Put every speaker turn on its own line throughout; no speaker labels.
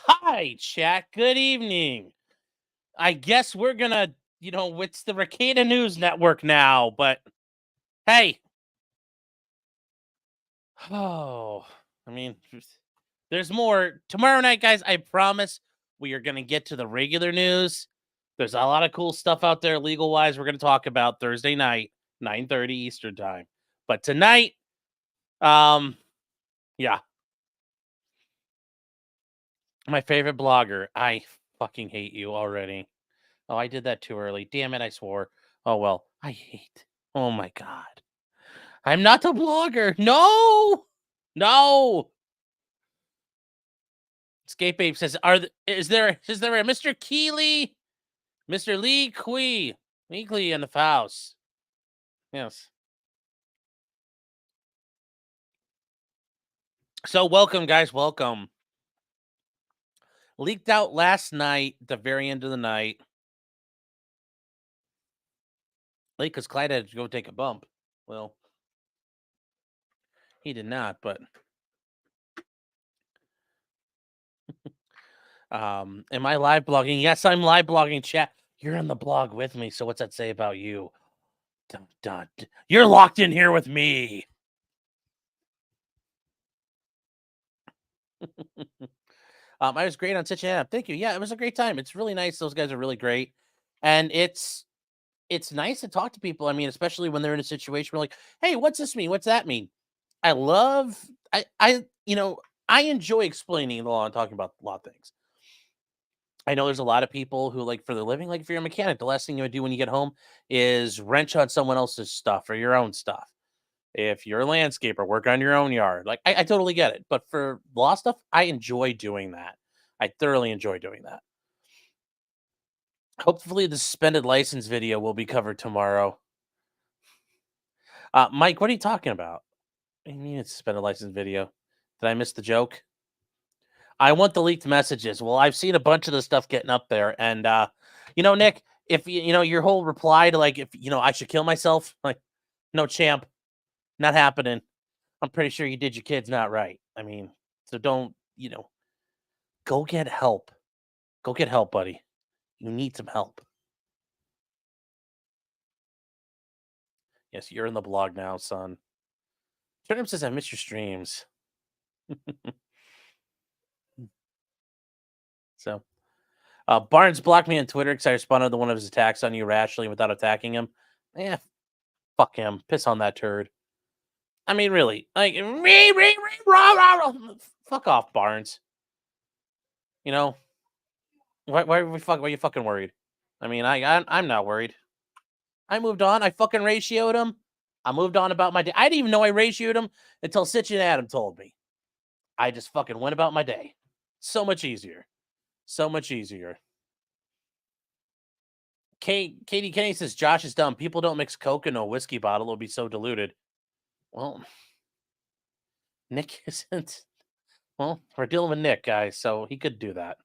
Hi, chat. Good evening. I guess we're gonna, it's the Rekieta News Network now, but hey. Oh, I mean, there's more. Tomorrow night, guys, I promise we are gonna get to the regular news. There's a lot of cool stuff out there legal-wise we're gonna talk about Thursday night, 9:30 Eastern time. But tonight, yeah. My favorite blogger. I fucking hate you already. Oh, I did that too early. Damn it, I swore. Oh, well. I hate. Oh, my God. I'm not the blogger. No! No! Escape Ape says, is there a Mr. Keeley? Mr. Lee Quee. Weekly in the house. Yes. So welcome, guys. Welcome. Leaked out last night, at the very end of the night. Late because Clyde had to go take a bump. Well, he did not, but am I live blogging? Yes, I'm live blogging, chat. You're on the blog with me, so what's that say about you? Dun, dun, dun. You're locked in here with me. I was great on such an app. Thank you. Yeah, it was a great time. It's really nice. Those guys are really great. And it's nice to talk to people. I mean, especially when they're in a situation where like, hey, what's this mean? What's that mean? I enjoy explaining the law and talking about a lot of things. I know there's a lot of people who, like, for their living, like if you're a mechanic, the last thing you would do when you get home is wrench on someone else's stuff or your own stuff. If you're a landscaper, work on your own yard. Like, I totally get it. But for law stuff, I enjoy doing that. I thoroughly enjoy doing that. Hopefully, the suspended license video will be covered tomorrow. Mike, what are you talking about? What do you mean it's suspended license video? Did I miss the joke? I want the leaked messages. Well, I've seen a bunch of the stuff getting up there. And, Nick, if, your whole reply to, like, if, I should kill myself, like, no, champ, not happening. I'm pretty sure you did your kids not right. I mean, so don't, go get help. Go get help, buddy. You need some help. Yes, you're in the blog now, son. Turnip says, I miss your streams. So, Barnes blocked me on Twitter because I responded to one of his attacks on you rationally without attacking him. Yeah, fuck him. Piss on that turd. I mean, really, like, fuck off, Barnes. Why are you fucking worried? I mean, I'm not worried. I moved on. I fucking ratioed him. I moved on about my day. I didn't even know I ratioed him until Sitch and Adam told me. I just fucking went about my day. So much easier. So much easier. Katie Kenny says Josh is dumb. People don't mix Coke in a whiskey bottle. It'll be so diluted. Well, Nick isn't. Well, we're dealing with Nick, guys, so he could do that.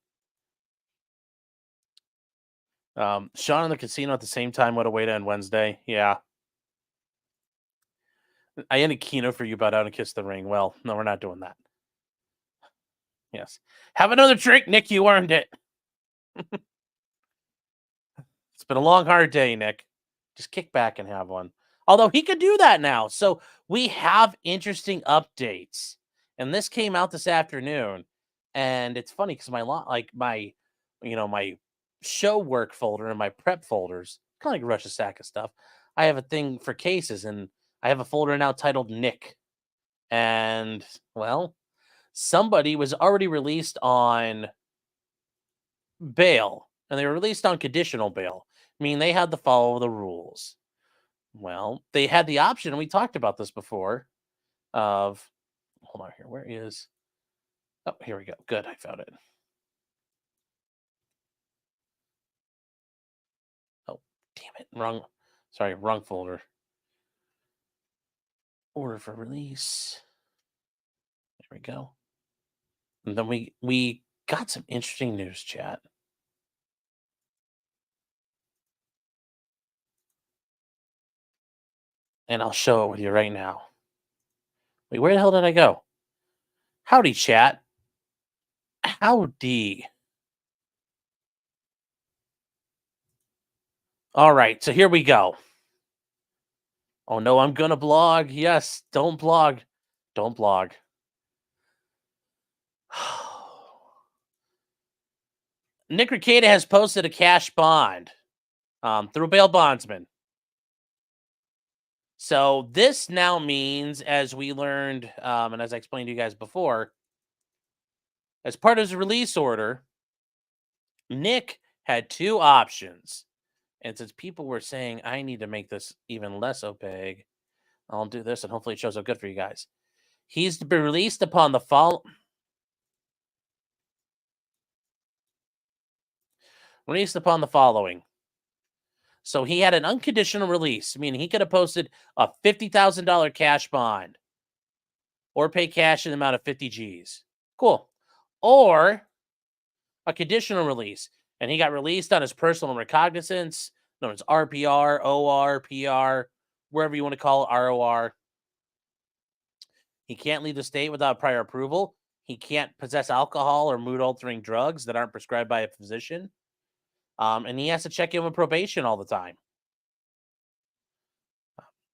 Sean in the casino at the same time. What a way to end Wednesday. Yeah. I ended Kino for you, bow down and kiss the ring. Well, no, we're not doing that. Yes. Have another drink, Nick. You earned it. It's been a long, hard day, Nick. Just kick back and have one. Although he could do that now. So we have interesting updates. And this came out this afternoon. And it's funny because my show work folder and my prep folders, kind of like rush a sack of stuff. I have a thing for cases, and I have a folder now titled Nick. And, well, somebody was already released on bail, and they were released on conditional bail, meaning they had to follow the rules. Well, they had the option, and we talked about this before, of, hold on here, where is, oh, here we go. Good, I found it. Oh, damn it, wrong folder. Order for release. There we go. And then we got some interesting news, chat. And I'll show it with you right now. Wait, where the hell did I go? Howdy, chat. Howdy. All right, so here we go. Oh no, I'm gonna blog. Yes, don't blog. Don't blog. Nick Rekieta has posted a cash bond through a bail bondsman. So this now means, as we learned, and as I explained to you guys before, as part of his release order, Nick had two options. And since people were saying I need to make this even less opaque, I'll do this, and hopefully it shows up good for you guys. He's to be released upon the following. So he had an unconditional release, meaning he could have posted a $50,000 cash bond or pay cash in the amount of 50 G's. Cool. Or a conditional release, and he got released on his personal recognizance, known as RPR, OR, PR, wherever you want to call it, ROR. He can't leave the state without prior approval. He can't possess alcohol or mood-altering drugs that aren't prescribed by a physician. And he has to check in with probation all the time.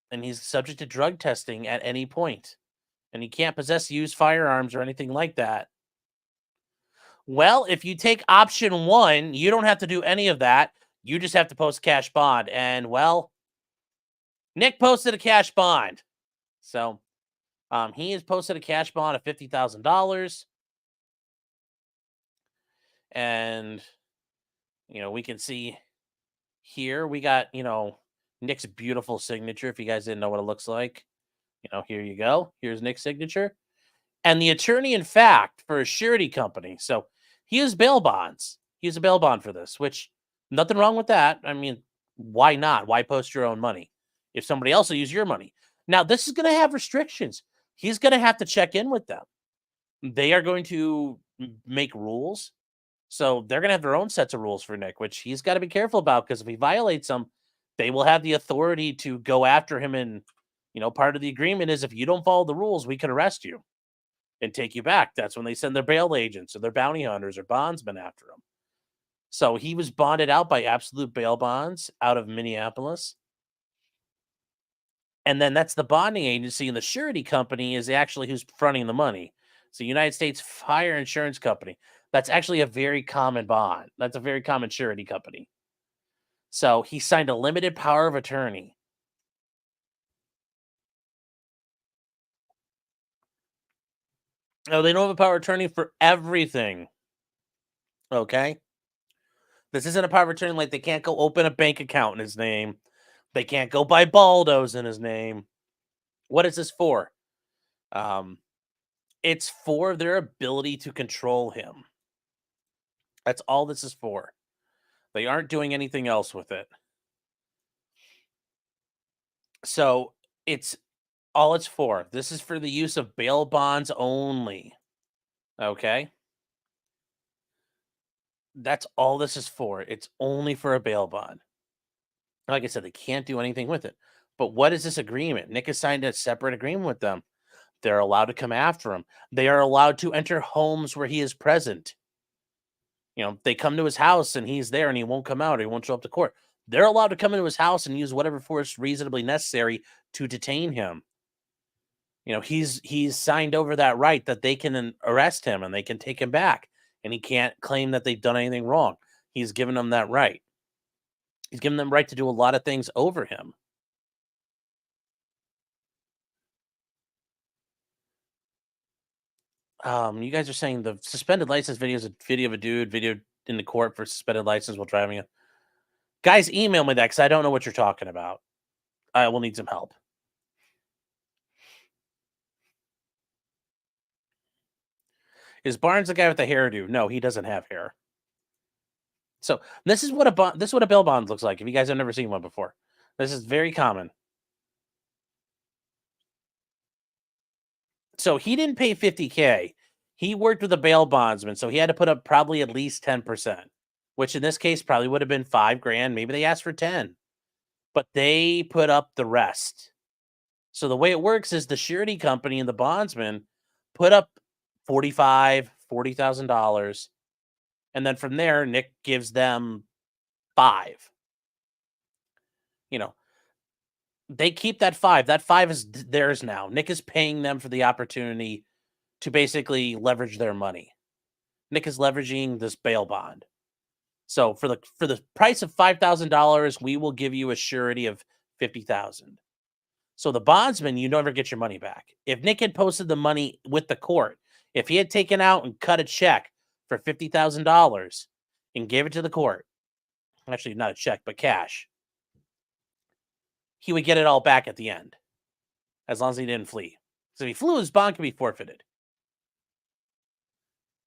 And he's subject to drug testing at any point. And he can't possess, use firearms or anything like that. Well, if you take option one, you don't have to do any of that. You just have to post cash bond. And, well, Nick posted a cash bond. So he has posted a cash bond of $50,000. And, we can see here we got, Nick's beautiful signature. If you guys didn't know what it looks like, here you go. Here's Nick's signature. And the attorney, in fact, for a surety company. So he used bail bonds. He used a bail bond for this, which nothing wrong with that. I mean, why not? Why post your own money if somebody else will use your money? Now, this is going to have restrictions. He's going to have to check in with them. They are going to make rules. So they're going to have their own sets of rules for Nick, which he's got to be careful about, because if he violates them, they will have the authority to go after him. And, part of the agreement is if you don't follow the rules, we can arrest you and take you back. That's when they send their bail agents or their bounty hunters or bondsmen after him. So he was bonded out by Absolute Bail Bonds out of Minneapolis. And then that's the bonding agency, and the surety company is actually who's fronting the money. So United States Fire Insurance Company. That's actually a very common bond. That's a very common surety company. So he signed a limited power of attorney. Oh, they don't have a power of attorney for everything. Okay? This isn't a power of attorney like they can't go open a bank account in his name. They can't go buy Baldos in his name. What is this for? It's for their ability to control him. That's all this is for. They aren't doing anything else with it. So it's all it's for. This is for the use of bail bonds only. Okay? That's all this is for. It's only for a bail bond. Like I said, they can't do anything with it. But what is this agreement? Nick has signed a separate agreement with them. They're allowed to come after him. They are allowed to enter homes where he is present. They come to his house and he's there and he won't come out or he won't show up to court. They're allowed to come into his house and use whatever force reasonably necessary to detain him. He's signed over that right that they can arrest him and they can take him back, and he can't claim that they've done anything wrong. He's given them that right. He's given them right to do a lot of things over him. You guys are saying the suspended license video is a video of a dude videoed in the court for suspended license while driving it. Guys, email me that because I don't know what you're talking about. I will need some help. Is Barnes the guy with the hairdo? No, he doesn't have hair. So this is what a bail bond looks like. If you guys have never seen one before, this is very common. So he didn't pay $50K. He worked with a bail bondsman, so he had to put up probably at least 10%, which in this case probably would have been $5,000. Maybe they asked for 10, but they put up the rest. So the way it works is the surety company and the bondsman put up 45, $40,000. And then from there, Nick gives them 5. You know, they keep that 5. That 5 is theirs now. Nick is paying them for the opportunity to basically leverage their money. Nick is leveraging this bail bond. So for the price of $5,000, we will give you a surety of $50,000. So the bondsman, you never get your money back. If Nick had posted the money with the court, if he had taken out and cut a check for $50,000 and gave it to the court, actually not a check, but cash, he would get it all back at the end, as long as he didn't flee. So if he flew, his bond could be forfeited.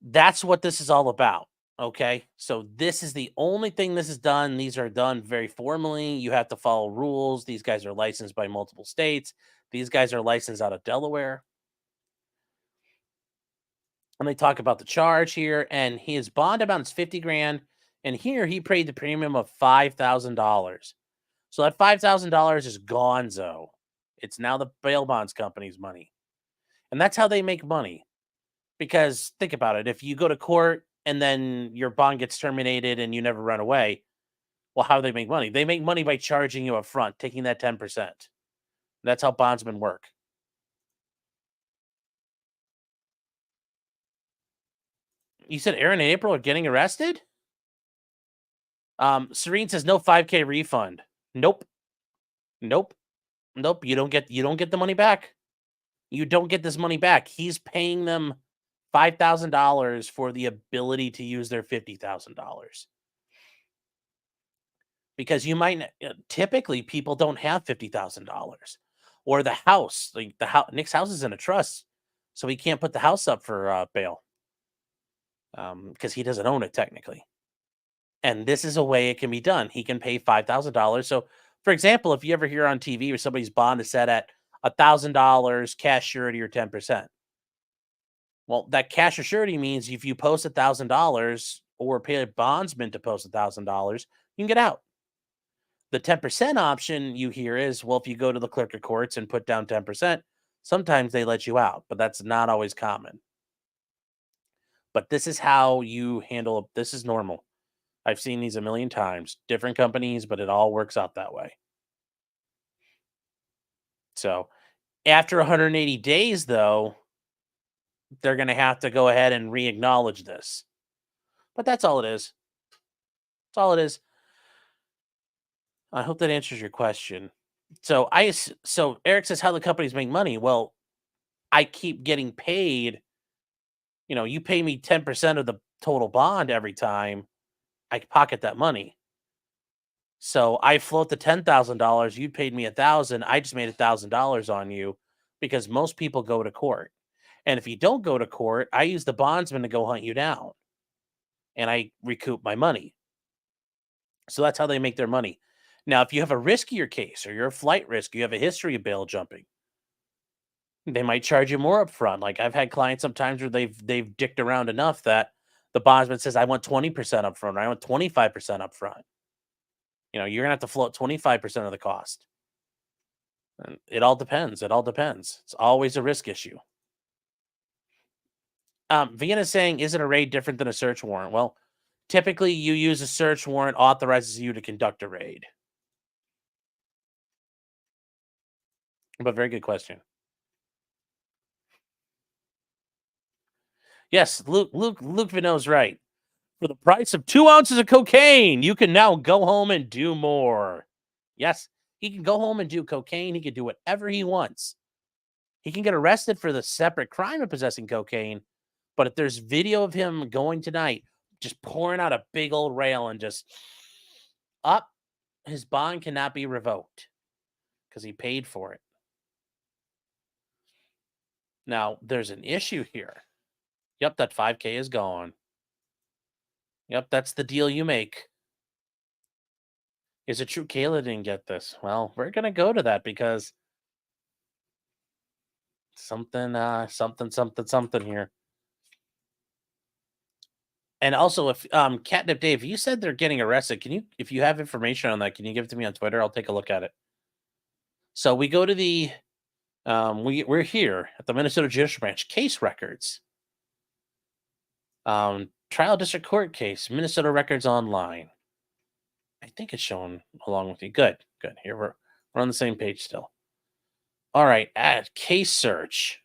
That's what this is all about. Okay, so this is the only thing this is done. These are done very formally. You have to follow rules. These guys are licensed by multiple states. These guys are licensed out of Delaware. And they talk about the charge here, and his bond amount is 50 grand. And here he paid the premium of $5,000. So that $5,000 is gonzo. It's now the bail bonds company's money. And that's how they make money. Because think about it. If you go to court and then your bond gets terminated and you never run away, well, how do they make money? They make money by charging you up front, taking that 10%. That's how bondsmen work. You said Aaron and April are getting arrested? Serene says no 5K refund. Nope. Nope. Nope. You don't get the money back. You don't get this money back. He's paying them $5,000 for the ability to use their $50,000. Because you might typically people don't have $50,000, or the house, like Nick's house is in a trust, so he can't put the house up for bail because he doesn't own it technically. And this is a way it can be done. He can pay $5,000. So, for example, if you ever hear on TV where somebody's bond is set at $1,000 cash surety or 10%. Well, that cash or surety means if you post $1,000 or pay a bondsman to post $1,000, you can get out. The 10% option you hear is, well, if you go to the clerk of courts and put down 10%, sometimes they let you out, but that's not always common. But this is how you handle this is normal. I've seen these a million times, different companies, but it all works out that way. So after 180 days, though, they're going to have to go ahead and re-acknowledge this. But that's all it is. That's all it is. I hope that answers your question. So Eric says how the companies make money. Well, I keep getting paid. You pay me 10% of the total bond every time. I pocket that money. So I float the $10,000. You paid me $1,000. I just made $1,000 on you because most people go to court. And if you don't go to court, I use the bondsman to go hunt you down, and I recoup my money. So that's how they make their money. Now, if you have a riskier case or you're a flight risk, you have a history of bail jumping, they might charge you more up front. Like I've had clients sometimes where they've dicked around enough that the bondsman says, I want 20% up front, or I want 25% up front. You're going to have to float 25% of the cost. And it all depends. It all depends. It's always a risk issue. Vienna saying, is it a raid different than a search warrant? Well, typically you use a search warrant authorizes you to conduct a raid. But very good question. Yes, Luke Vinot's right. For the price of 2 ounces of cocaine, you can now go home and do more. Yes, he can go home and do cocaine. He can do whatever he wants. He can get arrested for the separate crime of possessing cocaine. But if there's video of him going tonight, just pouring out a big old rail and just up, his bond cannot be revoked because he paid for it. Now, there's an issue here. Yep, that 5K is gone. Yep, that's the deal you make. Is it true Kayla didn't get this? Well, we're going to go to that because something here. And also, if Catnip Dave, you said they're getting arrested. Can you, if you have information on that, can you give it to me on Twitter? I'll take a look at it. So we go to the we're here at the Minnesota Judicial Branch case records. Trial district court case, Minnesota records online. I think it's showing along with you. Good, good. Here we're on the same page still. All right, add case search.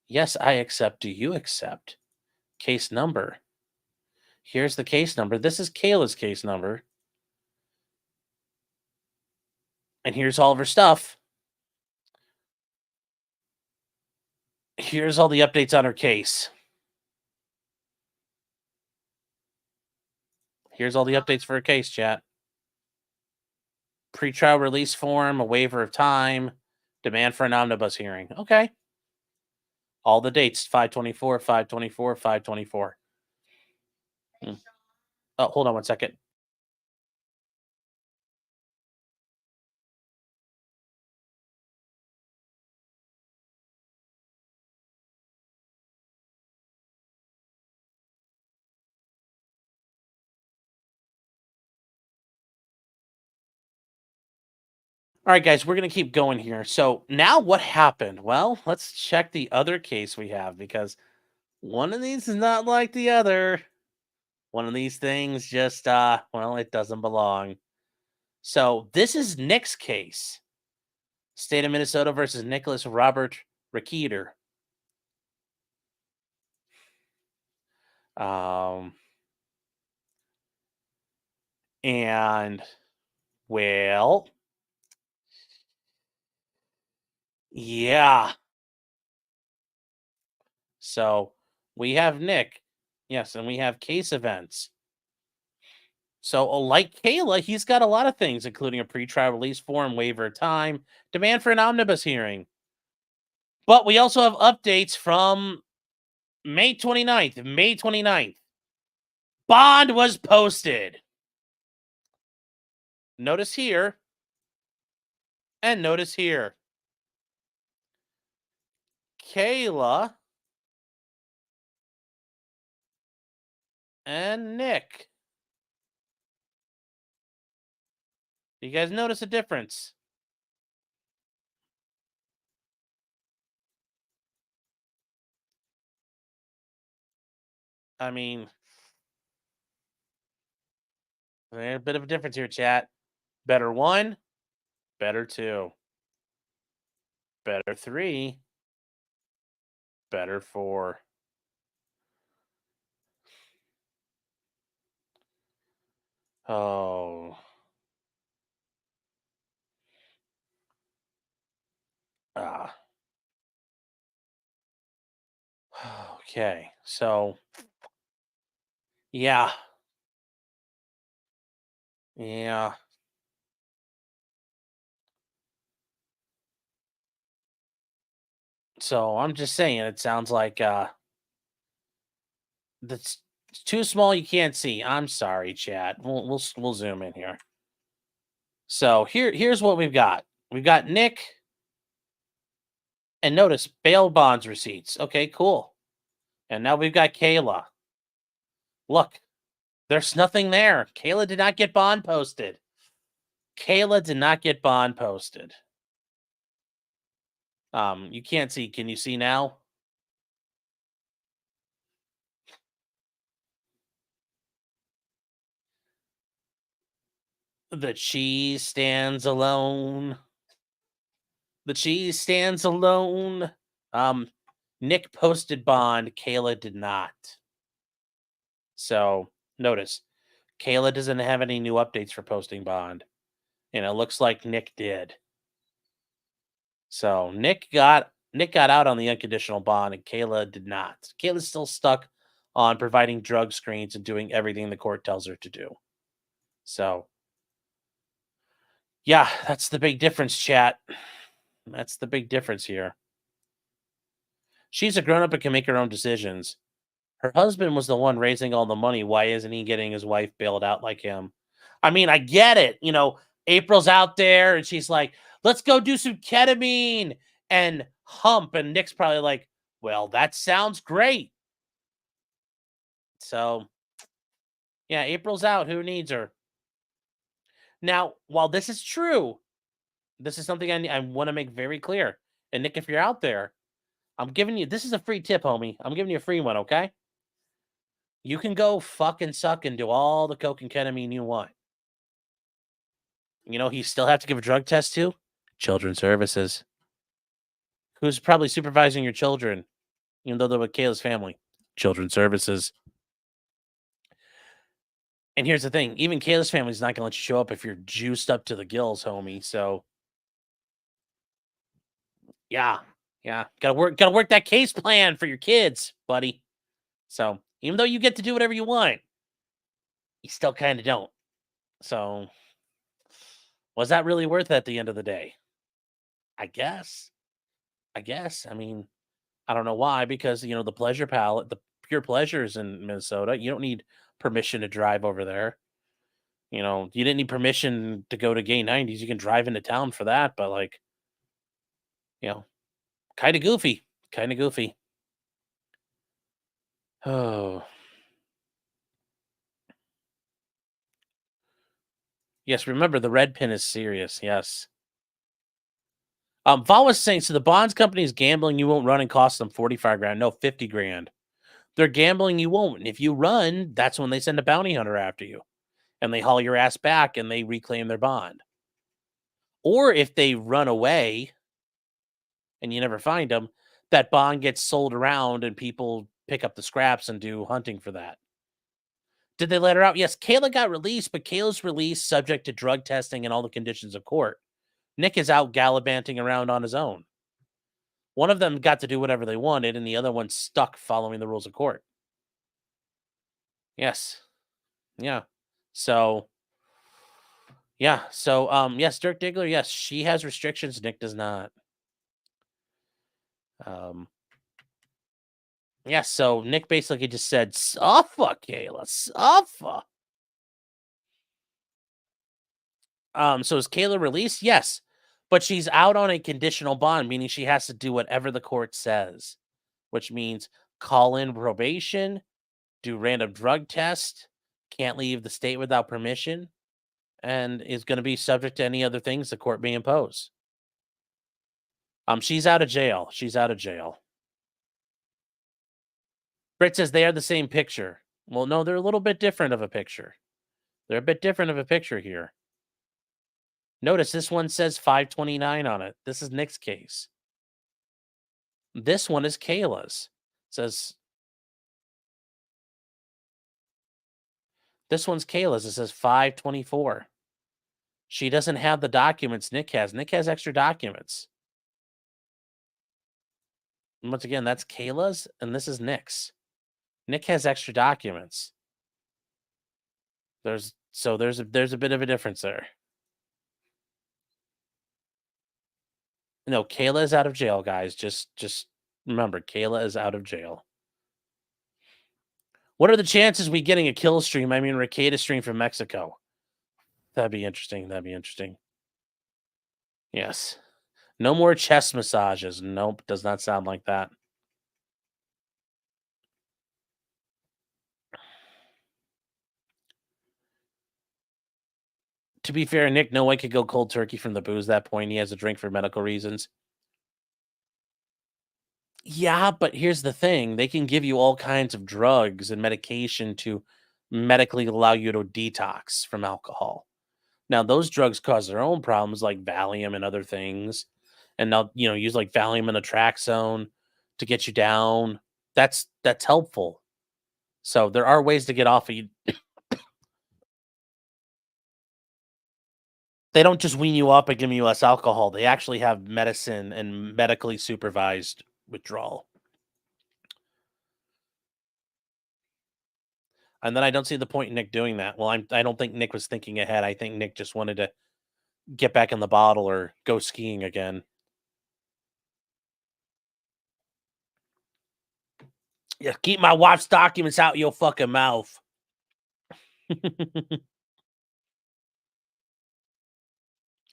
Yes, I accept. Do you accept? Case number. Here's the case number. This is Kayla's case number. And here's all of her stuff. Here's all the updates on her case. Here's all the updates for her case, chat. Pretrial release form, a waiver of time, demand for an omnibus hearing. Okay. All the dates, 524, 524, 524. Oh, hold on one second. All right, guys, we're going to keep going here. So now what happened? Well, let's check the other case we have because one of these is not like the other. One of these things just, well, it doesn't belong. So this is Nick's case. State of Minnesota versus Nicholas Robert Rekieta. And, well, yeah. So we have Nick. Yes, and we have case events. So, like Kayla, he's got a lot of things, including a pretrial release form, waiver of time, demand for an omnibus hearing. But we also have updates from May 29th. May 29th. Bond was posted. Notice here. And notice here. Kayla and Nick. You guys notice a difference? I mean, there's a bit of a difference here, chat. Better one, better two, better three, better four. Oh. Ah. Okay. So, yeah. Yeah. So I'm just saying it sounds like that's too small you can't see. I'm sorry, chat. We'll zoom in here. So here's what we've got. We've got Nick and notice bail bonds receipts. Okay, cool. And now we've got Kayla. Look, there's nothing there. Kayla did not get bond posted. Kayla did not get bond posted. You can't see. Can you see now? The cheese stands alone. The cheese stands alone. Nick posted bond. Kayla did not. So notice, Kayla doesn't have any new updates for posting bond, and it looks like Nick did. So Nick got out on the unconditional bond, and Kayla did not. Kayla's still stuck on providing drug screens and doing everything the court tells her to do. So, yeah, that's the big difference, chat. That's the big difference here. She's a grown up and can make her own decisions. Her husband was the one raising all the money. Why isn't he getting his wife bailed out like him? I mean, I get it. You know, April's out there and she's like, let's go do some ketamine and hump. And Nick's probably like, well, that sounds great. So, yeah, April's out. Who needs her? Now, while this is true, this is something I want to make very clear. And Nick, if you're out there, I'm giving you this is a free tip, homie. I'm giving you a free one, okay? You can go fucking suck and do all the coke and ketamine you want. You know, he still have to give a drug test to? Children's Services. Who's probably supervising your children, even though they're with Kayla's family? Children's Services. And here's the thing, even Kayla's family's not gonna let you show up if you're juiced up to the gills, homie. So yeah. Yeah. Gotta work that case plan for your kids, buddy. So even though you get to do whatever you want, you still kind of don't. So was that really worth it at the end of the day? I guess. I guess. I mean, I don't know why, because the pleasure palette, the pure pleasures in Minnesota, you don't need permission to drive over there. You didn't need permission to go to gay 90s. You can drive into town for that, but like, you know, kind of goofy. Kind of goofy. Oh. Yes, remember the red pin is serious. Yes. Val was saying, so the bonds company is gambling you won't run and cost them 45 grand. No, 50 grand. They're gambling you won't. And if you run, that's when they send a bounty hunter after you and they haul your ass back and they reclaim their bond. Or if they run away and you never find them, that bond gets sold around and people pick up the scraps and do hunting for that. Did they let her out? Yes, Kayla got released, but Kayla's release subject to drug testing and all the conditions of court. Nick is out gallivanting around on his own. One of them got to do whatever they wanted, and the other one stuck following the rules of court. Yes. Yeah. So, yeah. So, yes, Dirk Diggler, yes, she has restrictions. Nick does not. Um, yeah. So Nick basically just said, "Suffer, Kayla, suffer." So is Kayla released? Yes, but she's out on a conditional bond, meaning she has to do whatever the court says, which means call in probation, do random drug test, can't leave the state without permission, and is going to be subject to any other things the court may impose. She's out of jail. She's out of jail. Britt says they are the same picture. Well, no, they're a little bit different of a picture. They're a bit different of a picture here. Notice this one says 529 on it. This is Nick's case. This one is Kayla's. It says this one's Kayla's. It says 524. She doesn't have the documents Nick has. Nick has extra documents. And once again, that's Kayla's and this is Nick's. Nick has extra documents. There's a bit of a difference there. No, Kayla is out of jail, guys. Just remember, Kayla is out of jail. What are the chances we getting a kill stream? I mean, Rekieta stream from Mexico. That'd be interesting. That'd be interesting. Yes. No more chest massages. Nope, does not sound like that. To be fair, Nick, no one could go cold turkey from the booze that point. He has a drink for medical reasons. Yeah, but here's the thing. They can give you all kinds of drugs and medication to medically allow you to detox from alcohol. Now, those drugs cause their own problems like Valium and other things. And they'll, use like Valium and Naltrexone to get you down. That's helpful. So there are ways to get off of you. They don't just wean you up and give you less alcohol. They actually have medicine and medically supervised withdrawal. And then I don't see the point in Nick doing that. Well, I don't think Nick was thinking ahead. I think Nick just wanted to get back in the bottle or go skiing again. Yeah, keep my wife's documents out your fucking mouth.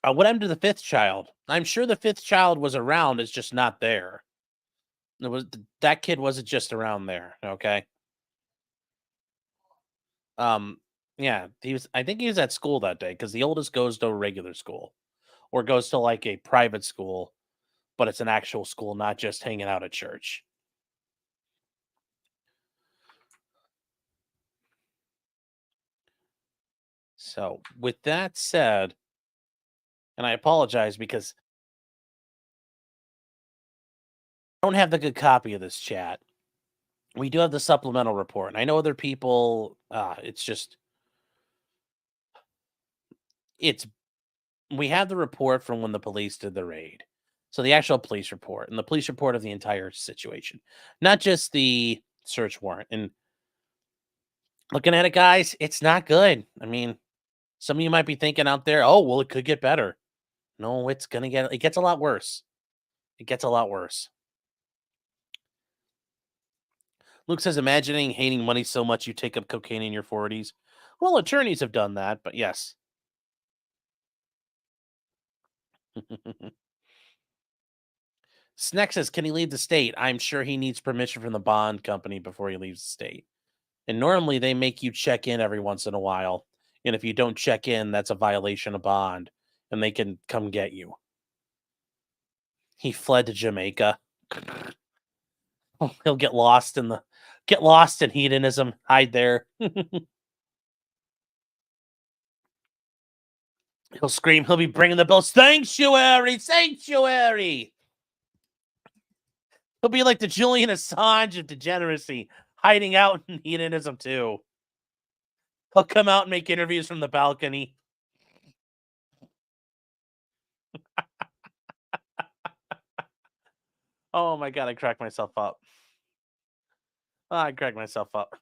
What happened to the fifth child? I'm sure the fifth child was around. It's just not there. That kid wasn't just around there. Okay. Yeah, I think he was at school that day because the oldest goes to a regular school or goes to like a private school, but it's an actual school, not just hanging out at church. So, with that said, and I apologize because I don't have the good copy of this chat. We do have the supplemental report. And I know other people, it's just, it's, we have the report from when the police did the raid. So the actual police report and the police report of the entire situation, not just the search warrant. And looking at it, guys, it's not good. I mean, some of you might be thinking out there, oh, well, it could get better. No, it gets a lot worse. It gets a lot worse. Luke says, imagining hating money so much you take up cocaine in your 40s. Well, attorneys have done that, but yes. Sneck says, can he leave the state? I'm sure he needs permission from the bond company before he leaves the state. And normally they make you check in every once in a while. And if you don't check in, that's a violation of bond and they can come get you. He fled to Jamaica. He'll get lost in hedonism, hide there. He'll scream, he'll be bringing the bills, sanctuary, sanctuary. He'll be like the Julian Assange of degeneracy, hiding out in hedonism too. He'll come out and make interviews from the balcony. Oh my god, I cracked myself up. I cracked myself up.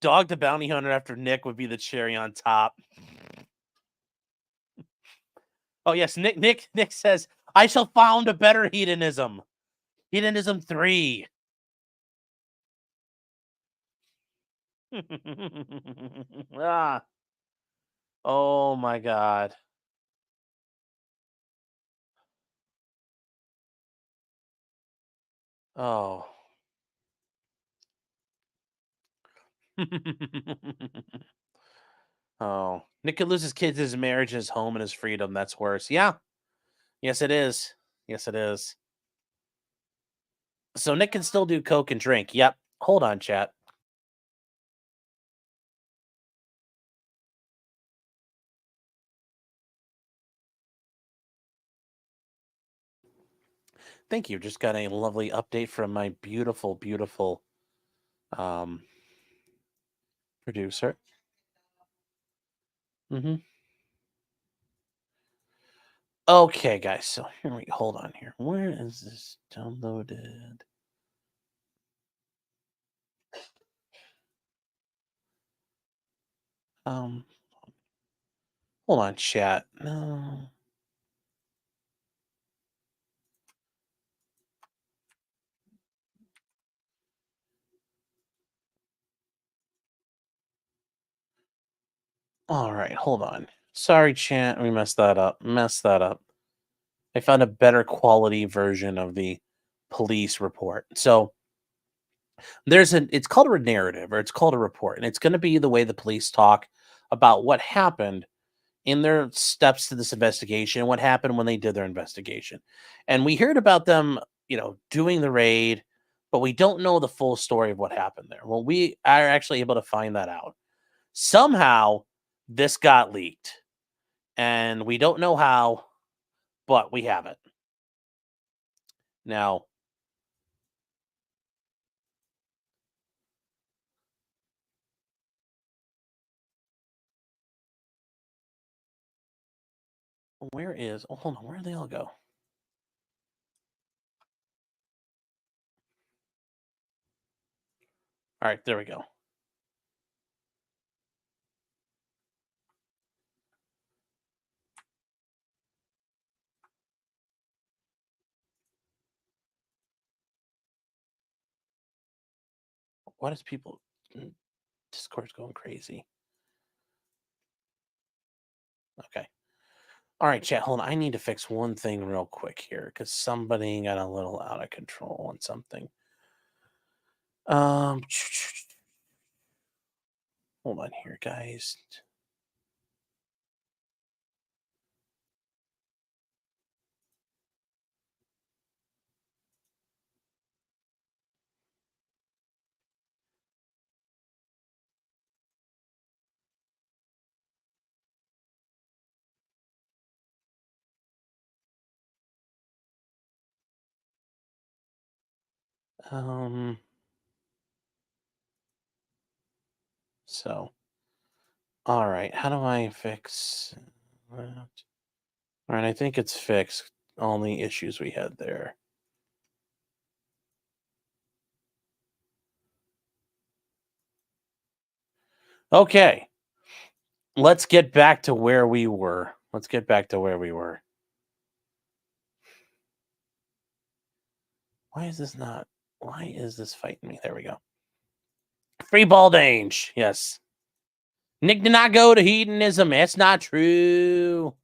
Dog the bounty hunter after Nick would be the cherry on top. Oh yes, Nick says, I shall found a better hedonism. Hedonism 3. Ah. Oh my god. Oh. Oh. Nick could lose his kids, his marriage, his home, and his freedom. That's worse. Yeah. Yes, it is. Yes, it is. So Nick can still do coke and drink. Yep. Hold on, chat. Thank you. Just got a lovely update from my beautiful, beautiful producer. Okay, guys. So here we hold on here. Where is this downloaded? Hold on, chat. No. All right, hold on. Sorry, chat. We messed that up. I found a better quality version of the police report. So it's called a narrative or it's called a report, and it's going to be the way the police talk about what happened in their steps to this investigation, what happened when they did their investigation. And we heard about them, doing the raid, but we don't know the full story of what happened there. Well, we are actually able to find that out. Somehow this got leaked, and we don't know how, but we have it. Now, hold on, where did they all go? All right, there we go. What is people? Discord's going crazy. Okay. All right, chat. Hold on. I need to fix one thing real quick here because somebody got a little out of control on something. Hold on here, guys. So, all right. How do I fix that? All right, I think it's fixed. All the issues we had there. Okay. Let's get back to where we were. Why is this not? Why is this fighting me? There we go. Free ball dange. Yes. Nick did not go to hedonism. It's not true.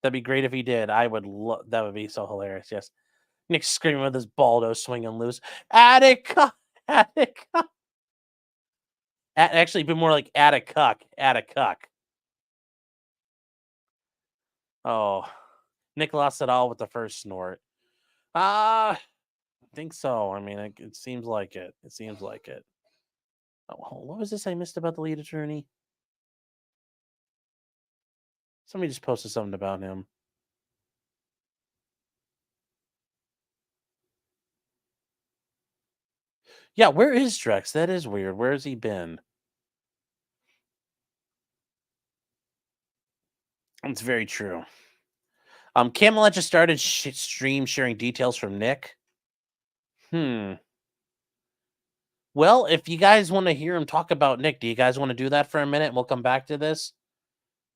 That'd be great if he did. I would love that would be so hilarious. Yes. Nick screaming with his baldo swinging loose. Attica. Attica. Actually, be more like Attica. Attica. Oh. Nick lost it all with the first snort. I think so. I mean, it seems like it. It seems like it. Oh, what was this I missed about the lead attorney? Somebody just posted something about him. Yeah, where is Drex? That is weird. Where has he been? It's very true. Camelot just started stream sharing details from Nick. Well, if you guys want to hear him talk about Nick, do you guys want to do that for a minute? We'll come back to this.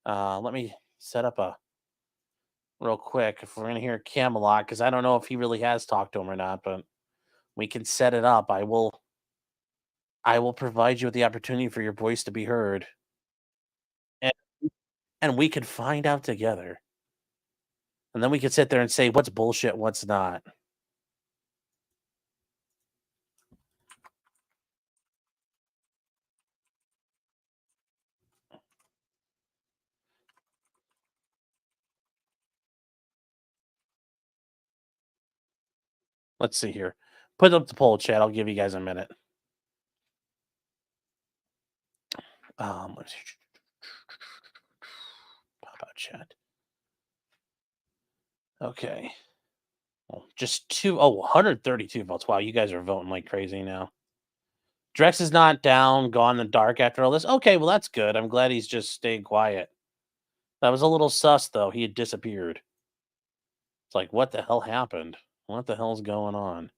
Let me set up a real quick if we're gonna hear Camelot, because I don't know if he really has talked to him or not, but we can set it up. I will provide you with the opportunity for your voice to be heard. And and we could find out together. And then we could sit there and say what's bullshit, what's not. Let's see here. Put up the poll chat. I'll give you guys a minute. Let's see. Pop out chat. Okay. Well, just 132 votes. Wow, you guys are voting like crazy now. Drex is not down, gone in the dark after all this. Okay, well, that's good. I'm glad he's just staying quiet. That was a little sus, though. He had disappeared. It's like, what the hell happened? What the hell's going on?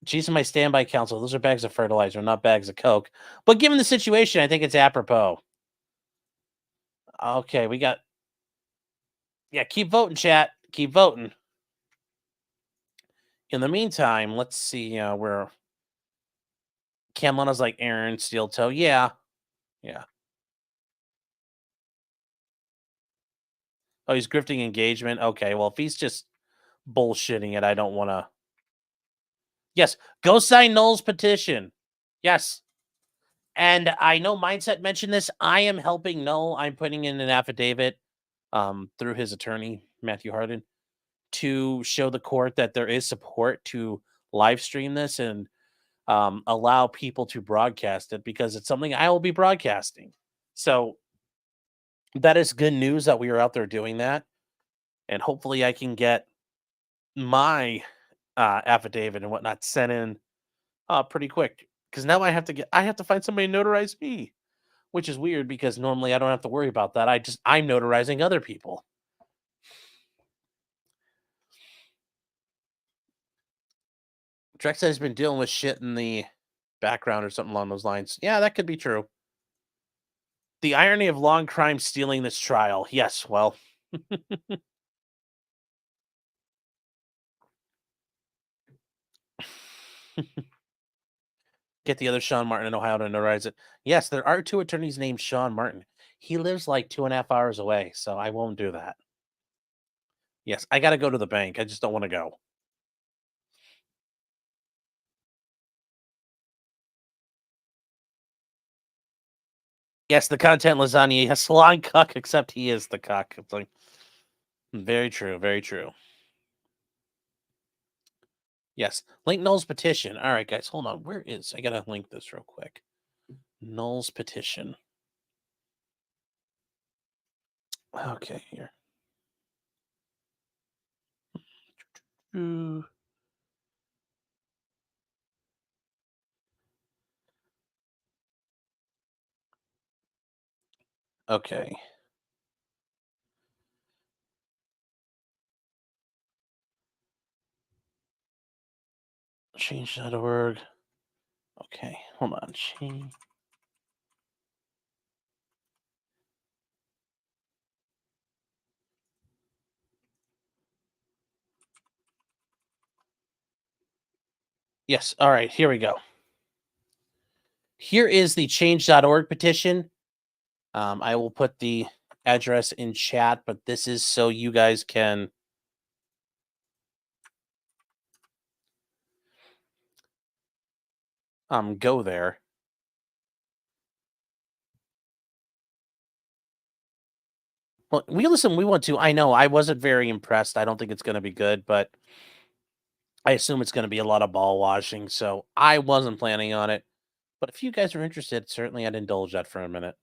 Cheese in my standby council. Those are bags of fertilizer, not bags of Coke. But given the situation, I think it's apropos. Okay, we got. Yeah, keep voting, chat. Keep voting. In the meantime, let's see where Camlana's like Aaron Steel Toe. Yeah. Yeah. Oh, he's grifting engagement. Okay, well, if he's just bullshitting it, I don't want to. Yes, go sign Noel's petition. Yes. And I know Mindset mentioned this. I am helping Noel. I'm putting in an affidavit through his attorney, Matthew Harden, to show the court that there is support to live stream this and allow people to broadcast it because it's something I will be broadcasting. So that is good news that we are out there doing that. And hopefully I can get my affidavit and whatnot sent in pretty quick. Because now I have to find somebody to notarize me, which is weird because normally I don't have to worry about that. I'm notarizing other people. Drex has been dealing with shit in the background or something along those lines. Yeah, that could be true. The irony of long crime stealing this trial. Yes, well. Get the other Sean Martin in Ohio to notarize it. Yes, there are two attorneys named Sean Martin. He lives like 2.5 hours away, so I won't do that. Yes, I got to go to the bank. I just don't want to go. Yes, the content lasagna. Yes, salon cuck, except he is the cuck. It's like very true, very true. Yes, link Noel's petition. All right, guys, hold on. Where is? I gotta link this real quick. Noel's petition. Okay, here. Okay. Change.org. Okay, hold on. Change. Yes. All right. Here we go. Here is the change.org petition. I will put the address in chat, but this is so you guys can go there. Well, we want to. I know I wasn't very impressed. I don't think it's going to be good, but I assume it's going to be a lot of ball washing. So I wasn't planning on it. But if you guys are interested, certainly I'd indulge that for a minute.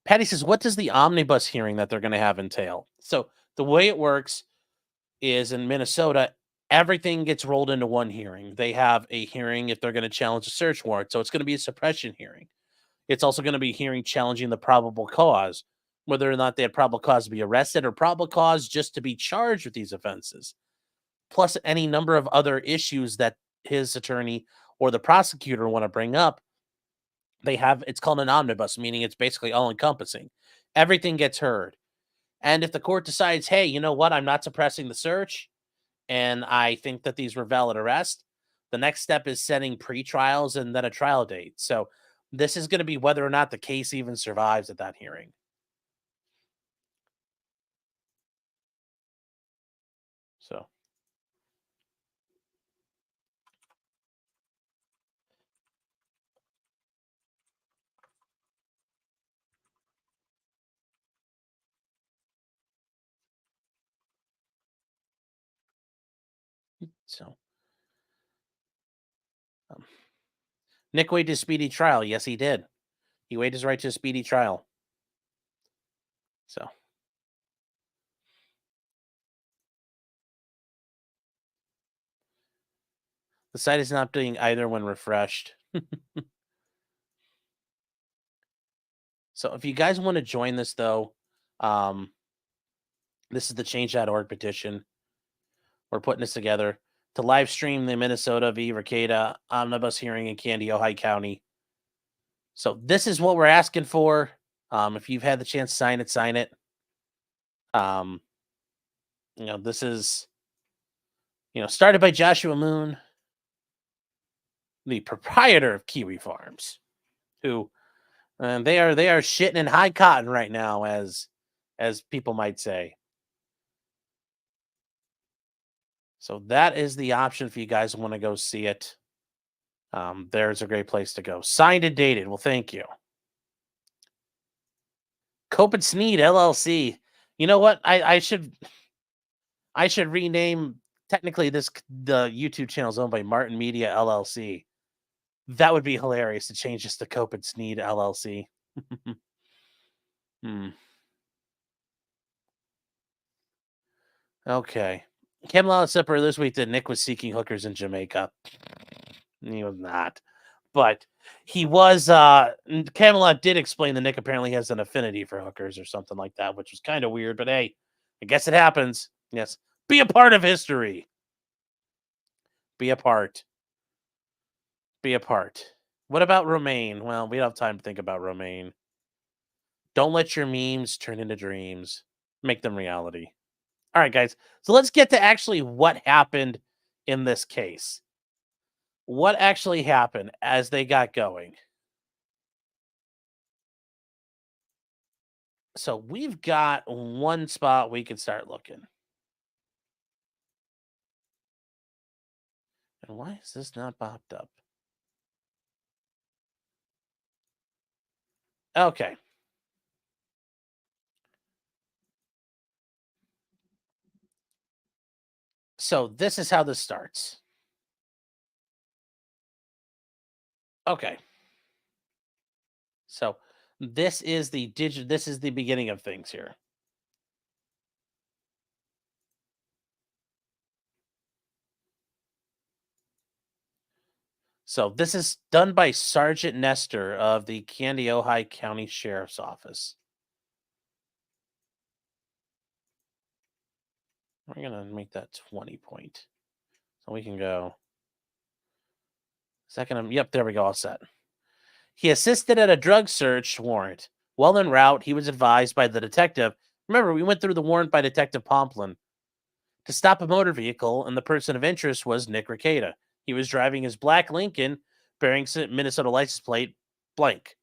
Patty says, "What does the omnibus hearing that they're going to have entail?" So the way it works is in Minnesota, everything gets rolled into one hearing. They have a hearing if they're going to challenge a search warrant. So it's going to be a suppression hearing. It's also going to be a hearing challenging the probable cause, whether or not they had probable cause to be arrested or probable cause just to be charged with these offenses, plus any number of other issues that his attorney or the prosecutor want to bring up. They have it's called an omnibus, meaning it's basically all encompassing. Everything gets heard. And if the court decides, hey, you know what, I'm not suppressing the search, and I think that these were valid arrests, the next step is setting pre-trials and then a trial date. So this is going to be whether or not the case even survives at that hearing. So so um, Nick waited his speedy trial. Yes, he did. He waived his right to a speedy trial. So the site is not doing either when refreshed. So if you guys want to join this, though, um, this is the change.org petition. We're putting this together to live stream the Minnesota v. Rekieta omnibus hearing in Candy, Ohio County. So this is what we're asking for. If you've had the chance to sign it, sign it. Um, this is, started by Joshua Moon, the proprietor of Kiwi Farms, who they are shitting in high cotton right now, as people might say. So that is the option if you guys want to go see it. There's a great place to go. Signed and dated. Well, thank you. Cope and Sneed LLC. You know what? I should rename. Technically, the YouTube channel is owned by Martin Media LLC. That would be hilarious to change this to Cope and Sneed LLC. Hmm. Okay. Camelot Supper this week that Nick was seeking hookers in Jamaica. He was not. But he was Camelot did explain that Nick apparently has an affinity for hookers or something like that, which was kind of weird, but hey, I guess it happens. Yes. Be a part of history. Be a part. Be a part. What about Romaine? Well, we don't have time to think about Romaine. Don't let your memes turn into dreams. Make them reality. All right, guys. So let's get to actually what happened in this case. What actually happened as they got going? So we've got one spot we can start looking. And why is this not popped up? Okay. So this is how this starts. Okay. So this is this is the beginning of things here. So this is done by Sergeant Nestor of the Kandiyohi County Sheriff's Office. We're gonna make that 20 point. So we can go. Second, yep, there we go, all set. He assisted at a drug search warrant. While en route, he was advised by the detective. Remember, we went through the warrant by Detective Pomplin to stop a motor vehicle, and the person of interest was Nick Rekieta. He was driving his black Lincoln bearing Minnesota license plate blank.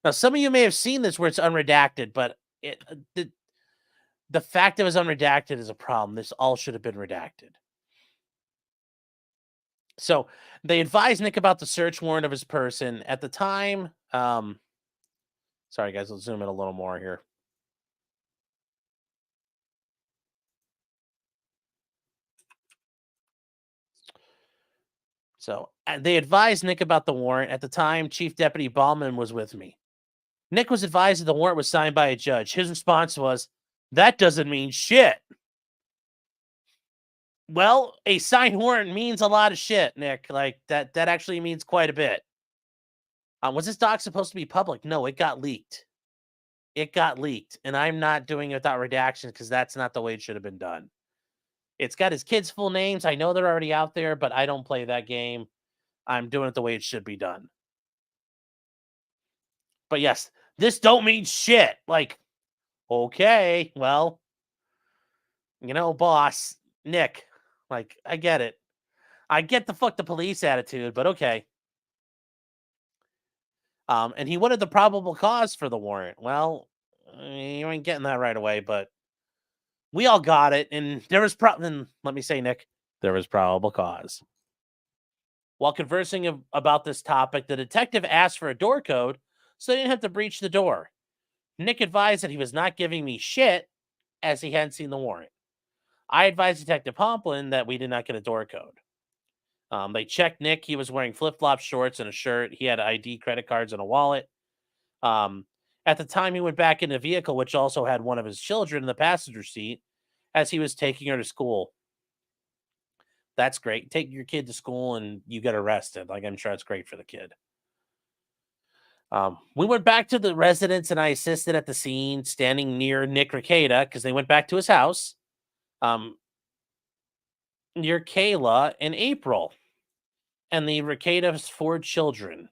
Now, some of you may have seen this where it's unredacted, but the fact it was unredacted is a problem. This all should have been redacted. So they advised Nick about the search warrant of his person. At the time, sorry guys, let's zoom in a little more here. So they advised Nick about the warrant. At the time, Chief Deputy Ballman was with me. Nick was advised that the warrant was signed by a judge. His response was, "That doesn't mean shit." Well, a signed warrant means a lot of shit, Nick. Like that actually means quite a bit. Was this doc supposed to be public? No, it got leaked. It got leaked, and I'm not doing it without redactions because that's not the way it should have been done. It's got his kids' full names. I know they're already out there, but I don't play that game. I'm doing it the way it should be done. But yes, this don't mean shit. Like, okay, well, boss, Nick, like, I get it. I get the fuck the police attitude, but okay. And he wanted the probable cause for the warrant. Well, you ain't getting that right away, but we all got it. And there was let me say, Nick, there was probable cause. While conversing about this topic, the detective asked for a door code so they didn't have to breach the door. Nick advised that he was not giving me shit as he hadn't seen the warrant. I advised Detective Pomplin that we did not get a door code. They checked Nick. He was wearing flip-flop shorts and a shirt. He had ID, credit cards, and a wallet. At the time, he went back in the vehicle, which also had one of his children in the passenger seat, as he was taking her to school. That's great. Take your kid to school and you get arrested. Like, I'm sure it's great for the kid. We went back to the residence and I assisted at the scene, standing near Nick Rekieta because they went back to his house. Near Kayla and April and the Rekieta's 4 children.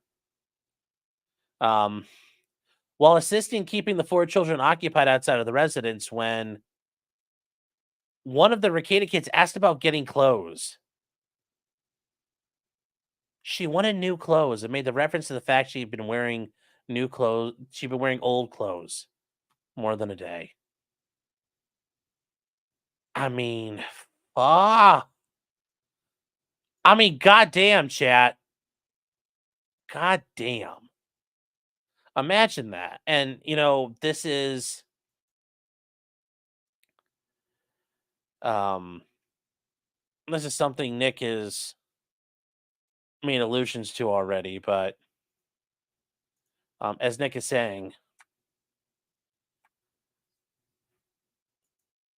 While assisting keeping the 4 children occupied outside of the residence when one of the Rekieta kids asked about getting clothes. She wanted new clothes and made the reference to the fact she'd been wearing new clothes. She'd been wearing old clothes more than a day. I mean, goddamn, chat. Goddamn. Imagine that. And, this is something Nick has made allusions to already, but as Nick is saying,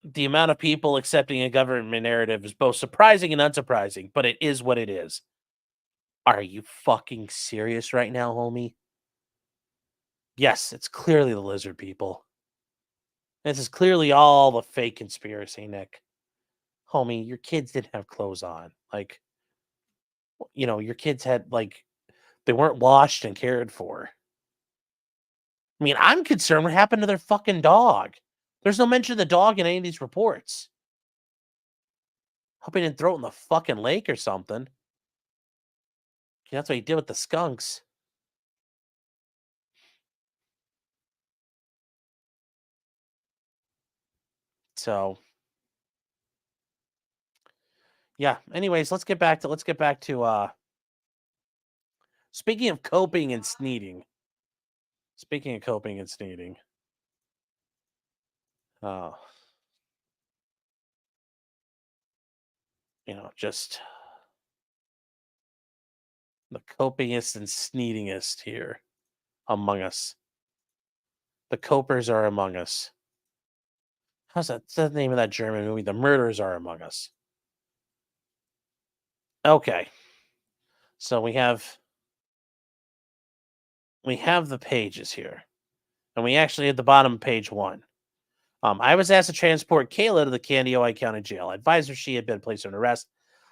the amount of people accepting a government narrative is both surprising and unsurprising, but it is what it is. Are you fucking serious right now, homie? Yes, it's clearly the lizard people. This is clearly all the fake conspiracy, Nick. Homie, your kids didn't have clothes on. Like, your kids had, they weren't washed and cared for. I mean, I'm concerned what happened to their fucking dog. There's no mention of the dog in any of these reports. Hope he didn't throw it in the fucking lake or something. That's what he did with the skunks. So, yeah. Anyways, let's get back to speaking of coping and sneezing. Speaking of coping and sneezing. Just the copingest and sneezingest here among us. The copers are among us. How's that? That's the name of that German movie. The murderers are among us. Okay. So we have the pages here, and we actually at the bottom of page 1. I was asked to transport Kayla to the Candioi County Jail. I advised her she had been placed under arrest.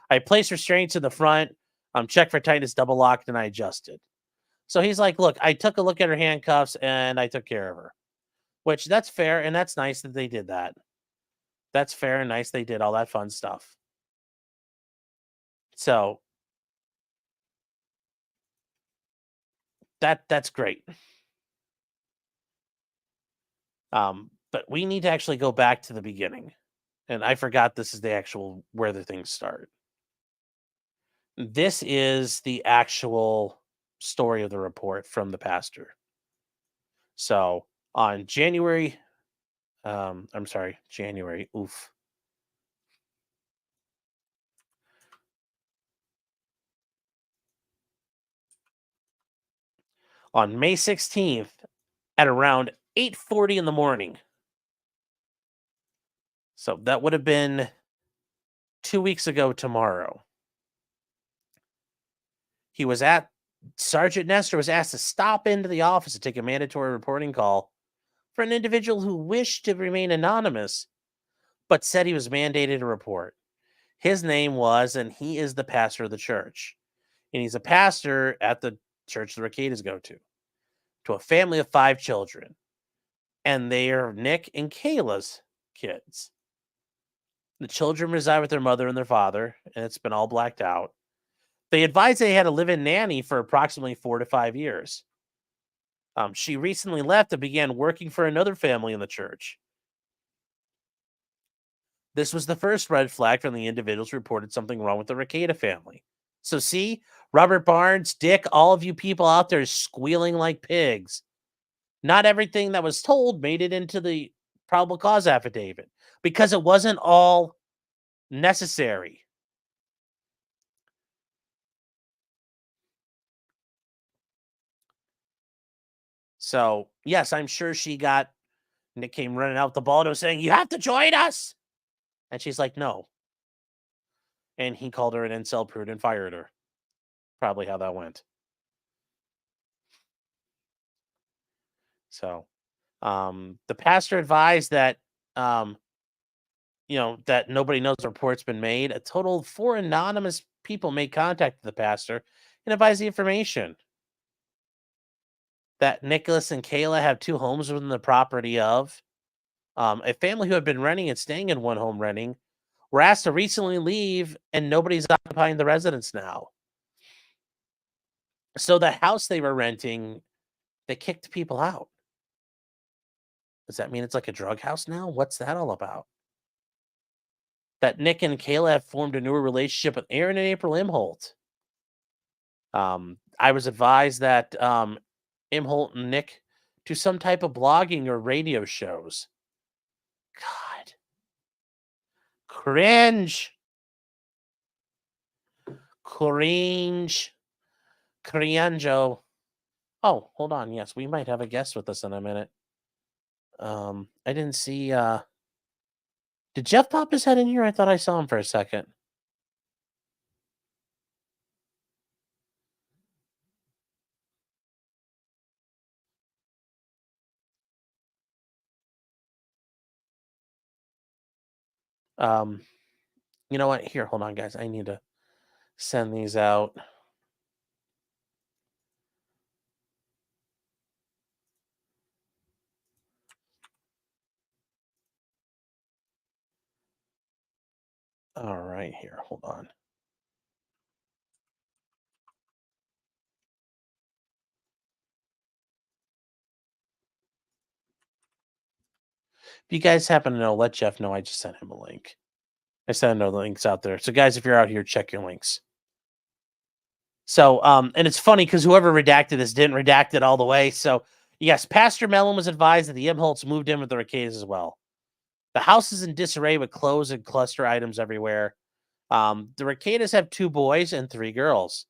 I placed restraints in the front, checked for tightness, double locked, and I adjusted. So he's like, look, I took a look at her handcuffs and I took care of her. Which that's fair, and that's nice that they did that. That's fair and nice they did all that fun stuff. So that's great. But we need to actually go back to the beginning. And I forgot this is the actual where the things start. This is the actual story of the report from the pastor. So on January, January, oof. On May 16th at around 8:40 in the morning. So that would have been 2 weeks ago tomorrow. Sergeant Nestor was asked to stop into the office to take a mandatory reporting call for an individual who wished to remain anonymous, but said he was mandated to report. His name was, and he is the pastor of the church. And he's a pastor at the church the Rekietas go to a family of 5 children. And they are Nick and Kayla's kids. The children reside with their mother and their father, and it's been all blacked out. They advised they had a live-in nanny for approximately 4 to 5 years. She recently left and began working for another family in the church. This was the first red flag from the individuals who reported something wrong with the Rekieta family. So see, Robert Barnes, Dick, all of you people out there squealing like pigs. Not everything that was told made it into the probable cause affidavit because it wasn't all necessary. So, yes, I'm sure Nick came running out the Baldo saying, "You have to join us." And she's like, "No." And he called her an incel prude and fired her. Probably how that went. So, the pastor advised that, that nobody knows the report's been made. A total of 4 anonymous people made contact with the pastor and advised the information that Nicholas and Kayla have 2 homes within the property of a family who had been renting and staying in one home renting were asked to recently leave, and nobody's occupying the residence now. So the house they were renting, they kicked people out. Does that mean it's like a drug house now? What's that all about? That Nick and Kayla have formed a newer relationship with Aaron and April Imholte. I was advised that Imholte and Nick do some type of blogging or radio shows. God. Cringe. Cringe. Crianjo. Oh, hold on. Yes, we might have a guest with us in a minute. I didn't see did Jeff pop his head in here? I thought I saw him for a second. Um, you know what? Here, hold on, guys. I need to send these out. All right, here. Hold on. If you guys happen to know, let Jeff know I just sent him a link. I sent no links out there. So, guys, if you're out here, check your links. So, and it's funny because whoever redacted this didn't redact it all the way. So, yes, Pastor Mellon was advised that the Imholts moved in with the Rekieta as well. The house is in disarray with clothes and cluster items everywhere. The Rekietas have 2 boys and 3 girls.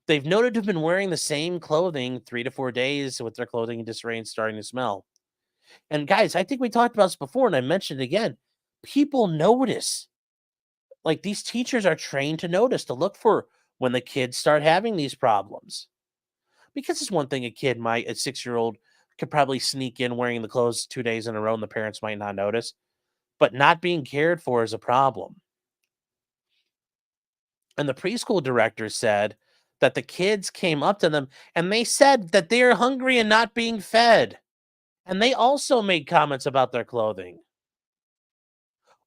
They've noted to have been wearing the same clothing 3 to 4 days with their clothing in disarray and starting to smell. And guys, I think we talked about this before, and I mentioned it again. People notice. Like, these teachers are trained to notice, to look for when the kids start having these problems. Because it's one thing a 6-year-old could probably sneak in wearing the clothes 2 days in a row and the parents might not notice, but not being cared for is a problem. And the preschool director said that the kids came up to them and they said that they are hungry and not being fed. And they also made comments about their clothing.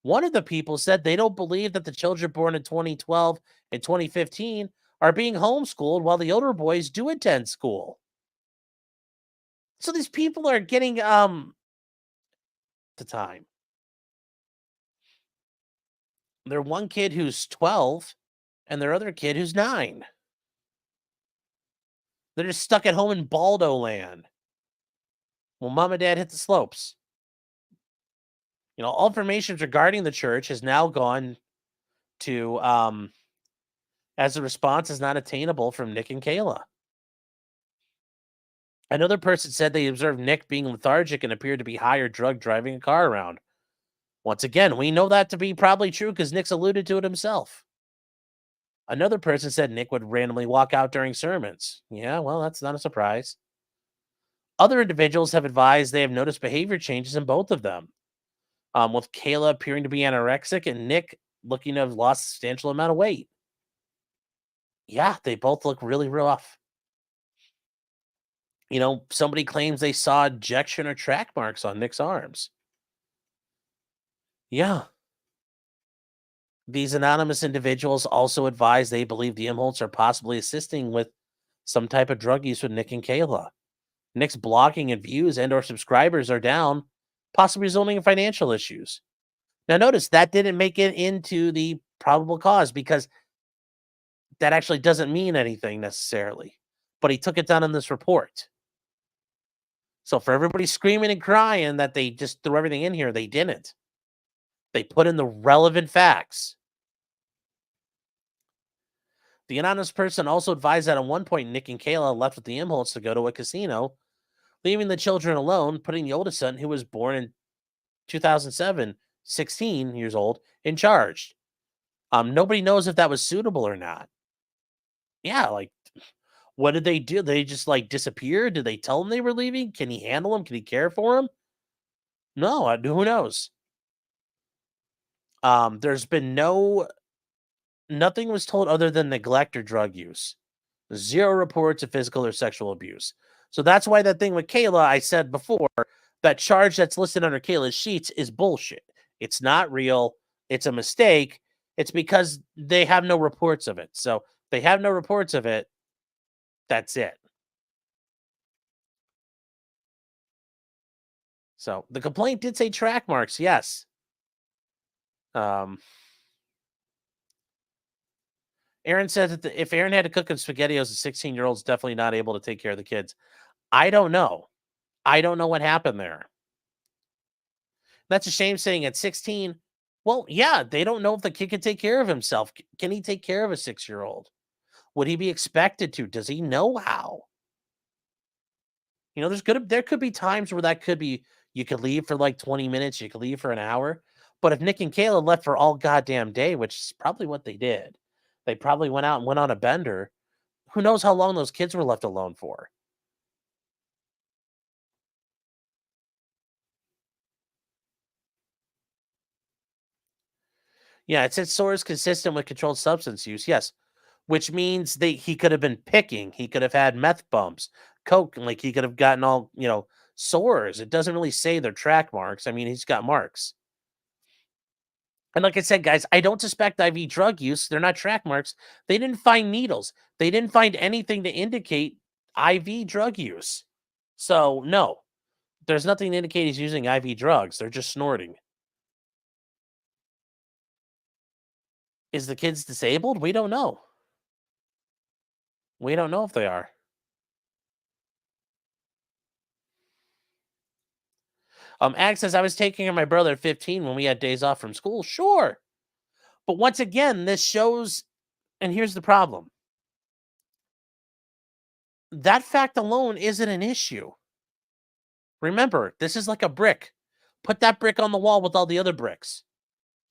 One of the people said they don't believe that the children born in 2012 and 2015 are being homeschooled while the older boys do attend school. So these people are getting the time. Their one kid who's 12 and their other kid who's 9. They're just stuck at home in Baldo land. Well, mom and dad hit the slopes. All information regarding the church has now gone to as a response is not attainable from Nick and Kayla. Another person said they observed Nick being lethargic and appeared to be high or drug driving a car around. Once again, we know that to be probably true because Nick's alluded to it himself. Another person said Nick would randomly walk out during sermons. Yeah, well, that's not a surprise. Other individuals have advised they have noticed behavior changes in both of them, with Kayla appearing to be anorexic and Nick looking to have lost a substantial amount of weight. Yeah, they both look really rough. Somebody claims they saw ejection or track marks on Nick's arms. Yeah. These anonymous individuals also advise they believe the Imholtes are possibly assisting with some type of drug use with Nick and Kayla. Nick's blogging and views and or subscribers are down, possibly resulting in financial issues. Now notice that didn't make it into the probable cause because that actually doesn't mean anything necessarily. But he took it down in this report. So for everybody screaming and crying that they just threw everything in here, they didn't. They put in the relevant facts. The anonymous person also advised that at one point Nick and Kayla left with the Imholtes to go to a casino, leaving the children alone, putting the oldest son, who was born in 2007, 16 years old, in charge. Nobody knows if that was suitable or not. Yeah, what did they do? They just disappear? Did they tell him they were leaving? Can he handle him? Can he care for him? No, who knows? There's been nothing was told other than neglect or drug use. 0 reports of physical or sexual abuse. So that's why that thing with Kayla, I said before, that charge that's listed under Kayla's sheets is bullshit. It's not real. It's a mistake. It's because they have no reports of it. So they have no reports of it. That's it. So the complaint did say track marks. Yes. Aaron said that if Aaron had to cook in SpaghettiOs, a 16-year-old's definitely not able to take care of the kids. I don't know. I don't know what happened there. That's a shame saying at 16, well, yeah, they don't know if the kid can take care of himself. Can he take care of a 6-year-old? Would he be expected to? Does he know how? There could be times where that could be, you could leave for 20 minutes, you could leave for an hour. But if Nick and Kayla left for all goddamn day, which is probably what they did, they probably went out and went on a bender. Who knows how long those kids were left alone for? Yeah, it says source consistent with controlled substance use. Yes, which means he could have been picking. He could have had meth bumps, coke, he could have gotten all sores. It doesn't really say they're track marks. I mean, he's got marks. And like I said, guys, I don't suspect IV drug use. They're not track marks. They didn't find needles. They didn't find anything to indicate IV drug use. So no, there's nothing to indicate he's using IV drugs. They're just snorting. Is the kids disabled? We don't know. We don't know if they are. Ag says, I was taking care of my brother at 15 when we had days off from school. Sure. But once again, this shows, and here's the problem. That fact alone isn't an issue. Remember, this is like a brick. Put that brick on the wall with all the other bricks.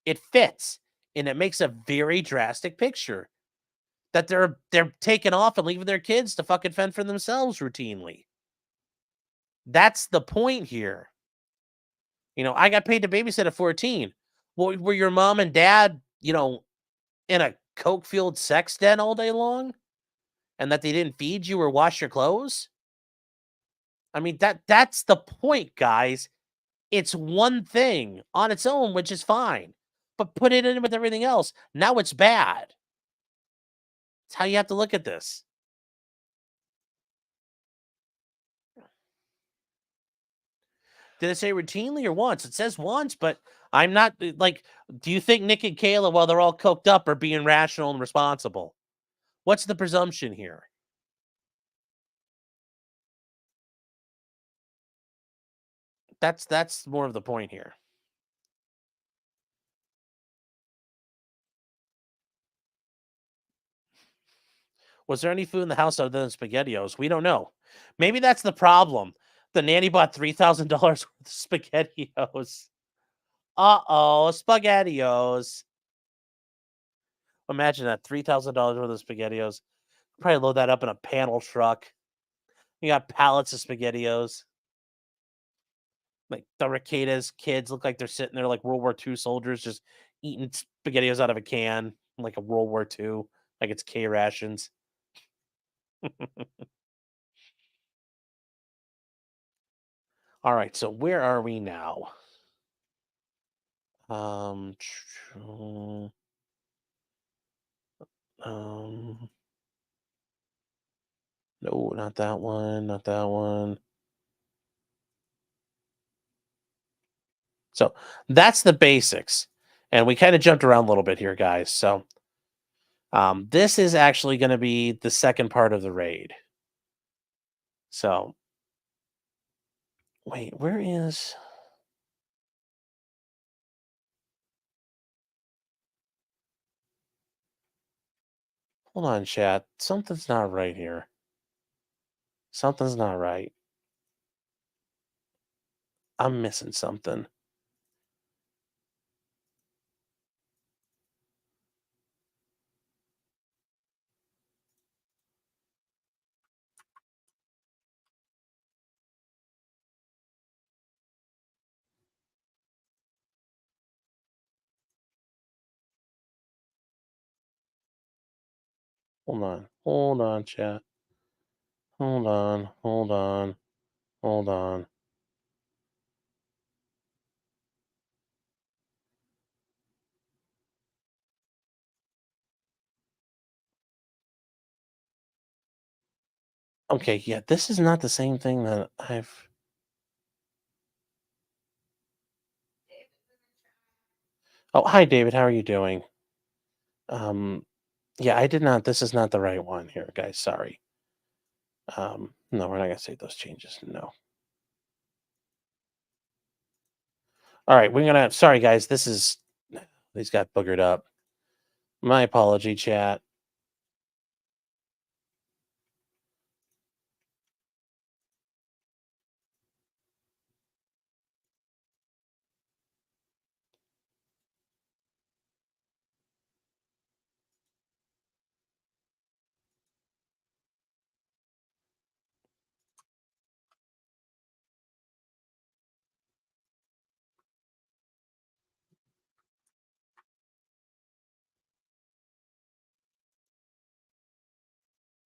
It fits, and it makes a very drastic picture. that they're taking off and leaving their kids to fucking fend for themselves routinely. That's the point here. I got paid to babysit at 14. Well, were your mom and dad, in a coke-fueled sex den all day long? And that they didn't feed you or wash your clothes? I mean, that's the point, guys. It's one thing on its own, which is fine. But put it in with everything else. Now it's bad. That's how you have to look at this. Did it say routinely or once? It says once, but I'm not like, do you think Nick and Kayla, while they're all coked up, are being rational and responsible? What's the presumption here? That's more of the point here. Was there any food in the house other than SpaghettiOs? We don't know. Maybe that's the problem. The nanny bought $3,000 worth of SpaghettiOs. Uh-oh, SpaghettiOs. Imagine that, $3,000 worth of SpaghettiOs. Probably load that up in a panel truck. You got pallets of SpaghettiOs. Like, the Rekieta's kids look like they're sitting there like World War II soldiers just eating SpaghettiOs out of a can, like a World War II, like it's K rations. All right, so where are we now? Um, um, no, not that one, not that one. So that's the basics. And we kind of jumped around a little bit here, guys. So this is actually going to be the second part of the raid. So wait, where is... Hold on, chat. Something's not right here. Something's not right. I'm missing something. Hold on. Hold on, chat. Hold on. Hold on. Hold on. Okay, yeah, this is not the same thing that I've... Oh, hi, David. How are you doing? Yeah, I did not... This is not the right one here, guys. Sorry. No, we're not gonna save those changes. No. All right, we're gonna... Sorry, guys. This is... These got boogered up. My apology, chat.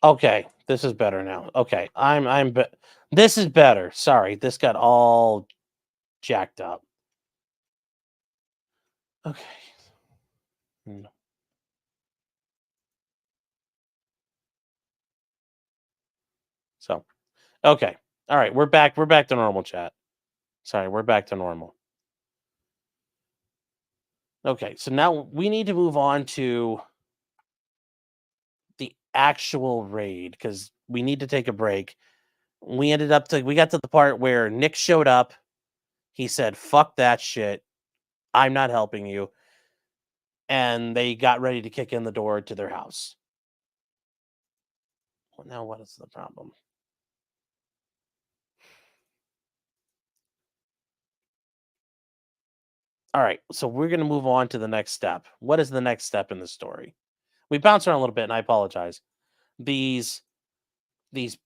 Okay, this is better now. Okay, this is better. Sorry, this got all jacked up. Okay. Mm. So, okay. All right, we're back. We're back to normal, chat. Sorry, we're back to normal. Okay, so now we need to move on to the actual raid because we need to take a break. We got to the part where Nick showed up. He said, "Fuck that shit. I'm not helping you." And they got ready to kick in the door to their house. Well, now what is the problem? All right, so we're going to move on to the next step. What is the next step in the story? We bounce around a little bit, and I apologize. These these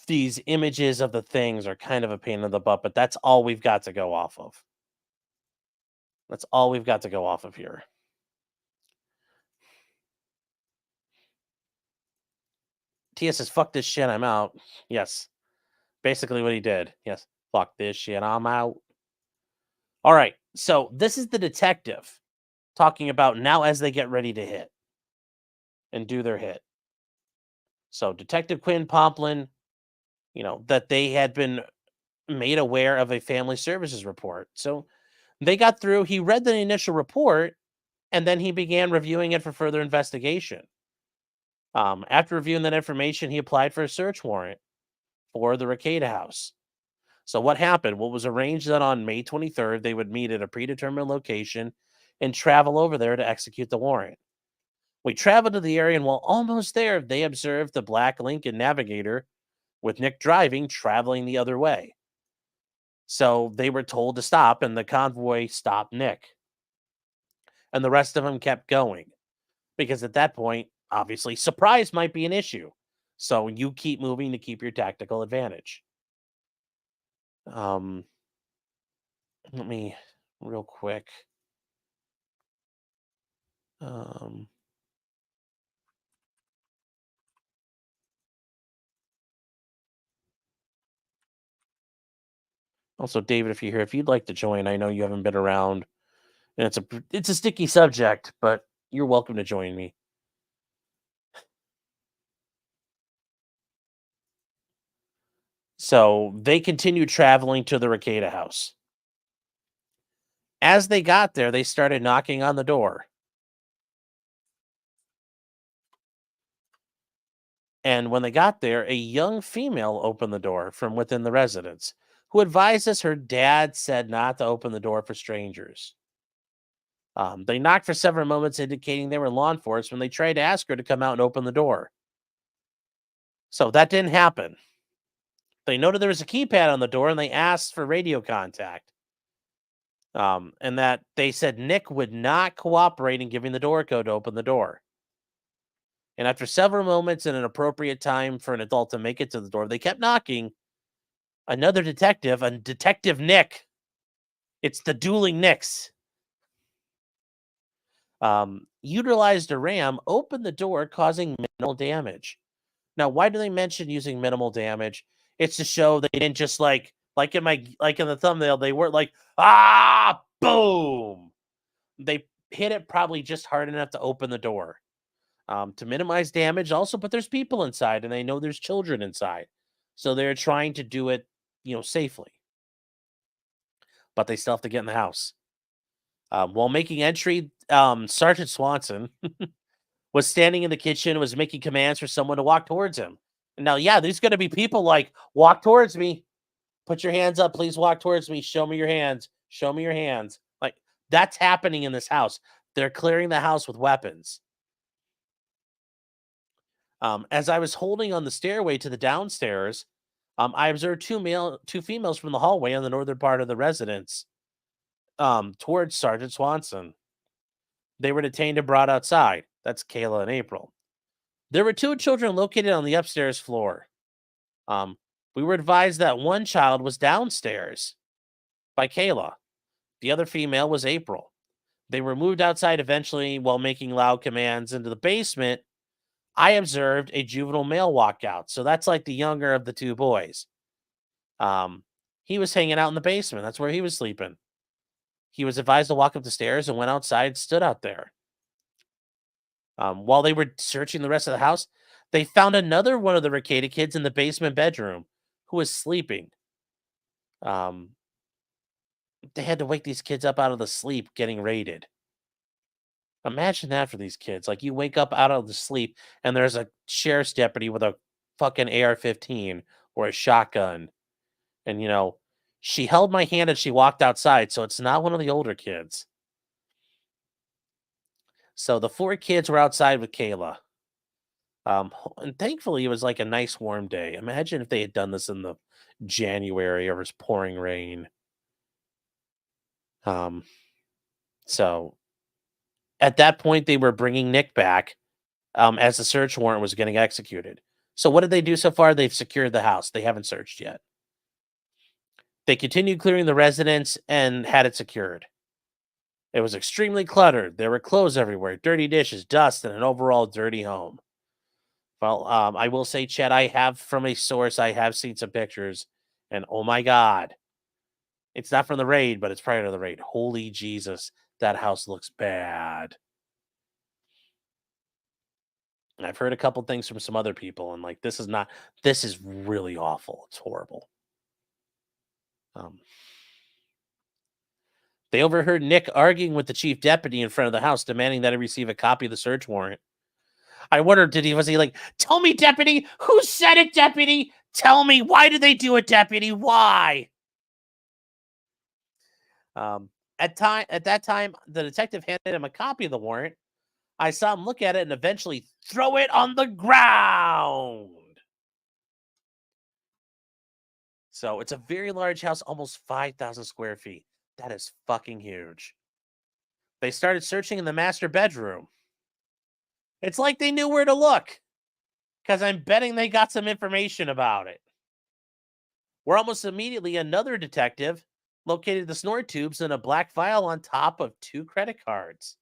these images of the things are kind of a pain in the butt, but that's all we've got to go off of. That's all we've got to go off of here. Tia says, "Fuck this shit, I'm out." Yes, basically what he did. Yes, fuck this shit, I'm out. All right, so this is the detective talking about now as they get ready to hit and do their hit. So Detective Quinn Pomplin, that they had been made aware of a family services report. So they got through. He read the initial report and then he began reviewing it for further investigation. After reviewing that information, he applied for a search warrant for the Rekieta house. So what happened? What was arranged that on May 23rd, they would meet at a predetermined location and travel over there to execute the warrant. We traveled to the area, and while almost there, they observed the black Lincoln Navigator with Nick driving, traveling the other way. So they were told to stop, and the convoy stopped Nick. And the rest of them kept going because at that point, obviously, surprise might be an issue. So you keep moving to keep your tactical advantage. Um, Let me real quick. Um, Also, David, if you're here, if you'd like to join, I know you haven't been around, and it's a sticky subject, but you're welcome to join me. So they continued traveling to the Rekieta house. As they got there, they started knocking on the door. And when they got there, a young female opened the door from within the residence, who advised us her dad said not to open the door for strangers. They knocked for several moments, indicating they were law enforcement when they tried to ask her to come out and open the door. So that didn't happen. They noted there was a keypad on the door and they asked for radio contact. And that they said Nick would not cooperate in giving the door code to open the door. And after several moments and an appropriate time for an adult to make it to the door, they kept knocking. Another detective, a Detective Nick. It's the dueling Nicks. Utilized a ram, opened the door, causing minimal damage. Now, why do they mention using minimal damage? It's to show they didn't just like in the thumbnail, they weren't like, boom. They hit it probably just hard enough to open the door. To minimize damage also, but there's people inside and they know there's children inside. So they're trying to do it, safely. But they still have to get in the house. While making entry, Sergeant Swanson was standing in the kitchen, was making commands for someone to walk towards him. Now, yeah, there's going to be people like, walk towards me. Put your hands up. Please walk towards me. Show me your hands. Show me your hands. Like, that's happening in this house. They're clearing the house with weapons. As I was holding on the stairway to the downstairs, I observed two females from the hallway on the northern part of the residence, towards Sergeant Swanson. They were detained and brought outside. That's Kayla and April. There were two children located on the upstairs floor. Um, we were advised that one child was downstairs by Kayla. The other female was April. They were moved outside eventually while making loud commands into the basement. I observed a juvenile male walk out. So that's like the younger of the two boys. He was hanging out in the basement. That's where he was sleeping. He was advised to walk up the stairs and went outside, stood out there. While they were searching the rest of the house, they found another one of the Rekieta kids in the basement bedroom who was sleeping. Um, they had to wake these kids up out of the sleep getting raided. Imagine that for these kids. Like, you wake up out of the sleep and there's a sheriff's deputy with a fucking AR-15 or a shotgun. And, she held my hand as she walked outside, so it's not one of the older kids. So the four kids were outside with Kayla. And thankfully, it was like a nice warm day. Imagine if they had done this in the January or it was pouring rain. So at that point, they were bringing Nick back. as the search warrant was getting executed. So what did they do so far? They've secured the house. They haven't searched yet. They continued clearing the residence and had it secured. It was extremely cluttered. There were clothes everywhere, dirty dishes, dust, and an overall dirty home. Well, I will say, Chad, I have from a source, I have seen some pictures, and oh my God, it's not from the raid, but it's prior to the raid. Holy Jesus, that house looks bad. And I've heard a couple things from some other people, and like, this is really awful. It's horrible. Um, they overheard Nick arguing with the chief deputy in front of the house, demanding that he receive a copy of the search warrant. I wonder, was he like, tell me, deputy, who said it, deputy? Tell me, why did they do it, deputy? Why? At that time, the detective handed him a copy of the warrant. I saw him look at it and eventually throw it on the ground. So it's a very large house, almost 5,000 square feet. That is fucking huge. They started searching in the master bedroom. It's like they knew where to look, because I'm betting they got some information about it. Where almost immediately another detective located the snort tubes in a black vial on top of 2 credit cards.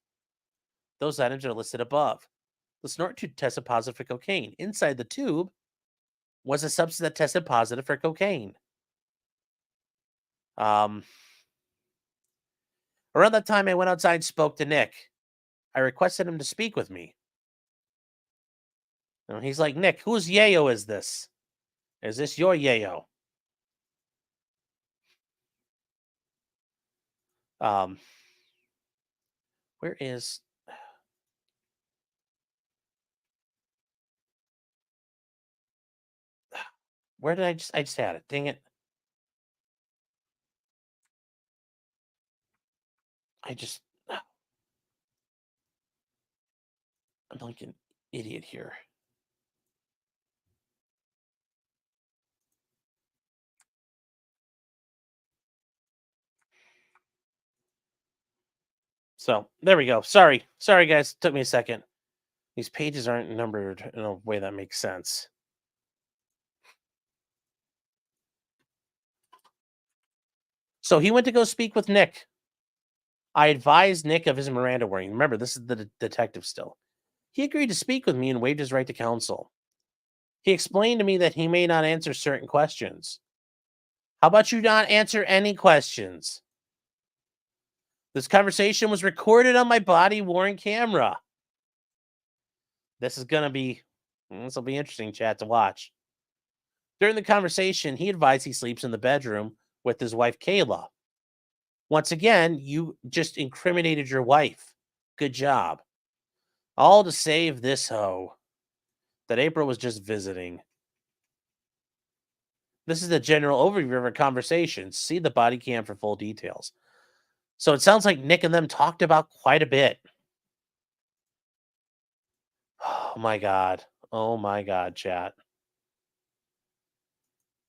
Those items are listed above. The snort tube tested positive for cocaine. Inside the tube was a substance that tested positive for cocaine. Around that time, I went outside and spoke to Nick. I requested him to speak with me. And he's like, Nick, whose yayo is this? Is this your yayo? Where is... Where did I just had it. Dang it. I'm like an idiot here. So there we go. Sorry, guys. Took me a second. These pages aren't numbered in a way that makes sense. So he went to go speak with Nick. I advised Nick of his Miranda warning. Remember, this is the detective still. He agreed to speak with me and waived his right to counsel. He explained to me that he may not answer certain questions. How about you not answer any questions? This conversation was recorded on my body-worn camera. This will be interesting, chat, to watch. During the conversation, he advised he sleeps in the bedroom with his wife, Kayla. Once again, you just incriminated your wife. Good job. All to save this hoe that April was just visiting. This is the general overview of our conversation. See the body cam for full details. So it sounds like Nick and them talked about quite a bit. Oh my God. Oh my God, chat.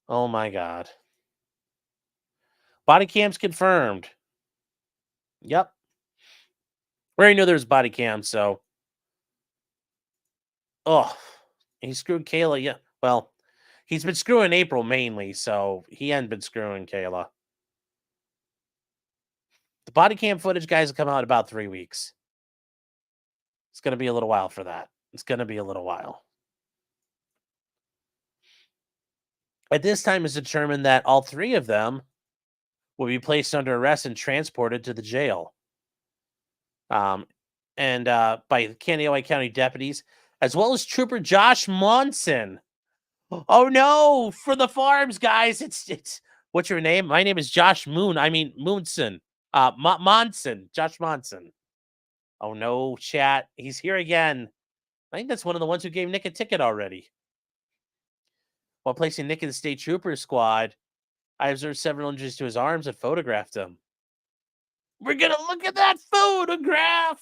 Oh my God. Body cams confirmed. Yep. We already knew there was body cams, so. Oh, he screwed Kayla. Yeah. Well, he's been screwing April mainly, so he hadn't been screwing Kayla. The body cam footage, guys, will come out in about 3 weeks. It's going to be a little while for that. It's going to be a little while. At this time, it's determined that all 3 of them will be placed under arrest and transported to the jail. By the Kaneohe County deputies, as well as Trooper Josh Monson. Oh no, for the farms, guys. It's what's your name? My name is Josh Moonson. Monson. Josh Monson. Oh no, chat. He's here again. I think that's one of the ones who gave Nick a ticket already. While placing Nick in the state trooper squad, I observed several injuries to his arms and photographed him. We're gonna look at that photograph.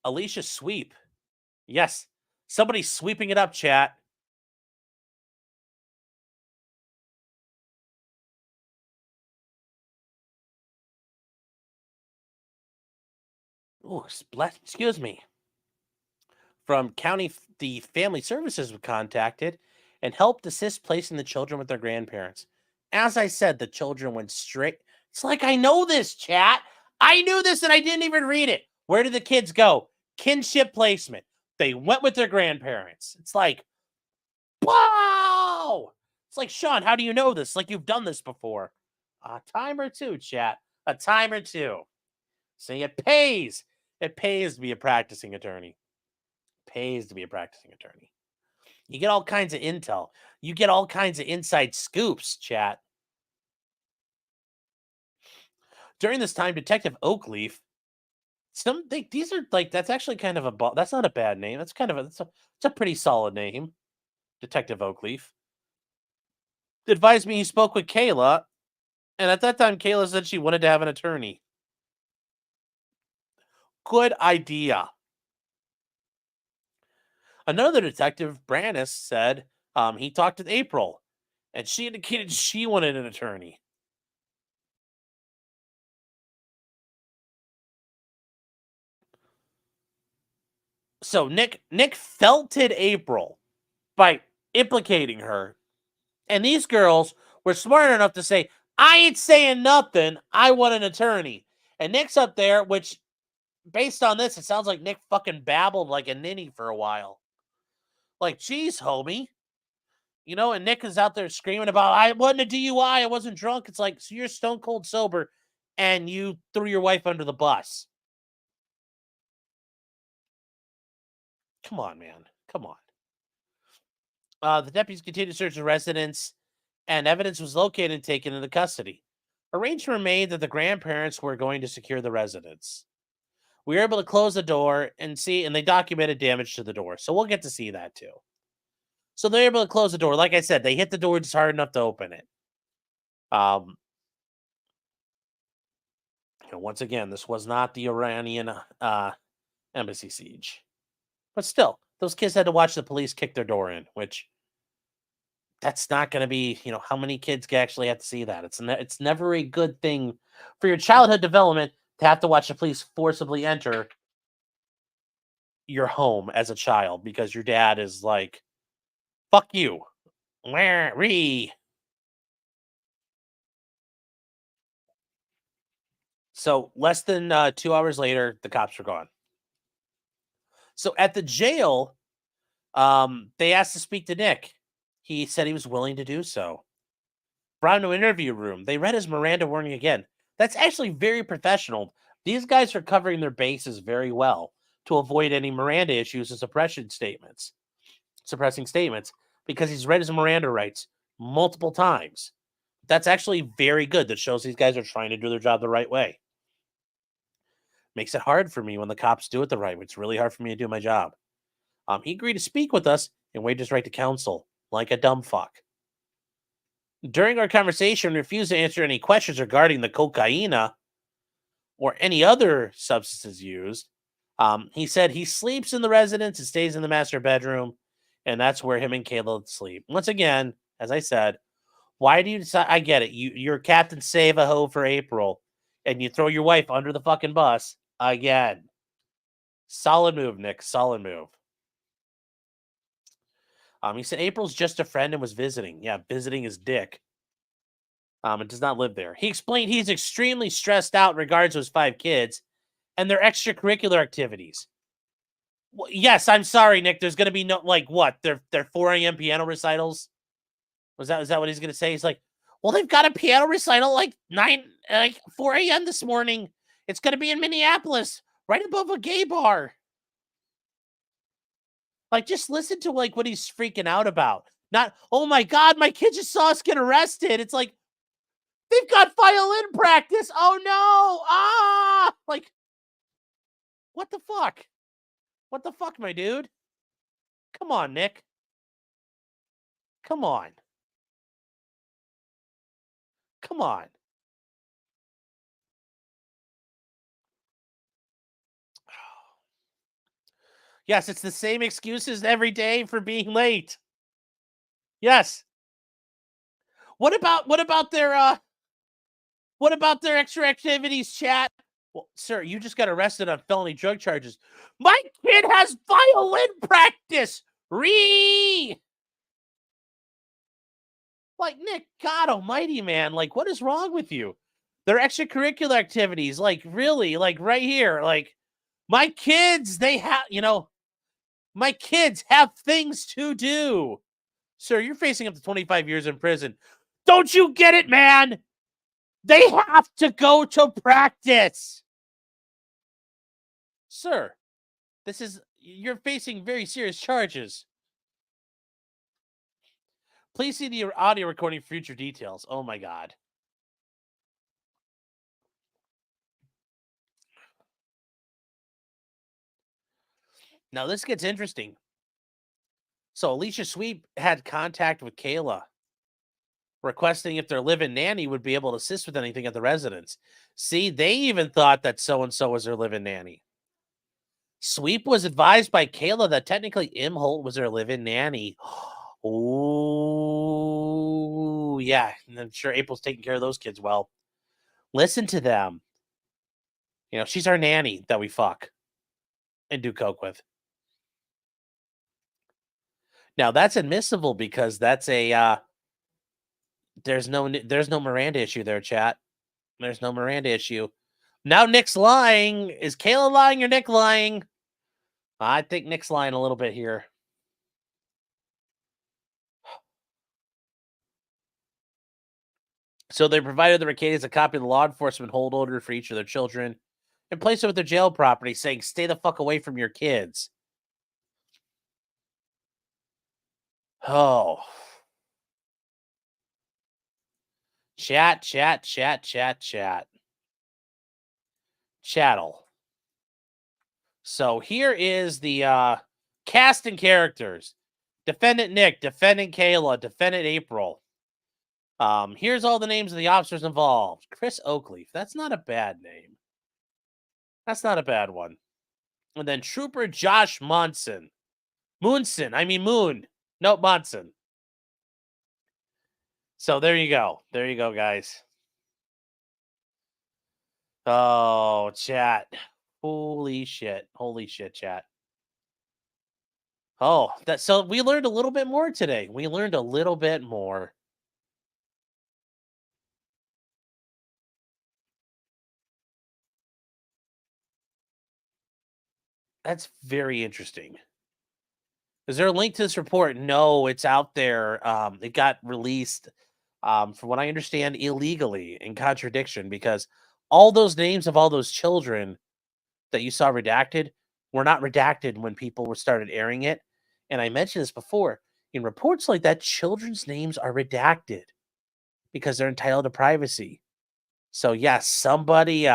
Alicia Sweep. Yes. Somebody's sweeping it up, chat. excuse me. From the family services were contacted and helped assist placing the children with their grandparents. As I said, the children went straight. It's like I know this, chat. I knew this and I didn't even read it. Where did the kids go? Kinship placement. They went with their grandparents. It's like, wow. It's like, Sean, how do you know this? Like you've done this before. A time or two, chat. A time or two. See, it pays. It pays to be a practicing attorney. Pays to be a practicing attorney. You get all kinds of intel. You get all kinds of inside scoops, chat. During this time, Detective Oakleaf, these are like, that's actually kind of that's not a bad name. That's kind of it's a pretty solid name. Detective Oakleaf advised me he spoke with Kayla, and at that time, Kayla said she wanted to have an attorney. Good idea. Another detective, Brannis, said he talked with April, and she indicated she wanted an attorney. So Nick felted April by implicating her, and these girls were smart enough to say, "I ain't saying nothing. I want an attorney." And Nick's up there, which, based on this, it sounds like Nick fucking babbled like a ninny for a while. Like, geez, homie. You know, and Nick is out there screaming about, I wasn't a DUI, I wasn't drunk. It's like, so you're stone cold sober, and you threw your wife under the bus. Come on, man. Come on. The deputies continued to search the residence, and evidence was located and taken into custody. Arrangements were made that the grandparents were going to secure the residence. We were able to close the door and they documented damage to the door. So we'll get to see that too. So they're able to close the door. Like I said, they hit the door just hard enough to open it. Once again, this was not the Iranian embassy siege. But still, those kids had to watch the police kick their door in, which that's not going to be, how many kids actually have to see that? It's never a good thing for your childhood development to have to watch the police forcibly enter your home as a child because your dad is like, fuck you. Where re? So less than 2 hours later, the cops were gone. So at the jail, they asked to speak to Nick. He said he was willing to do so. Brought him to an interview room. They read his Miranda warning again. That's actually very professional. These guys are covering their bases very well to avoid any Miranda issues and suppressing statements, because he's read his Miranda rights multiple times. That's actually very good. That shows these guys are trying to do their job the right way. Makes it hard for me when the cops do it the right way. It's really hard for me to do my job. He agreed to speak with us and waived his right to counsel, like a dumb fuck. During our conversation, refused to answer any questions regarding the cocaine or any other substances used. He said he sleeps in the residence and stays in the master bedroom, and that's where him and Kayla sleep. Once again, as I said, why do you decide? I get it. You're Captain Save-A-Ho for April, and you throw your wife under the fucking bus again. Solid move, Nick. Solid move. He said April's just a friend and was visiting. Yeah, visiting his dick. And does not live there. He explained he's extremely stressed out in regards to his 5 kids and their extracurricular activities. Well, yes, I'm sorry, Nick. There's going to be no, like, what? Their 4 a.m. piano recitals? Is that what he's going to say? He's like, well, they've got a piano recital like 4 a.m. this morning. It's going to be in Minneapolis, right above a gay bar. Like, just listen to like what he's freaking out about. Not, oh my God, my kid just saw us get arrested. It's like, they've got violin practice. Oh no. Ah, like, what the fuck? What the fuck, my dude? Come on, Nick. Come on. Come on. Yes, it's the same excuses every day for being late. Yes. What about their extra activities, chat? Well, sir, you just got arrested on felony drug charges. My kid has violin practice. Like, Nick, God almighty, man. Like, what is wrong with you? Their extracurricular activities, like, really, like, right here. Like, my kids, they have, my kids have things to do. Sir, you're facing up to 25 years in prison. Don't you get it, man? They have to go to practice. Sir, you're facing very serious charges. Please see the audio recording for future details. Oh my God. Now this gets interesting. So Alicia Sweep had contact with Kayla, requesting if their live-in nanny would be able to assist with anything at the residence. See, they even thought that so-and-so was their live-in nanny. Sweep was advised by Kayla that technically Imholte was their live-in nanny. Oh, yeah. And I'm sure April's taking care of those kids well. Listen to them. She's our nanny that we fuck and do coke with. Now that's admissible because that's a there's no Miranda issue there, chat. There's no Miranda issue. Now Nick's lying. Is Kayla lying or Nick lying? I think Nick's lying a little bit here. So they provided the Rekietas a copy of the law enforcement hold order for each of their children and placed it with their jail property, saying, "Stay the fuck away from your kids." Oh. Chat. Chattel. So here is the cast and characters. Defendant Nick, Defendant Kayla, Defendant April. Here's all the names of the officers involved. Chris Oakleaf. That's not a bad name. That's not a bad one. And then Trooper Josh Moon. No, Monson. So there you go. There you go, guys. Oh, chat. Holy shit, chat. Oh, so we learned a little bit more today. We learned a little bit more. That's very interesting. Is there a link to this report? No, it's out there. It got released, from what I understand, illegally in contradiction because all those names of all those children that you saw redacted were not redacted when people were started airing it. And I mentioned this before. In reports like that, children's names are redacted because they're entitled to privacy. So yes, somebody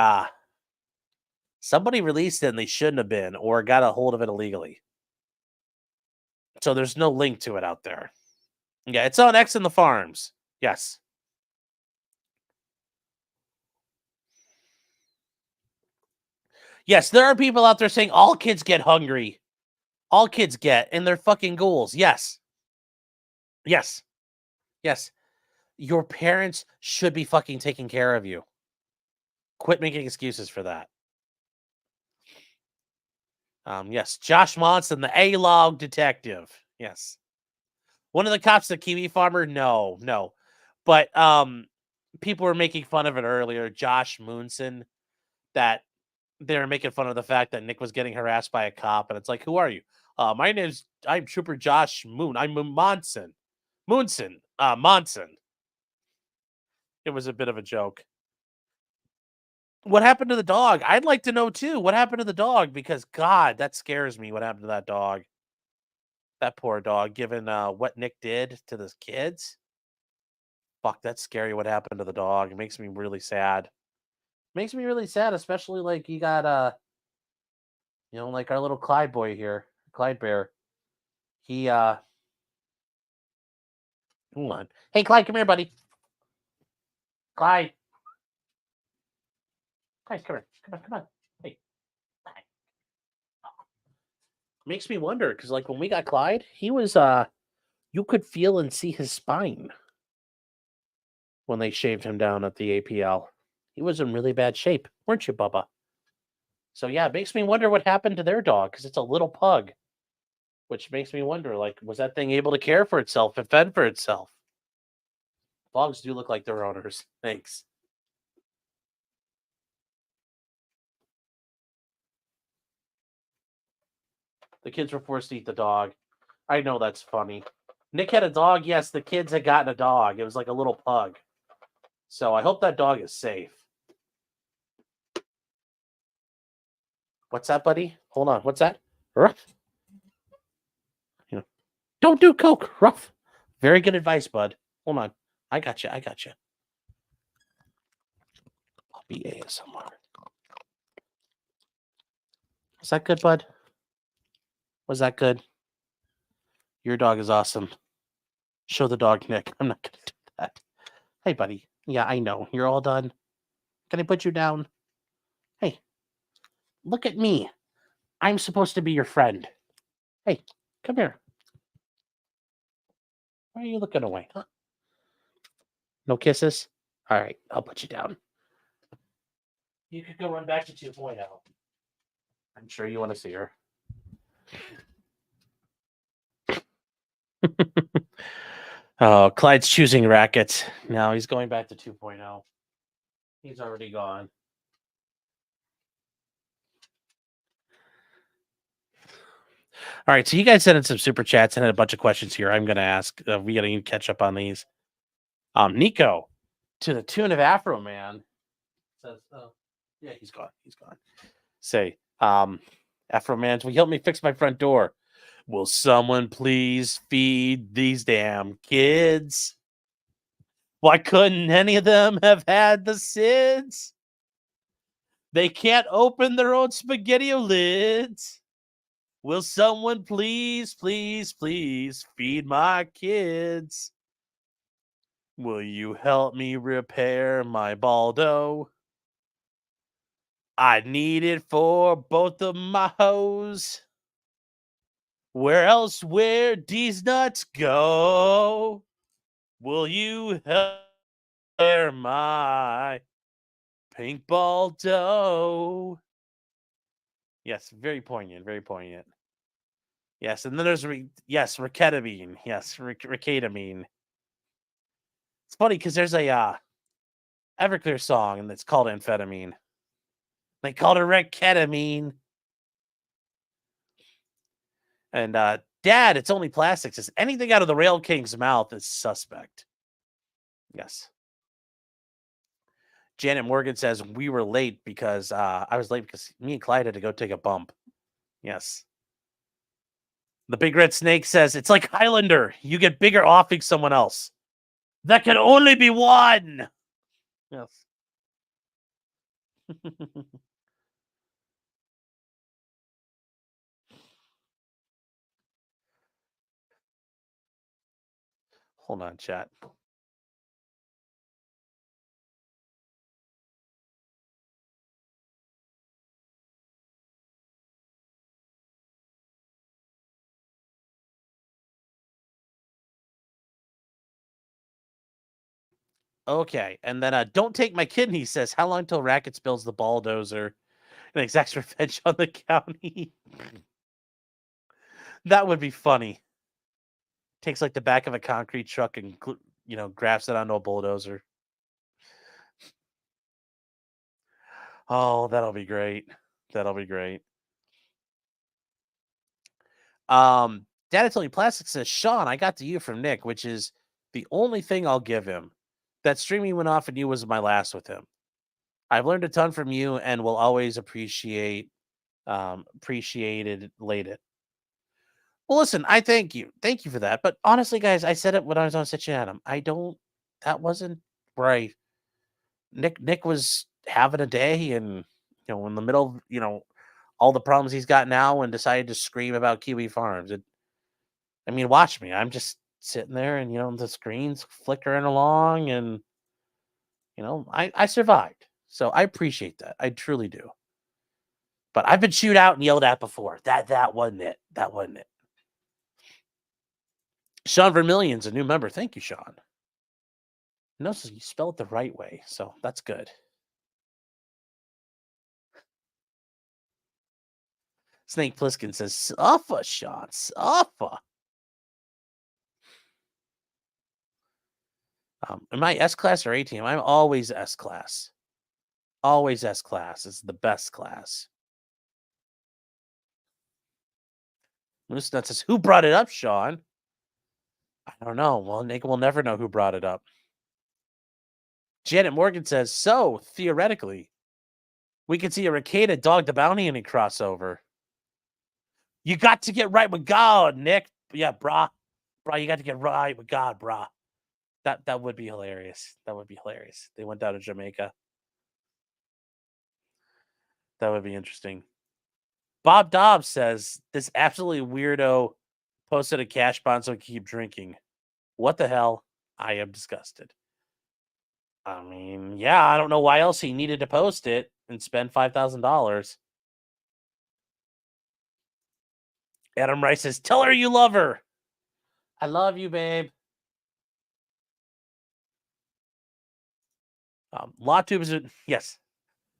released it and they shouldn't have been, or got a hold of it illegally. So there's no link to it out there. Yeah, it's on X in the farms. Yes. Yes, there are people out there saying all kids get hungry. All kids get, and they're fucking ghouls. Yes. Yes. Yes. Your parents should be fucking taking care of you. Quit making excuses for that. Yes, Josh Monson, the A-log detective. Yes. One of the cops, the kiwi farmer? No. But people were making fun of it earlier. Josh Moonson, that they were making fun of the fact that Nick was getting harassed by a cop, and it's like, who are you? I'm Trooper Josh Moon. I'm Monson. Monson. It was a bit of a joke. What happened to the dog? I'd like to know too. What happened to the dog? Because God, that scares me. What happened to that dog? That poor dog, given what Nick did to the kids. Fuck, that's scary. What happened to the dog? It makes me really sad. Makes me really sad, especially like you got like our little Clyde boy here, Clyde Bear. He hold on. Hey Clyde, come here, buddy. Clyde. Clyde, come here. Come on. Hey. Makes me wonder, because like when we got Clyde, he was you could feel and see his spine when they shaved him down at the APL. He was in really bad shape, weren't you, Bubba? So yeah, it makes me wonder what happened to their dog because it's a little pug, which makes me wonder, like, was that thing able to care for itself and fend for itself? Dogs do look like their owners. Thanks. The kids were forced to eat the dog. I know that's funny. Nick had a dog. Yes, the kids had gotten a dog. It was like a little pug. So I hope that dog is safe. What's that, buddy? Hold on. What's that? Ruff. You know, don't do coke. Ruff. Very good advice, bud. Hold on. I got you. I got you. Puppy ASMR. Was that good, bud? Was that good? Your dog is awesome. Show the dog, Nick. I'm not gonna do that. Hey, buddy. Yeah, I know. You're all done. Can I put you down? Hey, look at me. I'm supposed to be your friend. Hey, come here. Why are you looking away? Huh? No kisses? All right, I'll put you down. You could go run back to 2.0. I'm sure you want to see her. Oh, Clyde's choosing rackets. Now he's going back to 2.0. He's already gone. All right, so you guys sent in some super chats and had a bunch of questions here. I'm going to ask. We got to catch up on these. Nico, to the tune of Afro Man, says, yeah, he's gone. He's gone. Say, Afro Man, will you help me fix my front door? Will someone please feed these damn kids? Why couldn't any of them have had the SIDS? They can't open their own spaghetti lids. Will someone please, please, please feed my kids? Will you help me repair my Baldo? I need it for both of my hoes. Where else where these nuts go? Will you help repair my pink Baldo? Yes, very poignant, very poignant. Yes, and then there's Reketamine. Yes, Reketamine. It's funny because there's a Everclear song and it's called Amphetamine. They called it Reketamine. And Dad, it's only plastic. Says anything out of the Rail King's mouth is suspect. Yes. Janet Morgan says we were late because I was late because me and Clyde had to go take a bump. Yes. The Big Red Snake says it's like Highlander. You get bigger offing someone else. That can only be one. Yes. Hold on, chat. Okay, and then don't take my kidney says how long till Racket spills the bulldozer and exacts revenge on the county. That would be funny. Takes like the back of a concrete truck and grafts it onto a bulldozer. Oh, that'll be great. That'll be great. Data Tilly Plastic says, Sean, I got to you from Nick, which is the only thing I'll give him. That streaming went off and you was my last with him. I've learned a ton from you and will always appreciated later. Well, listen, I thank you. Thank you for that. But honestly, guys, I said it when I was on Stitch Adam. That wasn't right. Nick was having a day and, in the middle of, all the problems he's got now and decided to scream about Kiwi Farms. Watch me. I'm just sitting there and, the screen's flickering along and, I survived. So I appreciate that. I truly do. But I've been chewed out and yelled at before. That wasn't it. That wasn't it. Sean Vermillion's a new member. Thank you, Sean. No, so you spell it the right way. So that's good. Snake Plissken says, suffer, Sean, suffer. Am I S-Class or A-Team? I'm always S-Class. Always S-Class. It's the best class. Moose Nut says, who brought it up, Sean? I don't know. Well, Nick will never know who brought it up. Janet Morgan says, so, theoretically, we could see a Rekieta Dog the Bounty Hunter crossover. You got to get right with God, Nick. Yeah, brah. Brah, you got to get right with God, brah. That would be hilarious. That would be hilarious. They went down to Jamaica. That would be interesting. Bob Dobbs says, this absolutely weirdo posted a cash bond so he can keep drinking. What the hell? I am disgusted. I mean, yeah, I don't know why else he needed to post it and spend $5,000. Adam Rice says, tell her you love her. I love you, babe. LawTube has been, yes,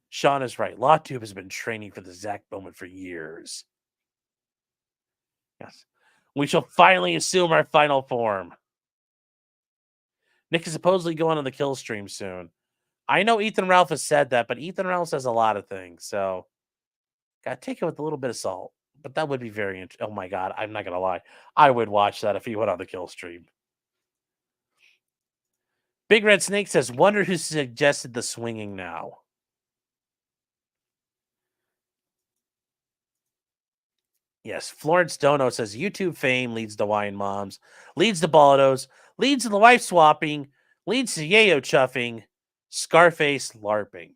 Sean is right. LawTube has been training for the Zach moment for years. Yes. We shall finally assume our final form. Nick is supposedly going on the kill stream soon. I know Ethan Ralph has said that, but Ethan Ralph says a lot of things, so gotta take it with a little bit of salt. But that would be very interesting. Oh my god, I'm not gonna lie. I would watch that if he went on the kill stream. Big Red Snake says, wonder who suggested the swinging now. Yes, Florence Dono says YouTube fame leads to wine moms, leads to baldos, leads to the wife swapping, leads to yayo chuffing, Scarface LARPing.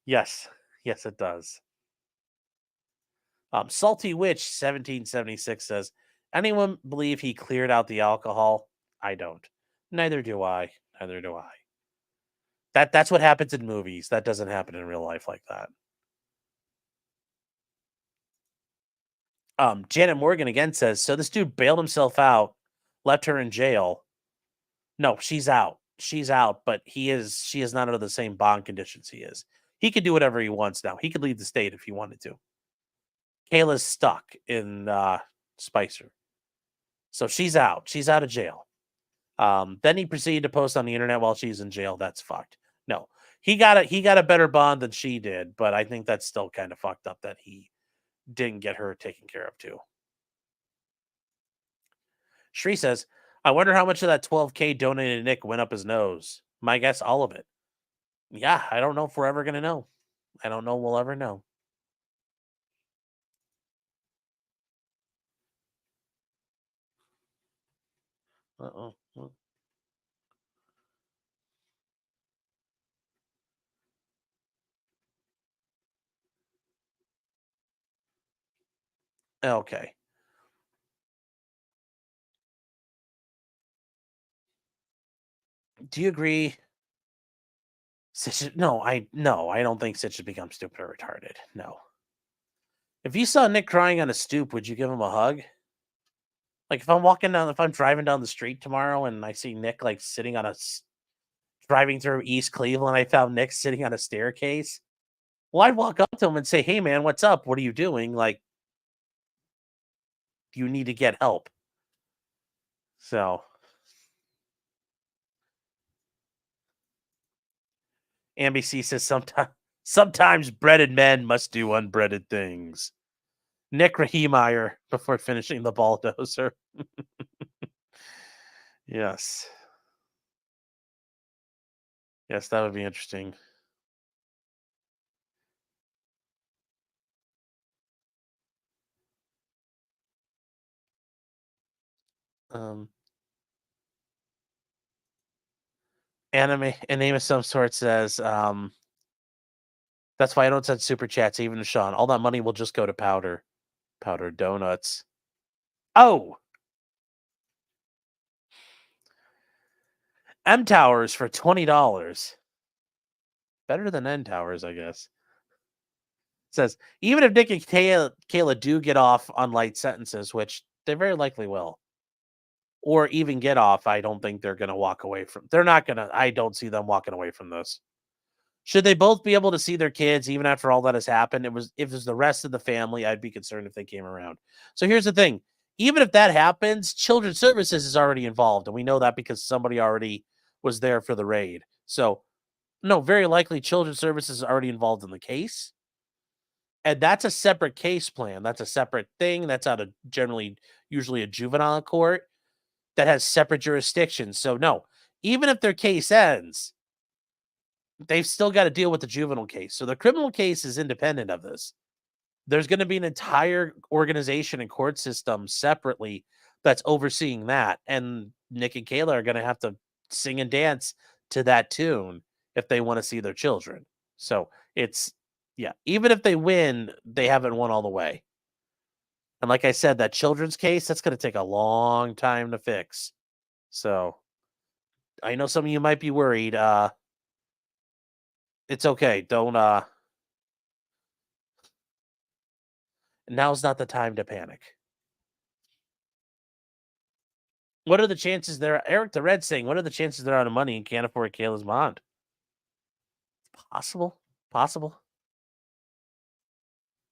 Yes, yes, it does. Salty Witch 1776 says, anyone believe he cleared out the alcohol? I don't. Neither do I. Neither do I. That's what happens in movies. That doesn't happen in real life like that. Janet Morgan again says, so this dude bailed himself out, left her in jail. No, she's out. She's out, but she is not under the same bond conditions he is. He could do whatever he wants now. He could leave the state if he wanted to. Kayla's stuck in Spicer. So she's out. She's out of jail. Then he proceeded to post on the internet while she's in jail. That's fucked. No. He got a better bond than she did, but I think that's still kind of fucked up that he didn't get her taken care of too. Shree says, I wonder how much of that $12K donated to Nick went up his nose. My guess, all of it. Yeah, I don't know if we're ever going to know. I don't know we'll ever know. Uh-oh. Okay. Do you agree? No, I don't think Sitch has become stupid or retarded. No. If you saw Nick crying on a stoop, would you give him a hug? Like if I'm driving down the street tomorrow and I see Nick like sitting on driving through East Cleveland, I found Nick sitting on a staircase. Well, I'd walk up to him and say, "Hey, man, what's up? What are you doing? Like, do you need to get help?" So, NBC says sometimes breaded men must do unbreaded things. Nick Rekieta before finishing the bulldozer. Yes. Yes, that would be interesting. Anime a name of some sort says, that's why I don't send super chats even to Sean. All that money will just go to powder. Powder donuts. Oh! M Towers for $20. Better than N Towers, I guess. Says, even if Nick and Kayla do get off on light sentences, which they very likely will, or even get off, I don't think they're going to walk away from. They're not going to. I don't see them walking away from this. Should they both be able to see their kids even after all that has happened? If it was the rest of the family, I'd be concerned if they came around. So here's the thing. Even if that happens, Children's Services is already involved. And we know that because somebody already was there for the raid. So, no, very likely Children's Services is already involved in the case. And that's a separate case plan. That's a separate thing. That's out of usually a juvenile court that has separate jurisdictions. So, no, even if their case ends, they've still got to deal with the juvenile case. So the criminal case is independent of this. There's going to be an entire organization and court system separately that's overseeing that. And Nick and Kayla are going to have to sing and dance to that tune if they want to see their children. So it's, yeah, even if they win, they haven't won all the way. And like I said, that children's case, that's going to take a long time to fix. So I know some of you might be worried. It's okay. Don't, now's not the time to panic. What are the chances there? Eric the Red saying, what are the chances they're out of money and can't afford Kayla's bond? Possible.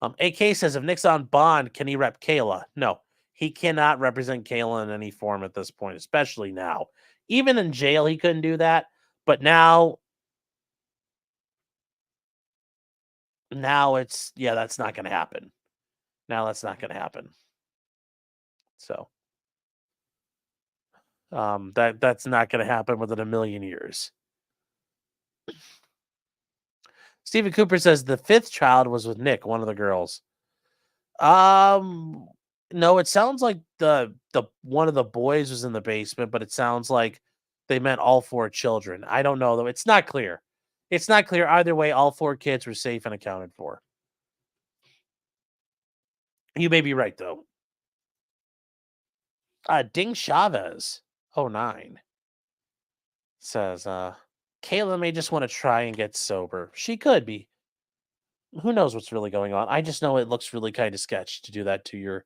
AK says, if Nick's on bond, can he rep Kayla? No, he cannot represent Kayla in any form at this point, especially now. Even in jail, he couldn't do that. But now it's, yeah, that's not going to happen. Now that's not going to happen. So that's not going to happen within a million years. Stephen Cooper says the fifth child was with Nick, one of the girls. No, it sounds like the one of the boys was in the basement, but it sounds like they meant all four children. I don't know though. It's not clear. It's not clear either way. All four kids were safe and accounted for. You may be right though. Ding Chavez 09 says Kayla may just want to try and get sober. She could be. Who knows what's really going on? I just know it looks really kind of sketch to do that to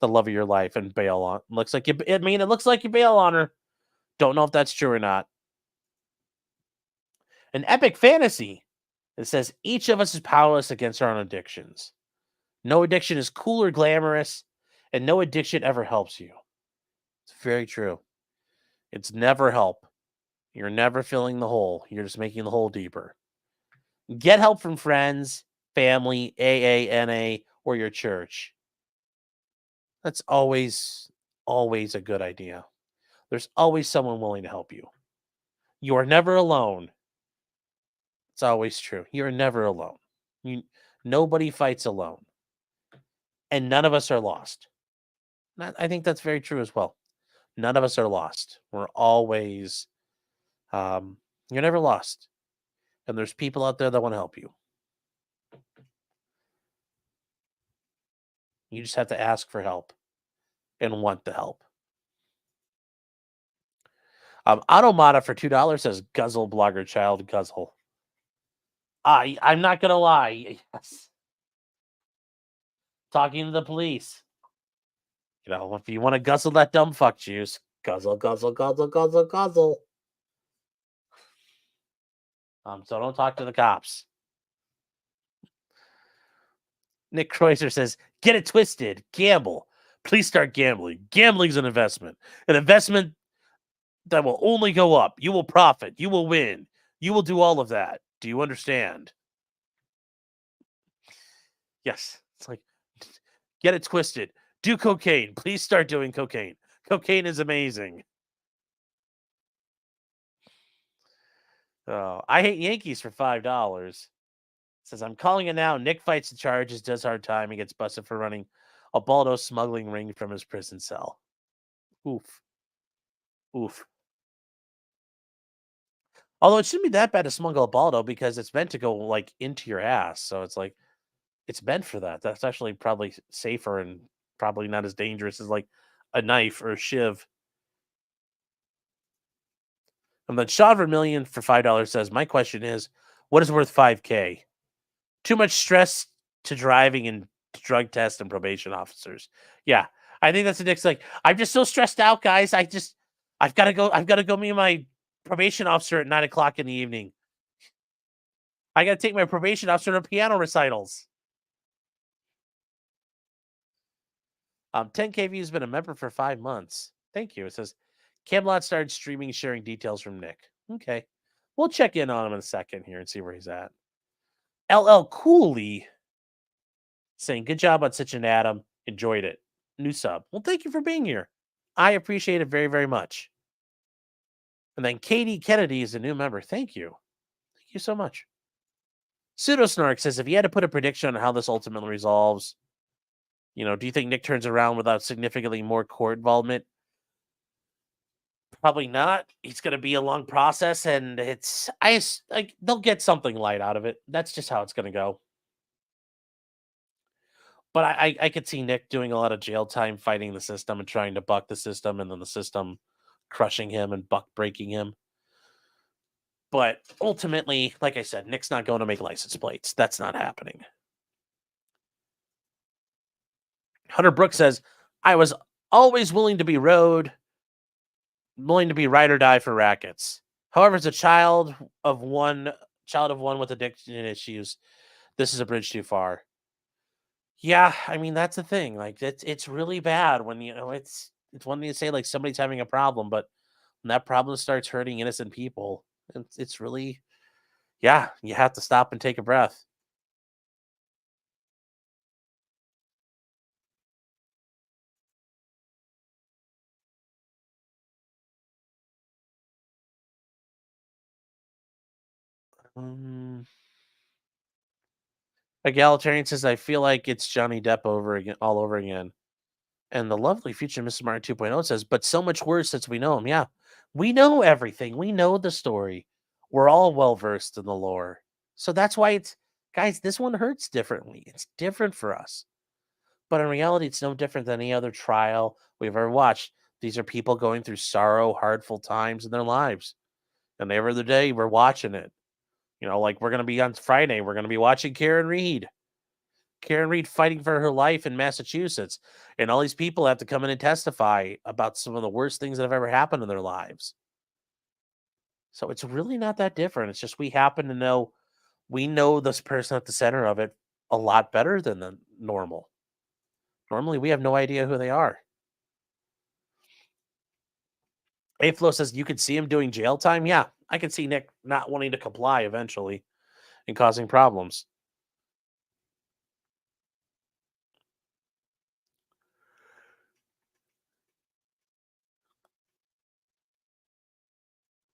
the love of your life and bail on. Looks like it looks like you bail on her. Don't know if that's true or not. An epic fantasy. It says each of us is powerless against our own addictions. No addiction is cool or glamorous, and no addiction ever helps you. It's very true. It's never help. You're never filling the hole. You're just making the hole deeper. Get help from friends, family, AA, NA, or your church. That's always a good idea. There's always someone willing to help you. You are never alone. It's always true. You're never alone. Nobody fights alone. And none of us are lost. I think that's very true as well. None of us are lost. We're always, you're never lost. And there's people out there that want to help you. You just have to ask for help and want the help. Automata for $2 says guzzle blogger child guzzle. I'm not gonna lie. Yes. Talking to the police. You know, if you want to guzzle that dumb fuck juice, guzzle, guzzle, guzzle, guzzle, guzzle. So don't talk to the cops. Nick Kreuzer says, get it twisted. Gamble. Please start gambling. Gambling's an investment. An investment that will only go up. You will profit. You will win. You will do all of that. Do you understand? Yes. It's like, get it twisted. Do cocaine. Please start doing cocaine. Cocaine is amazing. Oh, I hate Yankees for $5. Says, I'm calling it now. Nick fights the charges, does hard time, and gets busted for running a Baldo smuggling ring from his prison cell. Oof. Oof. Although it shouldn't be that bad to smuggle a Baldo because it's meant to go like into your ass. So it's like, it's meant for that. That's actually probably safer and probably not as dangerous as like a knife or a shiv. And then Sean Vermillion for $5 says, my question is, what is worth $5K? Too much stress to driving and drug tests and probation officers. Yeah, I think that's the Nick's like, I'm just so stressed out, guys. I've got to go meet my probation officer at 9:00 in the evening. I got to take my probation officer to piano recitals. 10K views, been a member for 5 months. Thank you. It says Camelot started streaming, sharing details from Nick. Okay. We'll check in on him in a second here and see where he's at. LL Cooley saying, good job on such an Adam. Enjoyed it. New sub. Well, thank you for being here. I appreciate it very, very much. And then Katie Kennedy is a new member. Thank you. Thank you so much. Pseudo Snark says, if you had to put a prediction on how this ultimately resolves, do you think Nick turns around without significantly more court involvement? Probably not. It's going to be a long process, and they'll get something light out of it. That's just how it's going to go. But I could see Nick doing a lot of jail time fighting the system and trying to buck the system, and then the system crushing him and buck breaking him. But ultimately, like I said, Nick's not going to make license plates. That's not happening. Hunter Brooks says, I was always willing to be ride or die for rackets. However, as a child of one with addiction issues, this is a bridge too far. Yeah, I mean, that's the thing. Like, it's really bad when, it's one thing to say, like, somebody's having a problem, but when that problem starts hurting innocent people, it's really, yeah, you have to stop and take a breath. Egalitarian says, I feel like it's Johnny Depp all over again. And the lovely future Mrs. Martin 2.0 says, but so much worse since we know him. Yeah, we know everything. We know the story. We're all well versed in the lore. So that's why guys, this one hurts differently. It's different for us. But in reality, it's no different than any other trial we've ever watched. These are people going through sorrow, hardful times in their lives. And every other day, we're watching it. Like we're going to be on Friday, we're going to be watching Karen Reed fighting for her life in Massachusetts. And all these people have to come in and testify about some of the worst things that have ever happened in their lives. So it's really not that different. It's just we know this person at the center of it a lot better than the normal. Normally, we have no idea who they are. Aflo says, you could see him doing jail time? Yeah, I could see Nick not wanting to comply eventually and causing problems.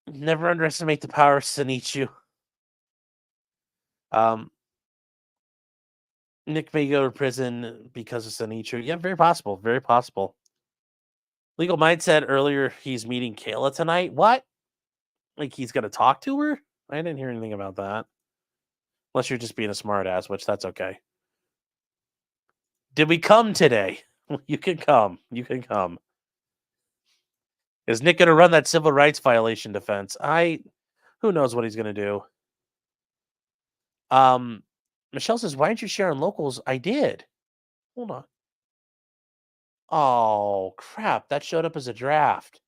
Never underestimate the power of Sanichu. Nick may go to prison because of Sanichu. Yeah, very possible. Very possible. Legal Mind said earlier he's meeting Kayla tonight. What? Like he's going to talk to her? I didn't hear anything about that. Unless you're just being a smart ass, which that's okay. Did we come today? You can come. You can come. Is Nick going to run that civil rights violation defense? Who knows what he's going to do. Michelle says, why didn't you share on locals? I did. Hold on. Oh, crap. That showed up as a draft.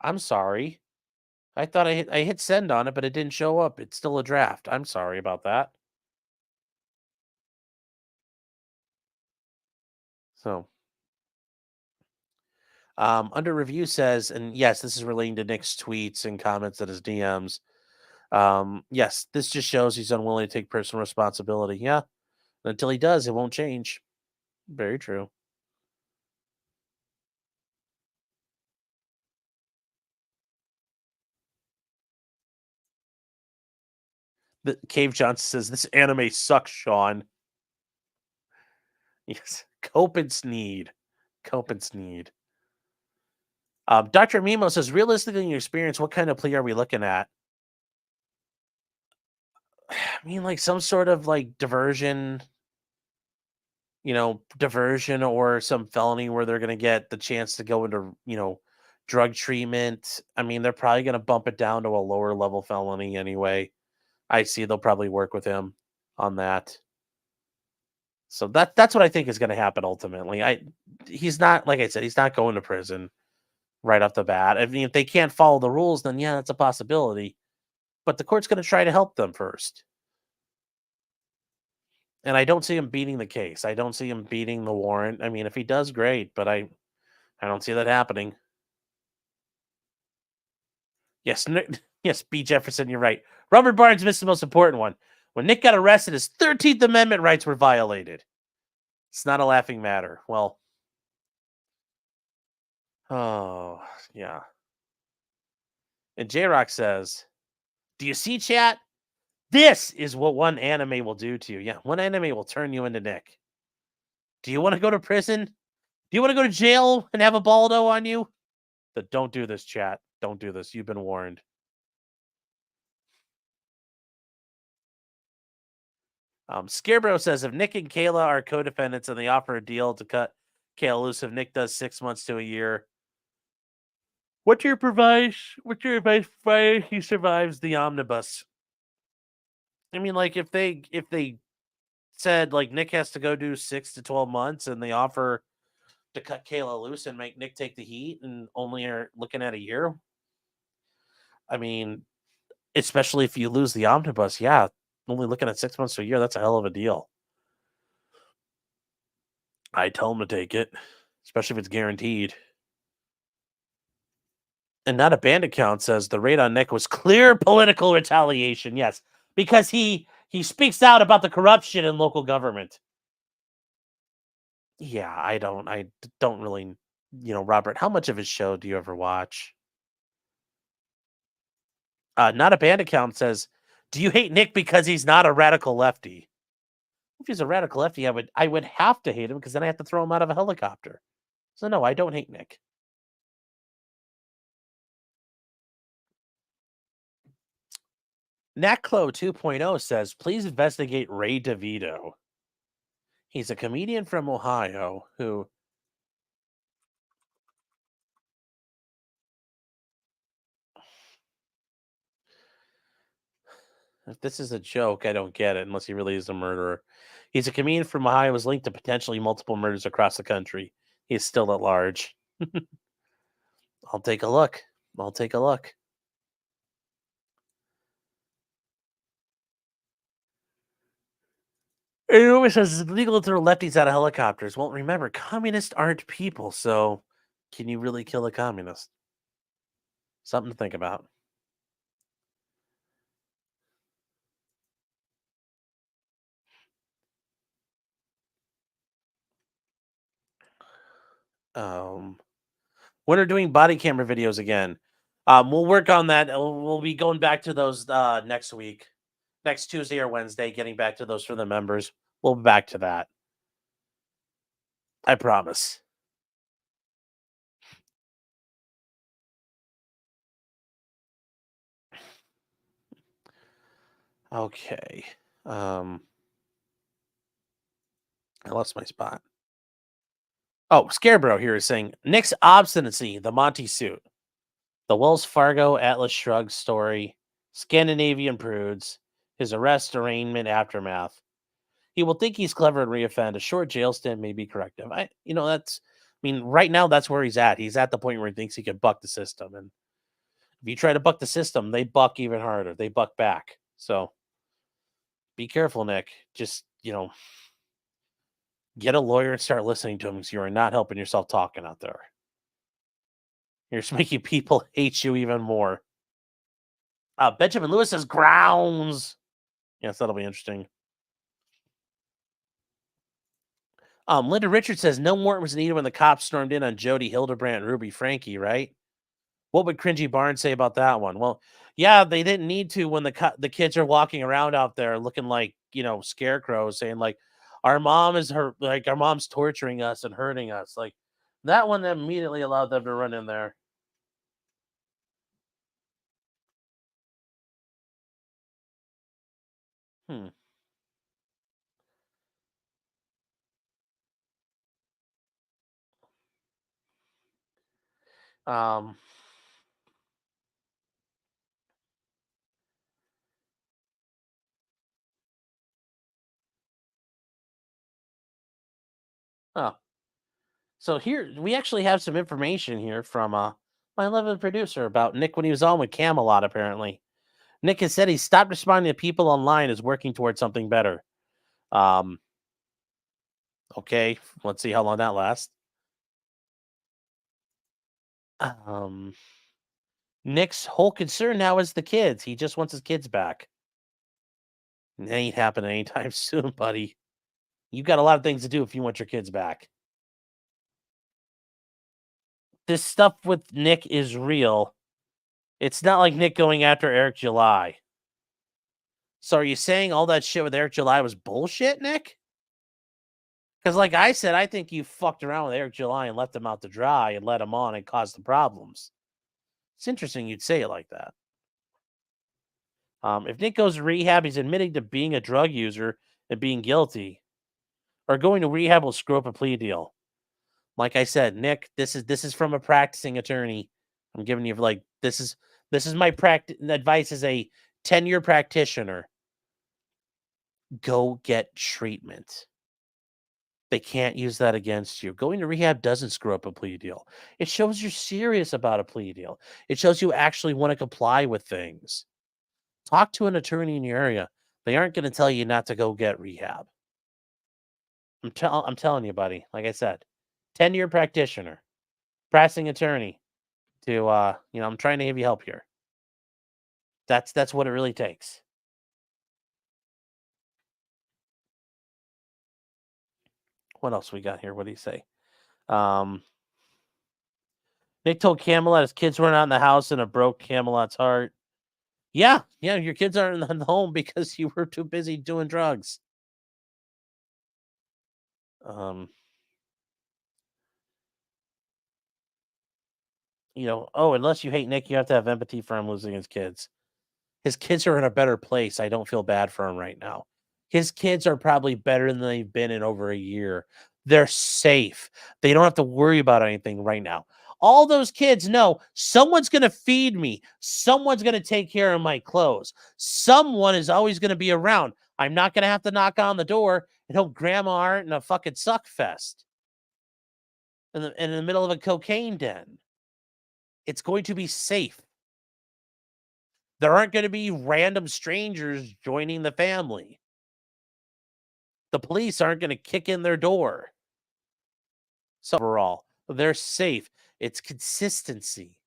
I'm sorry. I thought I hit send on it, but it didn't show up. It's still a draft. I'm sorry about that. So, under review says, and yes, this is relating to Nick's tweets and comments at his DMs. Yes, this just shows he's unwilling to take personal responsibility. Yeah. Until he does, it won't change. Very true. The Cave Johnson says, this anime sucks, Sean. Yes. Cope and Sneed. Cope and Sneed. Dr. Mimo says, realistically, in your experience, what kind of plea are we looking at? I mean, like some sort of like diversion or some felony where they're going to get the chance to go into, drug treatment. I mean, they're probably going to bump it down to a lower level felony anyway. I see they'll probably work with him on that. So that's what I think is going to happen ultimately. He's not, like I said, he's not going to prison right off the bat. I mean, if they can't follow the rules, then yeah, that's a possibility. But the court's going to try to help them first. And I don't see him beating the case. I don't see him beating the warrant. I mean, if he does, great, but I don't see that happening. Yes, yes, B. Jefferson, you're right. Robert Barnes missed the most important one. When Nick got arrested, his 13th Amendment rights were violated. It's not a laughing matter. Well, oh, yeah. And J Rock says, do you see, chat? This is what one anime will do to you. Yeah, one anime will turn you into Nick. Do you want to go to prison? Do you want to go to jail and have a Baldo on you? But don't do this, chat. Don't do this. You've been warned. Scarebro says if Nick and Kayla are co-defendants and they offer a deal to cut Kayla loose if Nick does 6 months to a year, what's your advice? What's your advice why he survives the omnibus? I mean, like if they said like Nick has to go do 6 to 12 months and they offer to cut Kayla loose and make Nick take the heat and only are looking at a year. I mean, especially if you lose the omnibus, yeah, only looking at 6 months to a year, that's a hell of a deal. I tell him to take it, especially if it's guaranteed. And not a band account says the raid on Nick was clear political retaliation. Yes, because he speaks out about the corruption in local government. Yeah, I don't really, Robert, how much of his show do you ever watch? Not a band account says, do you hate Nick because he's not a radical lefty? If he's a radical lefty, I would have to hate him because then I have to throw him out of a helicopter. So no, I don't hate Nick. Natclo 2.0 says, please investigate Ray DeVito. He's a comedian from Ohio who if this is a joke, I don't get it unless he really is a murderer. He's a comedian from Ohio who was linked to potentially multiple murders across the country. He's still at large. I'll take a look. I'll take a look. It always says it's legal to throw lefties out of helicopters. Well, remember, communists aren't people, so can you really kill a communist? Something to think about. When are doing body camera videos again? We'll work on that. We'll be going back to those next week, next Tuesday or Wednesday. Getting back to those for the members. We'll be back to that. I promise. Okay. I lost my spot. Oh, Scarebro here is saying Nick's obstinacy, the Monty suit, the Wells Fargo Atlas Shrugged story, Scandinavian prudes, his arrest, arraignment, aftermath. He will think he's clever and reoffend. A short jail stint may be corrective. Right now that's where he's at. He's at the point where he thinks he can buck the system. And if you try to buck the system, they buck even harder. They buck back. So be careful, Nick. Just, get a lawyer and start listening to him because you are not helping yourself talking out there. You're just making people hate you even more. Benjamin Lewis says grounds. Yes, that'll be interesting. Linda Richards says no warrant was needed when the cops stormed in on Jody Hildebrandt and Ruby Frankie, right? What would Cringy Barnes say about that one? Well, yeah, they didn't need to when the kids are walking around out there looking like, scarecrows saying like our mom is hurt, like our mom's torturing us and hurting us. Like that one immediately allowed them to run in there. Hmm. Um oh. So here we actually have some information here from my 11th producer about Nick when he was on with Camelot apparently. Nick has said he stopped responding to people online is working towards something better. Okay, let's see how long that lasts. Nick's whole concern now is the kids. He just wants his kids back. It ain't happening anytime soon, buddy. You've got a lot of things to do if you want your kids back. This stuff with Nick is real. It's not like Nick going after Eric July. So are you saying all that shit with Eric July was bullshit, Nick? Because like I said, I think you fucked around with Eric July and left him out to dry and let him on and caused the problems. It's interesting you'd say it like that. If Nick goes to rehab, he's admitting to being a drug user and being guilty. Or going to rehab will screw up a plea deal. Like I said, Nick, this is from a practicing attorney. I'm giving you like this is my advice as a 10-year practitioner. Go get treatment. They can't use that against you. Going to rehab doesn't screw up a plea deal. It shows you're serious about a plea deal. It shows you actually want to comply with things. Talk to an attorney in your area. They aren't going to tell you not to go get rehab. I'm telling you, buddy. Like I said, 10-year practitioner, practicing attorney. I'm trying to give you help here. That's what it really takes. What else we got here? What do you say? Nick told Camelot his kids weren't out in the house and it broke Camelot's heart. Yeah, your kids aren't in the home because you were too busy doing drugs. Unless you hate Nick, you have to have empathy for him losing his kids. His kids are in a better place. I don't feel bad for him right now. His kids are probably better than they've been in over a year. They're safe. They don't have to worry about anything right now. All those kids know someone's going to feed me. Someone's going to take care of my clothes. Someone is always going to be around. I'm not going to have to knock on the door and hope grandma aren't in a fucking suck fest in the middle of a cocaine den. It's going to be safe. There aren't going to be random strangers joining the family. The police aren't going to kick in their door. So overall, they're safe. It's consistency.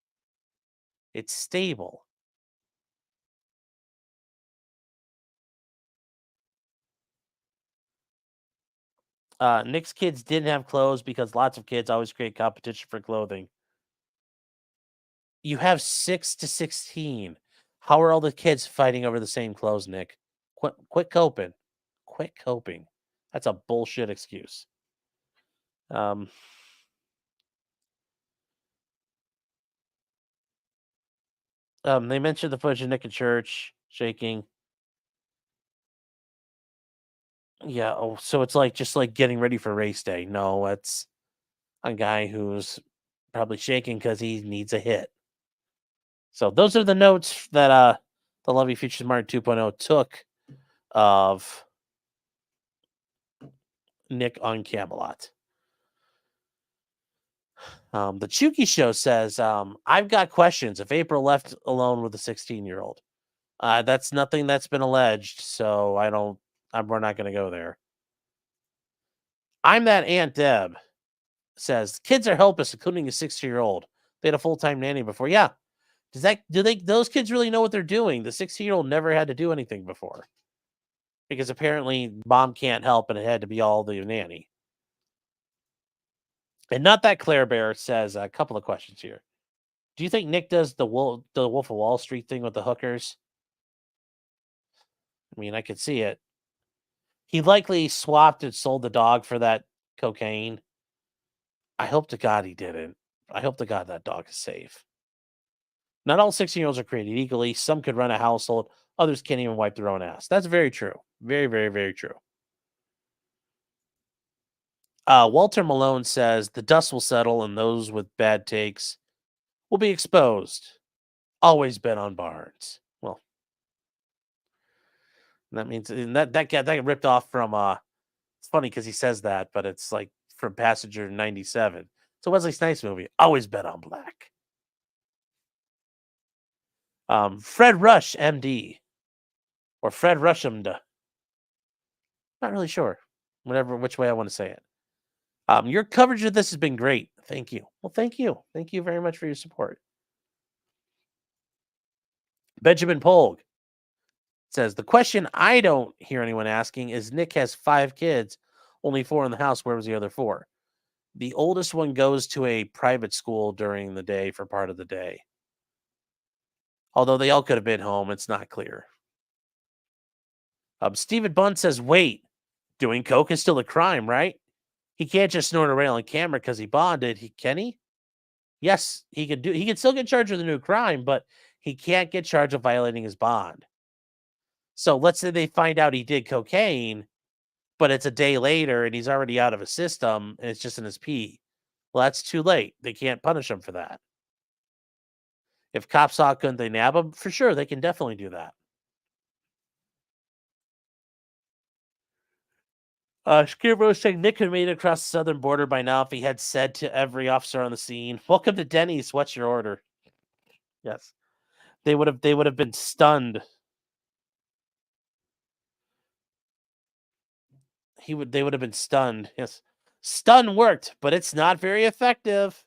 It's stable. Nick's kids didn't have clothes because lots of kids always create competition for clothing. You have 6 to 16. How are all the kids fighting over the same clothes, Nick? Quit coping. Quit coping. That's a bullshit excuse. They mentioned the footage of Nick in church shaking. Yeah. Oh, so it's just like getting ready for race day. No, it's a guy who's probably shaking because he needs a hit. So those are the notes that the Lovey Features Martin 2.0 took of Nick on Camelot. The Chuki Show says, I've got questions. If April left alone with a 16-year-old, that's nothing that's been alleged. So we're not going to go there. I'm that Aunt Deb says kids are helpless, including a 6-year-old. They had a full-time nanny before. Yeah. Those kids really know what they're doing? The 16-year-old never had to do anything before because apparently mom can't help and it had to be all the nanny. And not that Claire Bear says a couple of questions here. Do you think Nick does the Wolf of Wall Street thing with the hookers? I mean, I could see it. He likely swapped and sold the dog for that cocaine. I hope to God he didn't. I hope to God that dog is safe. Not all 16-year-olds are created equally. Some could run a household. Others can't even wipe their own ass. That's very true. Very, very, very true. Walter Malone says the dust will settle and those with bad takes will be exposed. Always bet on Barnes. Well, that means that got ripped off from it's funny because he says that, but it's like from Passenger 97. It's a Wesley Snipes movie. Always bet on black. Fred Rush, MD. Or Fred Rushamda. Not really sure. Which way I want to say it. Your coverage of this has been great. Thank you. Well, thank you. Thank you very much for your support. Benjamin Polg says, the question I don't hear anyone asking is Nick has 5 kids, only 4 in the house. Where was the other 4? The oldest one goes to a private school during the day for part of the day. Although they all could have been home, it's not clear. Stephen Bunn says, wait, doing coke is still a crime, right? He can't just snort a rail on camera because he bonded. Can he? Yes, he can do. He can still get charged with a new crime, but he can't get charged with violating his bond. So let's say they find out he did cocaine, but it's a day later and he's already out of a system and it's just in his pee. Well, that's too late. They can't punish him for that. If cops saw it, couldn't they nab him? For sure, they can definitely do that. Skirbo saying Nick had made it across the southern border by now if he had said to every officer on the scene, "Welcome to Denny's. What's your order?" Yes, they would have been stunned. They would have been stunned. Yes, stun worked, but it's not very effective.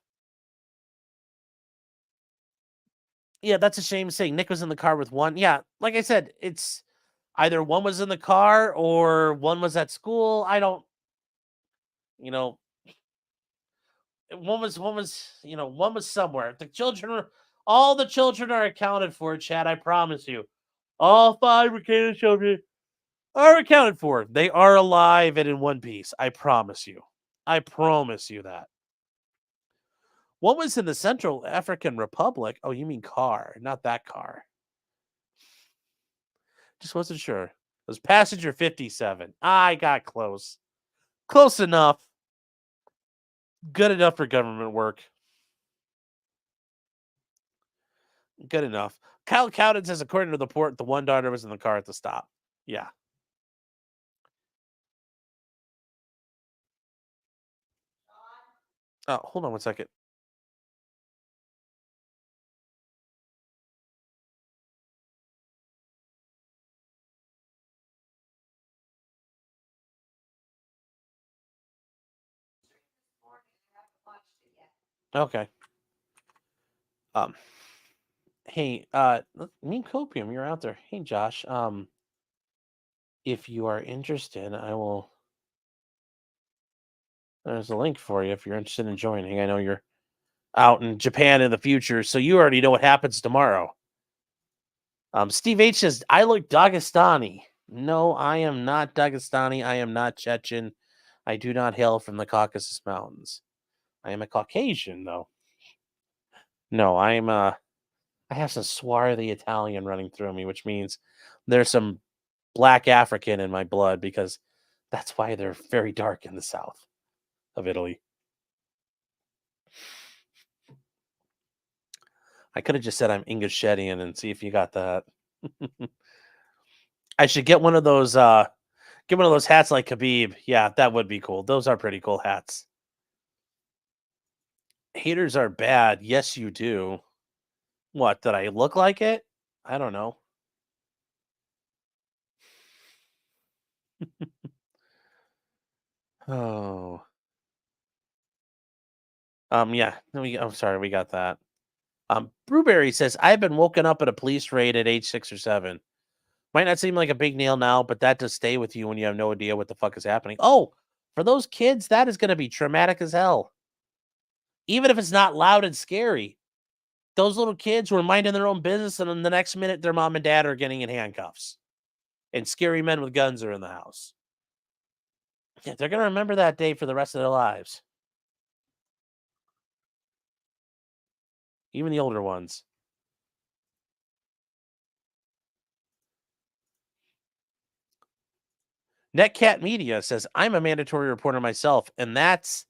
Yeah, that's a shame. Saying Nick was in the car with one. Yeah, like I said, it's either one was in the car or one was at school. I don't, you know, one was one was somewhere. All the children are accounted for, Chad. I promise you, all 5 Rekieta children are accounted for. They are alive and in one piece. I promise you. I promise you that. One was in the Central African Republic. Oh, you mean car, not that car. Just wasn't sure. It was passenger 57. I got close. Close enough. Good enough for government work. Good enough. Kyle Cowden says, according to the report, the one daughter was in the car at the stop. Yeah. Hold on one second. Okay. Hey, me and Copium, you're out there. Hey, Josh. If you are interested, there's a link for you if you're interested in joining. I know you're out in Japan in the future, so you already know what happens tomorrow. Steve H says, I look Dagestani. No, I am not Dagestani. I am not Chechen. I do not hail from the Caucasus Mountains. I am a Caucasian, though. No, I have some swarthy Italian running through me, which means there's some black African in my blood because that's why they're very dark in the south of Italy. I could have just said I'm Ingushettian and see if you got that. I should get one of those hats like Khabib. Yeah, that would be cool. Those are pretty cool hats. Haters are bad. Yes, you do. What? Did I look like it? I don't know. Oh. Yeah. I'm sorry, we got that. Brewberry says, I've been woken up at a police raid at age 6 or 7. Might not seem like a big deal now, but that does stay with you when you have no idea what the fuck is happening. Oh, for those kids, that is going to be traumatic as hell. Even if it's not loud and scary. Those little kids were minding their own business, and then the next minute, their mom and dad are getting in handcuffs. And scary men with guns are in the house. Yeah, they're going to remember that day for the rest of their lives. Even the older ones. Netcat Media says, I'm a mandatory reporter myself, and that's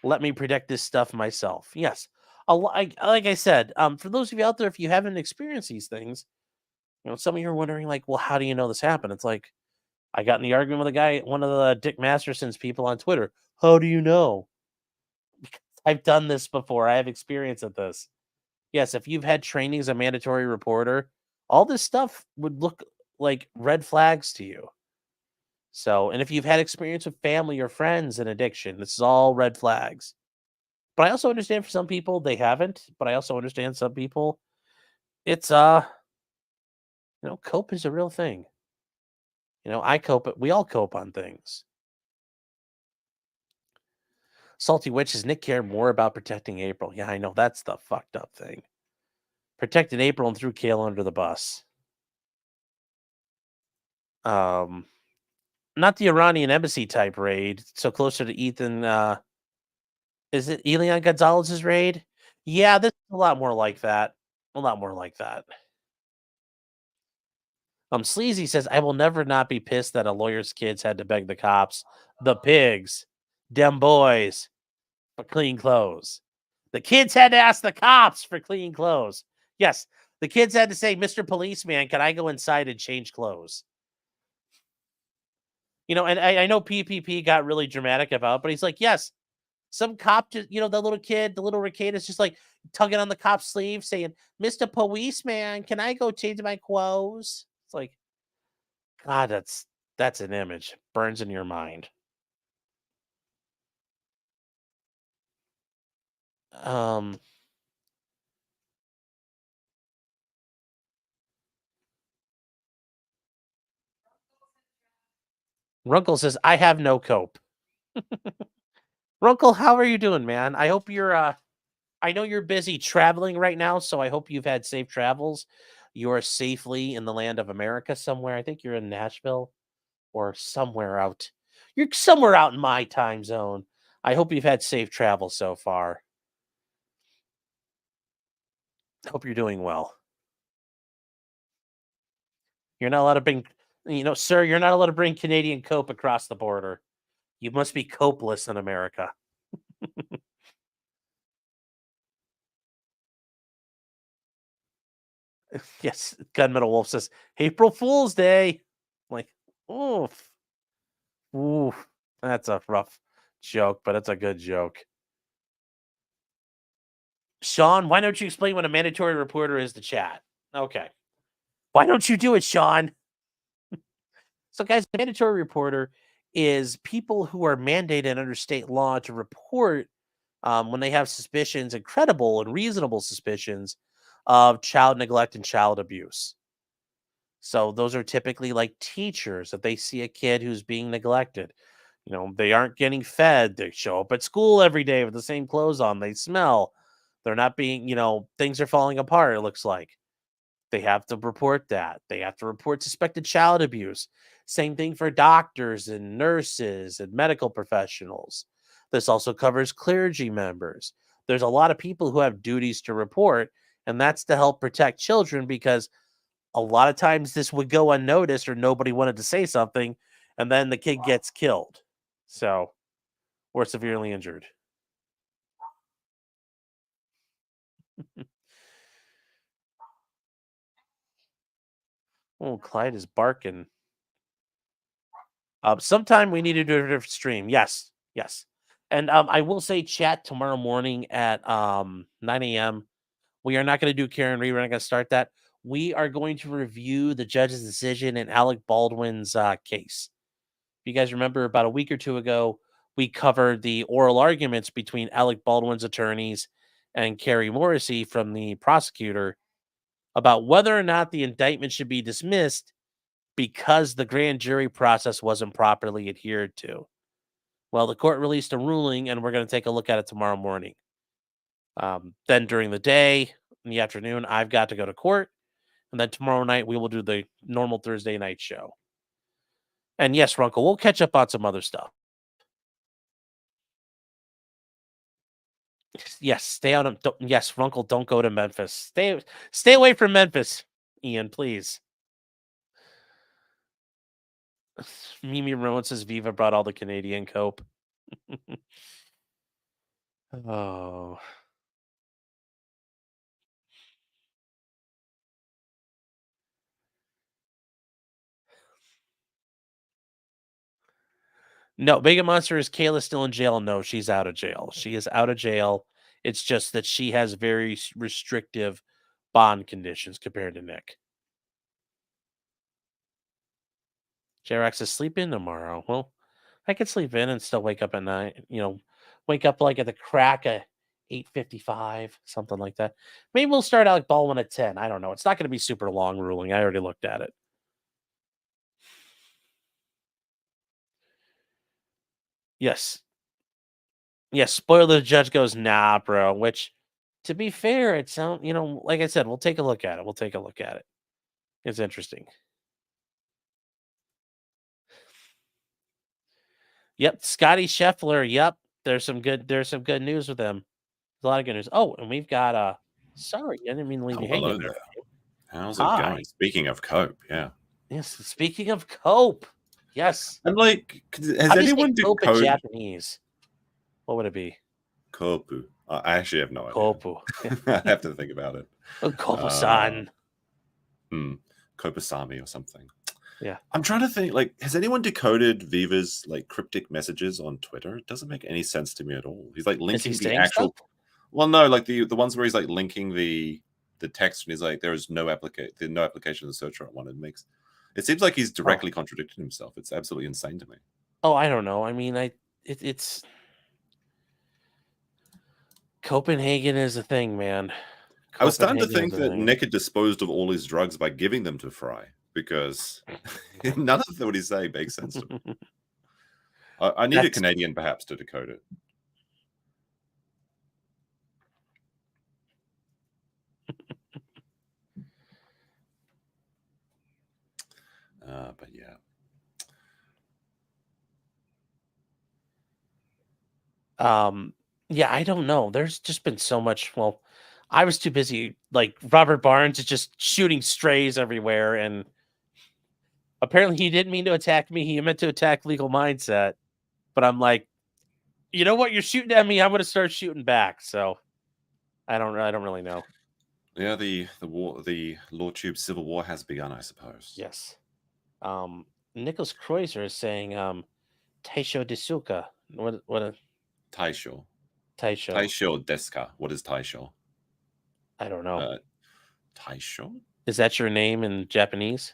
let me predict this stuff myself. Yes. Like I said, for those of you out there, if you haven't experienced these things, some of you are wondering, like, well, how do you know this happened? It's like, I got in the argument with a guy, one of the Dick Masterson's people on Twitter. How do you know? Because I've done this before. I have experience at this. Yes, if you've had training as a mandatory reporter, all this stuff would look like red flags to you. So, and if you've had experience with family or friends in addiction, this is all red flags. But I also understand for some people they haven't, but I also understand some people it's cope is a real thing. I cope, we all cope on things. Salty Witch says Nick cared more about protecting April. Yeah, I know that's the fucked up thing. Protected April and threw Kayla under the bus. Um, Not the Iranian embassy type raid. So closer to Ethan. Is it Elian Gonzalez's raid? Yeah, this is a lot more like that. A lot more like that. Sleazy says, I will never not be pissed that a lawyer's kids had to beg the cops, the pigs, dem boys, for clean clothes. The kids had to ask the cops for clean clothes. Yes, the kids had to say, Mr. Policeman, can I go inside and change clothes? And I know PPP got really dramatic about it, but he's like, yes, some cop just, the little kid, the little Rekieta is just like tugging on the cop's sleeve saying, Mr. Policeman, can I go change my clothes? It's like, God, that's an image. Burns in your mind. Um, Runkle says, I have no cope. Runkle, how are you doing, man? I hope you're I know you're busy traveling right now, so I hope you've had safe travels. You are safely in the land of America somewhere. I think you're in Nashville or somewhere out. You're somewhere out in my time zone. I hope you've had safe travel so far. Hope you're doing well. You're not allowed to bring, sir, you're not allowed to bring Canadian cope across the border. You must be copeless in America. Yes, Gunmetal Wolf says, April Fool's Day. Like, oof. Oof. That's a rough joke, but it's a good joke. Sean, why don't you explain what a mandatory reporter is to chat? Okay. Why don't you do it, Sean? So, guys, the mandatory reporter is people who are mandated under state law to report when they have suspicions and credible and reasonable suspicions of child neglect and child abuse. So, those are typically like teachers that they see a kid who's being neglected. They aren't getting fed. They show up at school every day with the same clothes on. They smell. They're not being, things are falling apart, it looks like. They have to report that. They have to report suspected child abuse. Same thing for doctors and nurses and medical professionals. This also covers clergy members. There's a lot of people who have duties to report, and that's to help protect children because a lot of times this would go unnoticed or nobody wanted to say something, and then the kid gets killed. So, or severely injured. Oh, Clyde is barking. Sometime we need to do a different stream. Yes, yes. And I will say, chat tomorrow morning at 9 a.m. We are not going to do Karen Reed. We're not going to start that. We are going to review the judge's decision in Alec Baldwin's case. If you guys remember, about a week or two ago, we covered the oral arguments between Alec Baldwin's attorneys and Carrie Morrissey from the prosecutor about whether or not the indictment should be dismissed because the grand jury process wasn't properly adhered to. Well, the court released a ruling, and we're going to take a look at it tomorrow morning. Then during the day, in the afternoon, I've got to go to court. And then tomorrow night, we will do the normal Thursday night show. And yes, Runkle, we'll catch up on some other stuff. Yes, stay out of. Yes, Runkle, don't go to Memphis. Stay away from Memphis, Ian, please. Mimi Rowan says Viva brought all the Canadian cope. Oh. No, Mega Monster is Kayla still in jail? No, she's out of jail. She is out of jail. It's just that she has very restrictive bond conditions compared to Nick. J-Rex is sleep in tomorrow. Well, I could sleep in and still wake up at night. Wake up like at the crack of 8:55, something like that. Maybe we'll start out like Baldwin at 10. I don't know. It's not going to be super long ruling. I already looked at it. Yes. Yes. Spoiler, the judge goes, nah, bro. Which, to be fair, it sounds, like I said, we'll take a look at it. We'll take a look at it. It's interesting. Yep. Scotty Scheffler. Yep. There's some good news with him. A lot of good news. Oh, and we've got sorry, I didn't mean to leave you hanging there.
How's it going? Speaking of cope, yeah.
Yes, speaking of cope. Yes.
I'm like, has anyone
decoded cope in Japanese? What would it be?
Kopu. I actually have no idea.
Kopu.
I have to think about it.
Kopu-san.
Kopusami or something.
Yeah.
I'm trying to think, like, has anyone decoded Viva's like cryptic messages on Twitter? It doesn't make any sense to me at all. He's like linking the actual stuff? Well, no, like the ones where he's like linking the text and he's like, there is no application of the search warrant one. It seems like he's directly contradicting himself. It's absolutely insane to me.
Oh, I don't know. I mean, it's Copenhagen is a thing, man.
I was starting to think that Nick had disposed of all his drugs by giving them to Fry, because none of what he's saying makes sense to me. I need a Canadian perhaps to decode it. But yeah.
Yeah, I don't know. There's just been so much. Well, I was too busy. Like, Robert Barnes is just shooting strays everywhere, and apparently he didn't mean to attack me. He meant to attack Legal Mindset. But I'm like, you know what? You're shooting at me. I'm going to start shooting back. So I don't really know.
Yeah, the LawTube civil war has begun, I suppose.
Yes. Nicholas Kreuzer is saying Taisho Desuka. What a
Taisho.
Taisho.
Taisho Deska. What is Taisho?
I don't know.
Taisho?
Is that your name in Japanese?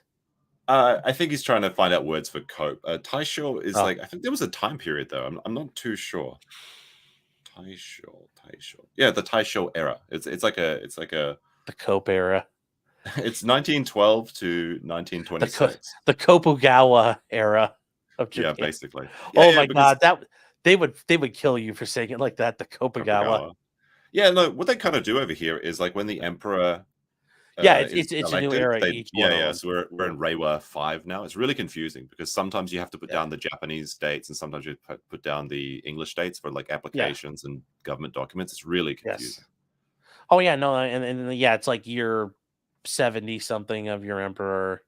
I think he's trying to find out words for cope. Taisho is like, I think there was a time period though. I'm not too sure. Taisho. Yeah, the Taisho era. It's like a
the cope era.
It's 1912 to 1926.
The Kopugawa era of Japan.
Yeah, basically.
Yeah, my God, that they would kill you for saying it like that. The Kopugawa.
Yeah, no. What they kind of do over here is like when the emperor.
It's a new era.
So we're in Reiwa 5 now. It's really confusing because sometimes you have to put down the Japanese dates and sometimes you put down the English dates for like applications and government documents. It's really confusing.
Yes. Oh yeah, no, and it's like year 70 something of your emperor.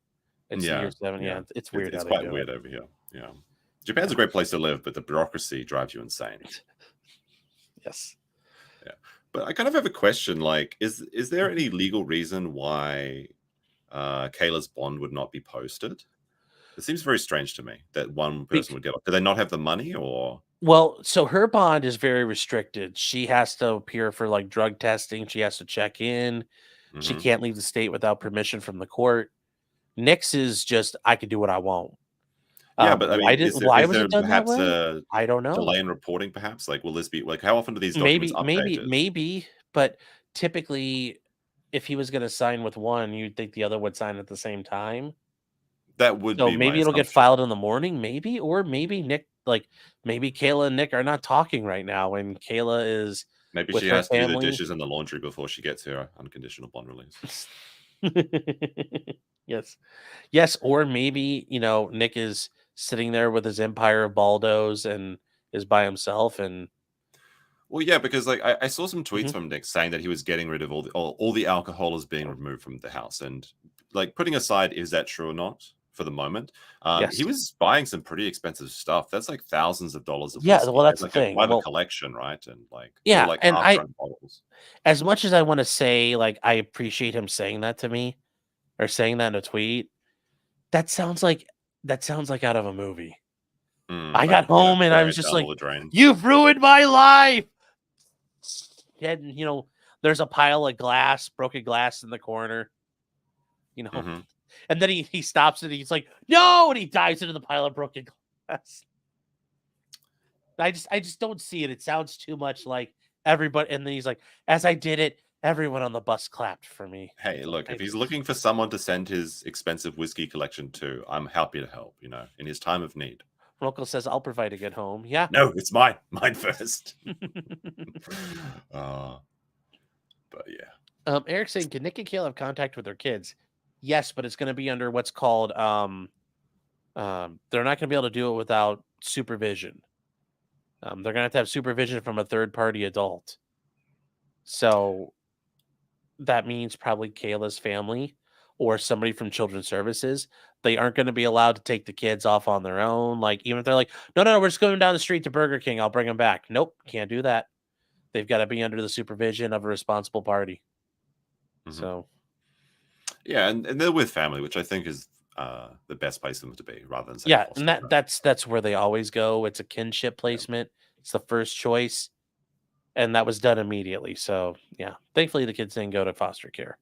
It's year 70. Yeah, it's weird.
It's quite weird over here. Yeah, Japan's a great place to live, but the bureaucracy drives you insane.
Yes.
Yeah. But I kind of have a question, like, is there any legal reason why Kayla's bond would not be posted? It seems very strange to me that one person would get off. Do they not have the money, or?
Well, so her bond is very restricted. She has to appear for like drug testing. She has to check in. She can't leave the state without permission from the court. Nick's is just, I can do what I want.
Yeah, but I mean,
why was it done that way?
I
don't know.
Delay in reporting, perhaps. Like, will this be like how often do these documents updated?
Maybe, but typically, if he was going to sign with one, you'd think the other would sign at the same time.
That would be
maybe it'll get filed in the morning, maybe, or maybe Nick, like maybe Kayla and Nick are not talking right now, and Kayla is
maybe she has to do the dishes and the laundry before she gets her unconditional bond release.
Yes, or maybe Nick is sitting there with his empire of Baldos and is by himself. And
well, yeah, because like I saw some tweets from Nick saying that he was getting rid of all the alcohol is being removed from the house, and like putting aside is that true or not for the moment, he was buying some pretty expensive stuff. That's like thousands of dollars of whiskey.
Well, that's
like
the thing.
A collection, right? And like
and
bottles.
As much as I want to say, like, I appreciate him saying that to me or saying that in a tweet, that sounds like out of a movie. I got home and I was just like, "You've ruined my life." And there's a pile of broken glass in the corner. And then he stops it. And he's like, no, and he dives into the pile of broken glass. I just don't see it. It sounds too much like everybody. And then he's like, as I did it, everyone on the bus clapped for me.
Hey, look, if he's looking for someone to send his expensive whiskey collection to, I'm happy to help, in his time of need.
Uncle says, I'll provide a good home. Yeah.
No, it's mine. Mine first. But yeah.
Eric saying, can Nick and Kayla have contact with their kids? Yes, but it's going to be under what's called, they're not going to be able to do it without supervision. They're going to have supervision from a third-party adult. So that means probably Kayla's family or somebody from Children's Services. They aren't going to be allowed to take the kids off on their own. Like, even if they're like, no, we're just going down the street to Burger King. I'll bring them back. Nope, can't do that. They've got to be under the supervision of a responsible party. Mm-hmm. So,
yeah, and they're with family, which I think is the best place for them to be, rather than
and that's where they always go. It's a kinship placement. Yeah. It's the first choice, and that was done immediately. So yeah, thankfully the kids didn't go to foster care.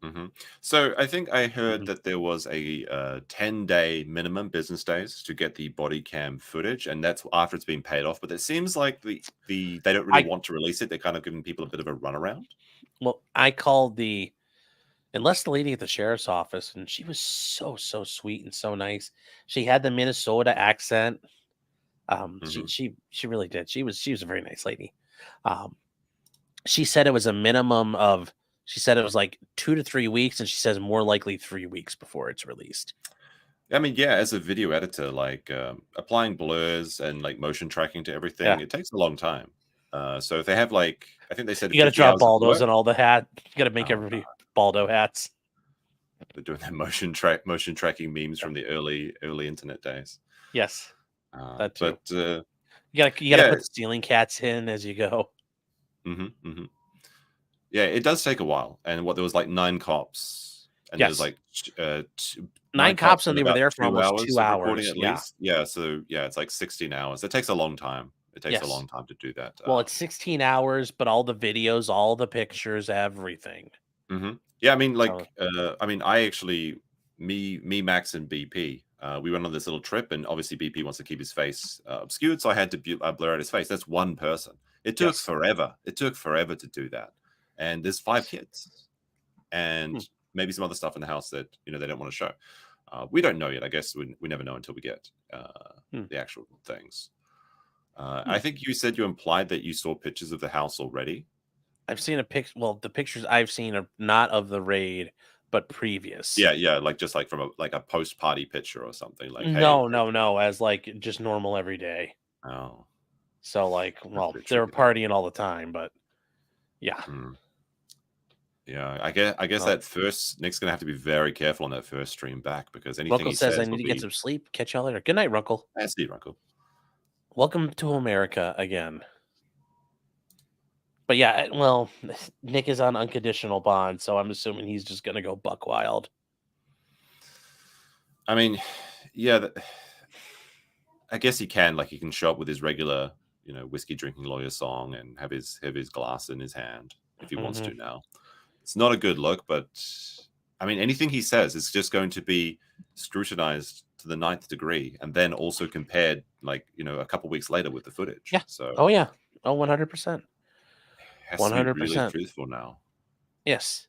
Mm-hmm. So I think I heard that there was a 10-day minimum business days to get the body cam footage, and that's after it's been paid off. But it seems like they don't really want to release it. They're kind of giving people a bit of a runaround.
Well, I called unless the lady at the sheriff's office, and she was so sweet and so nice. She had the Minnesota accent. She really did. She was a very nice lady. She said it was a minimum of. She said it was like 2 to 3 weeks, and she says more likely 3 weeks before it's released.
I mean, yeah, as a video editor, like applying blurs and like motion tracking to everything, it takes a long time. So if they have I think they said
you got to drop Baldos and all the hat. You got to make everybody Baldo hats.
They're doing their motion tracking memes from the early internet days.
Yes, that too.
But
you got to put the ceiling cats in as you go.
Mm-hmm, mm-hmm. Yeah, it does take a while. And there was 9 cops, and there's
9 cops, and they were there for almost 2 hours.
Recording at least. Yeah, so it's 16 hours. It takes a long time. It takes a long time to do that.
Well, it's 16 hours, but all the videos, all the pictures, everything.
Mm-hmm. Yeah, I mean, I actually, me, Max, and BP, we went on this little trip, and obviously BP wants to keep his face obscured, so I had to blur out his face. That's one person. It took forever. It took forever to do that. And there's 5 kids, and maybe some other stuff in the house that they don't want to show. We don't know yet. I guess we never know until we get the actual things. I think you said you implied that you saw pictures of the house already.
I've seen a picture. Well, the pictures I've seen are not of the raid, but previous.
Yeah, just from a post-party picture or something.
No, as just normal every day.
Oh,
so they were partying all the time, but yeah.
Yeah, I guess that first Nick's gonna have to be very careful on that first stream back, because anything
Runkle
he
says I need to get some sleep. Catch y'all later. Good night, Runkle.
That's the Runkle.
Welcome to America again. But yeah, well, Nick is on unconditional bond, so I'm assuming he's just gonna go buck wild.
I mean, yeah, I guess he can. He can show up with his regular, whiskey drinking lawyer song and have his glass in his hand if he wants to now. It's not a good look, but I mean, anything he says is just going to be scrutinized to the 9th degree, and then also compared, a couple weeks later with the footage.
Yeah.
So.
Oh yeah. Oh, 100%.
Has 100%. To be really truthful now.
Yes.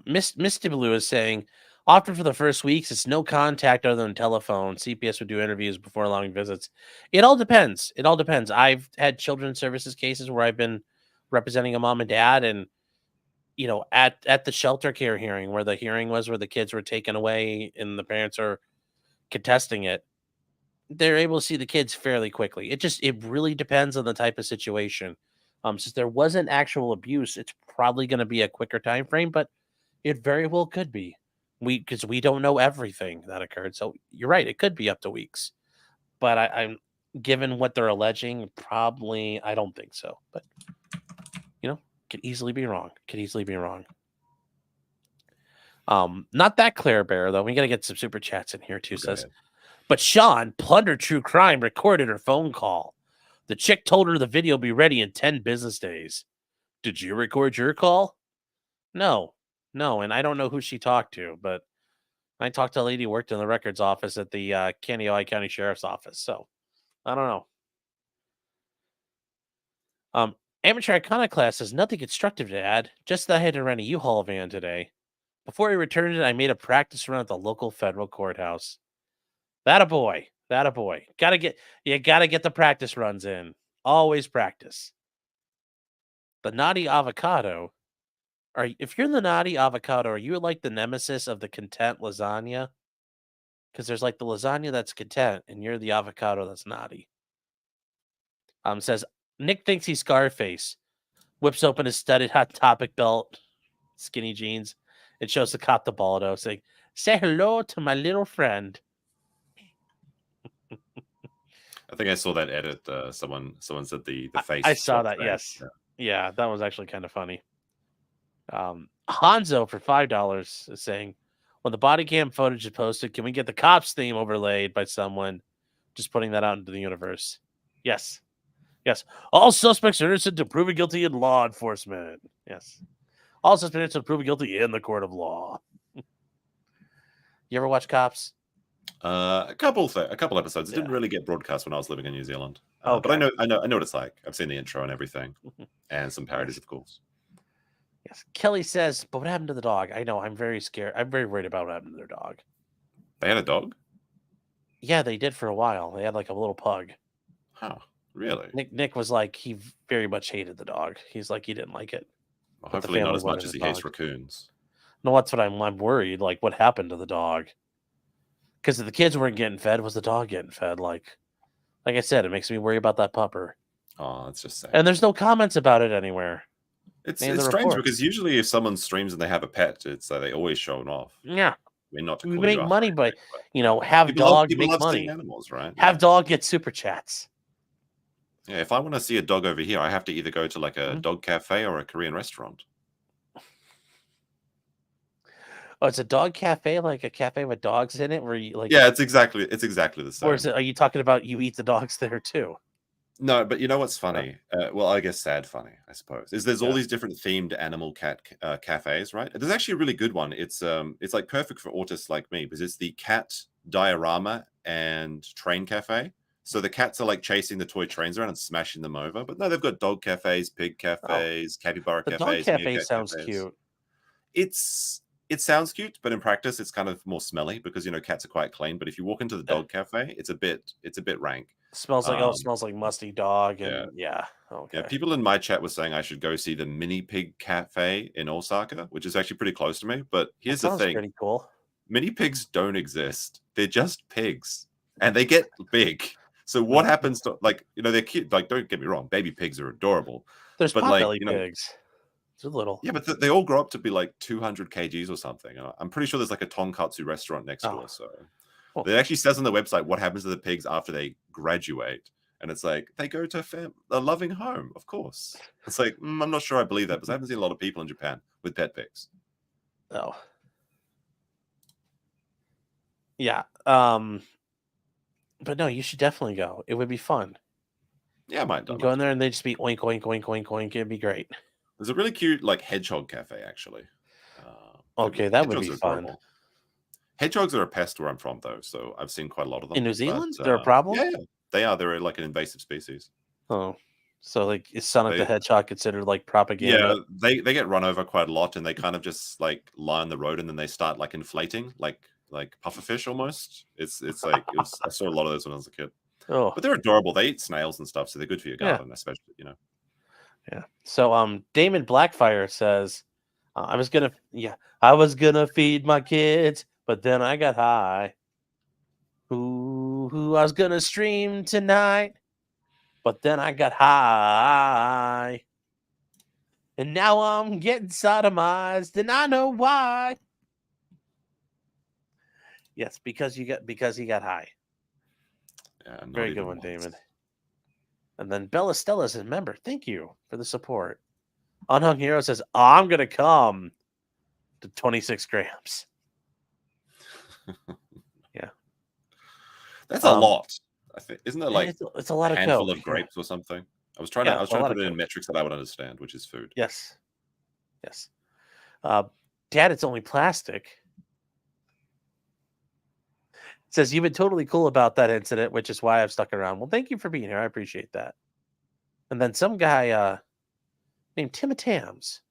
Misty Blue is saying, often for the first weeks, it's no contact other than telephone. CPS would do interviews before allowing visits. It all depends. I've had children's services cases where I've been representing a mom and dad, and at the shelter care hearing, where the hearing was where the kids were taken away and the parents are contesting it, they're able to see the kids fairly quickly. It really depends on the type of situation. Since there wasn't actual abuse, it's probably going to be a quicker time frame, but it very well could be. Because we don't know everything that occurred. So you're right, it could be up to weeks. But I'm given what they're alleging, probably I don't think so. But could easily be wrong. Not that Claire Bear, though. We got to get some super chats in here, too. Okay. Says, but Sean, Plunder True Crime, recorded her phone call. The chick told her the video will be ready in 10 business days. Did you record your call? No. And I don't know who she talked to, but I talked to a lady who worked in the records office at the Kaneohe County Sheriff's Office, so I don't know. Amateur Iconoclast says nothing constructive to add, just that I had to rent a U-Haul van today. Before I returned it, I made a practice run at the local federal courthouse. That a boy. Gotta get the practice runs in. Always practice. The naughty avocado. If you're the naughty avocado, are you like the nemesis of the content lasagna? Because there's like the lasagna that's content, and you're the avocado that's naughty. Says Nick thinks he's Scarface. Whips open his studded Hot Topic belt, skinny jeans. It shows the cop the Baldo saying, "Say hello to my little friend."
I think I saw that edit. Someone said the face.
I saw that. Yes, yeah, that was actually kind of funny. Hanzo for $5 is saying, when the body cam footage is posted, can we get the cops theme overlaid by someone? Just putting that out into the universe. Yes. All suspects are innocent until proven guilty in law enforcement. Yes. All suspects are innocent until proven guilty in the court of law. You ever watch Cops?
A couple episodes. It didn't really get broadcast when I was living in New Zealand.
Okay.
But I know what it's like. I've seen the intro and everything, and some parodies, of course.
Yes. Kelly says, but what happened to the dog? I know. I'm very scared. I'm very worried about what happened to their dog.
They had a dog?
Yeah, they did for a while. They had like a little pug.
Huh. Really?
Nick was like, he very much hated the dog. He's like, he didn't like it.
Well, hopefully not as much as he hates raccoons.
No, that's what I'm worried. Like, what happened to the dog? Because if the kids weren't getting fed, was the dog getting fed? Like I said, it makes me worry about that pupper.
Oh, that's just sad.
And there's no comments about it anywhere.
It's strange because usually if someone streams and they have a pet, it's they always show it off.
Yeah.
I mean, not to
we make money, but have
people
dog
people
make
love
money.
Seeing animals, right?
Have dog get super chats.
Yeah, if I want to see a dog over here, I have to either go to like a dog cafe or a Korean restaurant.
Oh, it's a dog cafe, like a cafe with dogs in it, where you like.
Yeah, it's exactly the same.
Or is it? Are you talking about you eat the dogs there too?
No, but you know what's funny? Well, I guess sad funny, I suppose, is there's all these different themed animal cat cafes, right? There's actually a really good one. It's like perfect for autists like me because it's the cat diorama and train cafe. So the cats are like chasing the toy trains around and smashing them over. But no, they've got dog cafes, pig cafes, capybara
the
cafes.
Dog cafe sounds cute.
It sounds cute, but in practice, it's kind of more smelly because cats are quite clean. But if you walk into the dog cafe, it's a bit rank.
Smells like musty dog, and okay.
Yeah, people in my chat were saying I should go see the Mini Pig Cafe in Osaka, which is actually pretty close to me. But here's the thing:
pretty cool.
Mini pigs don't exist. They're just pigs, and they get big. So what happens to they're cute. Like, don't get me wrong, baby pigs are adorable.
There's potbelly pigs. They're little.
Yeah, but they all grow up to be like 200 kgs or something. I'm pretty sure there's like a tonkatsu restaurant next door. So it actually says on the website what happens to the pigs after they graduate. And it's like, they go to a loving home, of course. It's like, I'm not sure I believe that because I haven't seen a lot of people in Japan with pet pigs.
Oh. Yeah. But no, you should definitely go. It would be fun.
Yeah, I might
go in there and they just be oink, oink, oink, oink, oink. It'd be great.
There's a really cute hedgehog cafe, actually.
Okay, that would be fun.
Hedgehogs are a pest where I'm from, though, so I've seen quite a lot of them.
In New Zealand? They're a problem?
Yeah, they are. They're like an invasive species.
Oh. So, is Sonic the Hedgehog considered propaganda?
Yeah, they get run over quite a lot, and they kind of just lie on the road, and then they start inflating, like pufferfish almost. It's like I saw a lot of those when I was a kid.
Oh,
but they're adorable. They eat snails and stuff, so they're good for your garden, especially
Yeah. So Damon Blackfire says, I was gonna feed my kids, but then I got high. Ooh, I was gonna stream tonight, but then I got high. And now I'm getting sodomized, and I know why. Yes, because he got high.
Yeah,
very good one, Damon. And then Bella Stella says, "Member, thank you for the support." Unhung Hero says, "I'm gonna come to 26 grams." Yeah,
that's a lot. I think isn't it
it's a lot of
handful of grapes or something? I was trying to put it in metrics that I would understand, which is food.
Yes. Dad, it's only plastic. Says, you've been totally cool about that incident, which is why I've stuck around. Well, thank you for being here. I appreciate that. And then some guy named Tim Tams.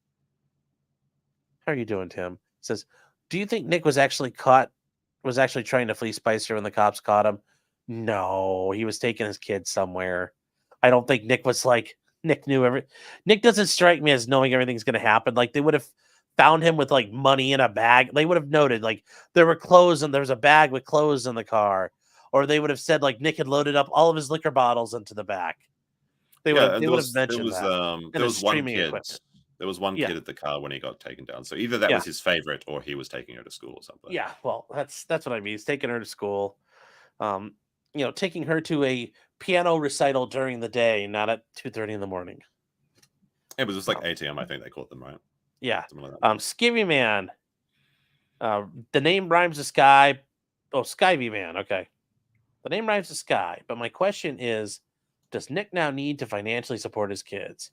How are you doing, Tim? Says, do you think Nick was actually trying to flee Spicer when the cops caught him? No, he was taking his kids somewhere. I don't think Nick was like, Nick knew everything. Nick doesn't strike me as knowing everything's going to happen. Like, they would have found him with like money in a bag. They would have noted like there were clothes and there was a bag with clothes in the car. Or they would have said like Nick had loaded up all of his liquor bottles into the back. They would have mentioned that.
There was one kid.
Equipment.
There was one kid at the car when he got taken down. So either that was his favorite or he was taking her to school or something.
Yeah, well, that's what I mean. He's taking her to school. Taking her to a piano recital during the day, not at 2:30 in the morning.
It was just like ATM, I think they called them, right?
Yeah. Skivvy Man. The name rhymes with Sky. Oh, Skyvy Man. Okay. The name rhymes with Sky. But my question is, does Nick now need to financially support his kids?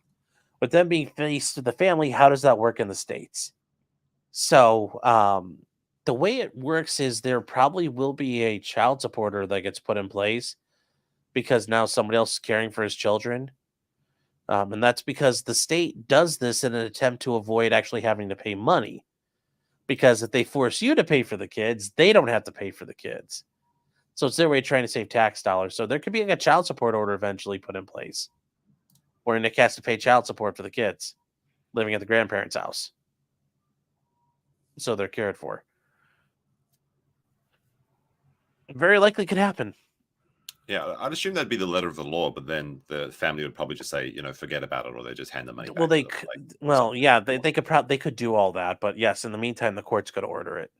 With them being faced with the family, how does that work in the States? So, the way it works is there probably will be a child support order that gets put in place because now somebody else is caring for his children. And that's because the state does this in an attempt to avoid actually having to pay money. Because if they force you to pay for the kids, they don't have to pay for the kids. So it's their way of trying to save tax dollars. So there could be like a child support order eventually put in place where Nick has to pay child support for the kids living at the grandparents' house. So they're cared for. Very likely could happen.
Yeah, I'd assume that'd be the letter of the law, but then the family would probably just say, forget about it, or they just hand the money back.
Well, they could do all that, but yes, in the meantime, the court's going to order it.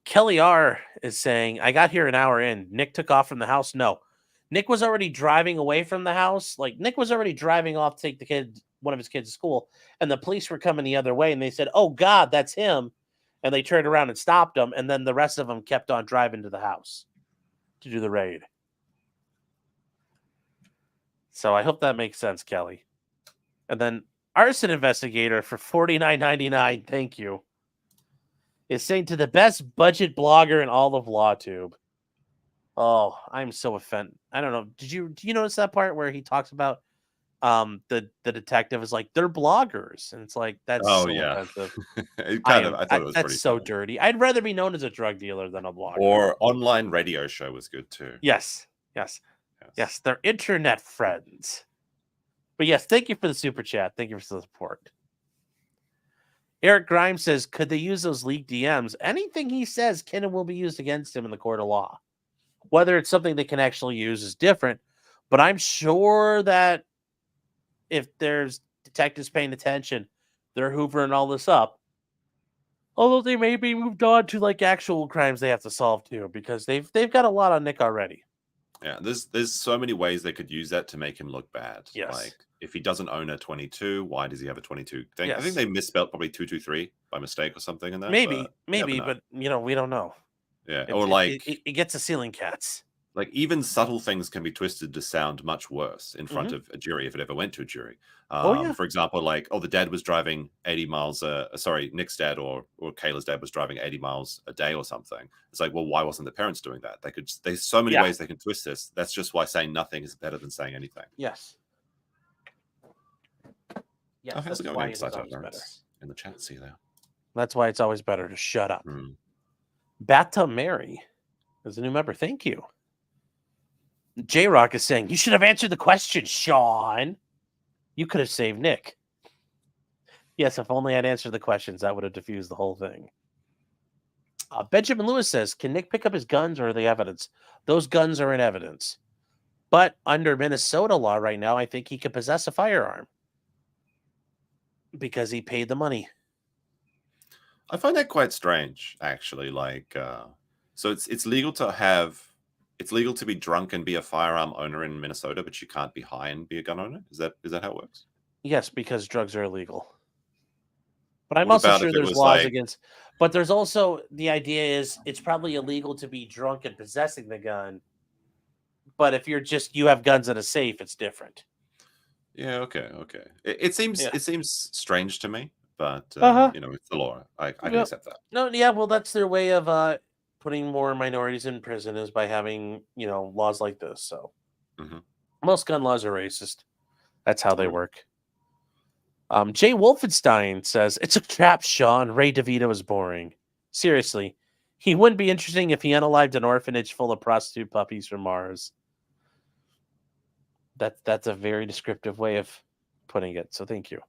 Kelly R is saying, I got here an hour in. Nick took off from the house. No, Nick was already driving away from the house. Like Nick was already driving off to take one of his kids to school, and the police were coming the other way, and they said, "Oh God, that's him," and they turned around and stopped him, and then the rest of them kept on driving to the house to do the raid. So I hope that makes sense, Kelly. And then arson investigator for $49.99, thank you, is saying to the best budget blogger in all of LawTube. Oh, I'm so offended. I don't know. Do you notice that part where he talks about the detective is like, they're bloggers, and it's like, that's offensive.
I thought it was
that's
pretty
so
funny.
dirty. I'd rather be known as a drug dealer than a blogger.
Or online radio show was good too.
Yes, they're internet friends. But yes, thank you for the super chat. Thank you for the support. Eric Grimes says, could they use those leaked DMs? Anything he says can and will be used against him in the court of law. Whether it's something they can actually use is different, but I'm sure that if there's detectives paying attention, they're hoovering all this up. Although they may be moved on to like actual crimes they have to solve too, because they've got a lot on Nick already.
Yeah, there's so many ways they could use that to make him look bad.
Yes.
Like if he doesn't own a 22, why does he have a 22 thing?
Yes.
I think they misspelled probably 223 by mistake or something in that.
Maybe, but we don't know.
Yeah,
it gets a ceiling cats.
Like even subtle things can be twisted to sound much worse in front of a jury if it ever went to a jury. For example, like, the dad was driving 80 miles. Nick's dad or Kayla's dad was driving 80 miles a day or something. It's like, well, why wasn't the parents doing that? There's so many ways they can twist this. That's just why saying nothing is better than saying anything.
Yes.
Yes. Oh, how's it going in the chat? See you there.
That's why it's always better to shut up. Bathtub Mary is a new member. Thank you. J-Rock is saying, you should have answered the question, Sean. You could have saved Nick. Yes, if only I'd answered the questions, that would have diffused the whole thing. Benjamin Lewis says, can Nick pick up his guns or are they evidence? Those guns are in evidence. But under Minnesota law right now, I think he could possess a firearm because he paid the money.
I find that quite strange, actually. Like, so it's legal to have... It's legal to be drunk and be a firearm owner in Minnesota, but you can't be high and be a gun owner? Is that how it works?
Yes, because drugs are illegal. But I'm also sure there's laws against... But there's also... The idea is it's probably illegal to be drunk and possessing the gun. But if you have guns in a safe, it's different.
Yeah, okay. It seems strange to me, but, it's the law. I can accept that.
No, yeah, well, that's their way of... putting more minorities in prison is by having, laws like this. So
Mm-hmm.
most gun laws are racist. That's how they work. Jay Wolfenstein says, it's a trap, Sean. Ray DeVito is boring. Seriously, he wouldn't be interesting if he unalived an orphanage full of prostitute puppies from Mars. That's a very descriptive way of putting it, so thank you.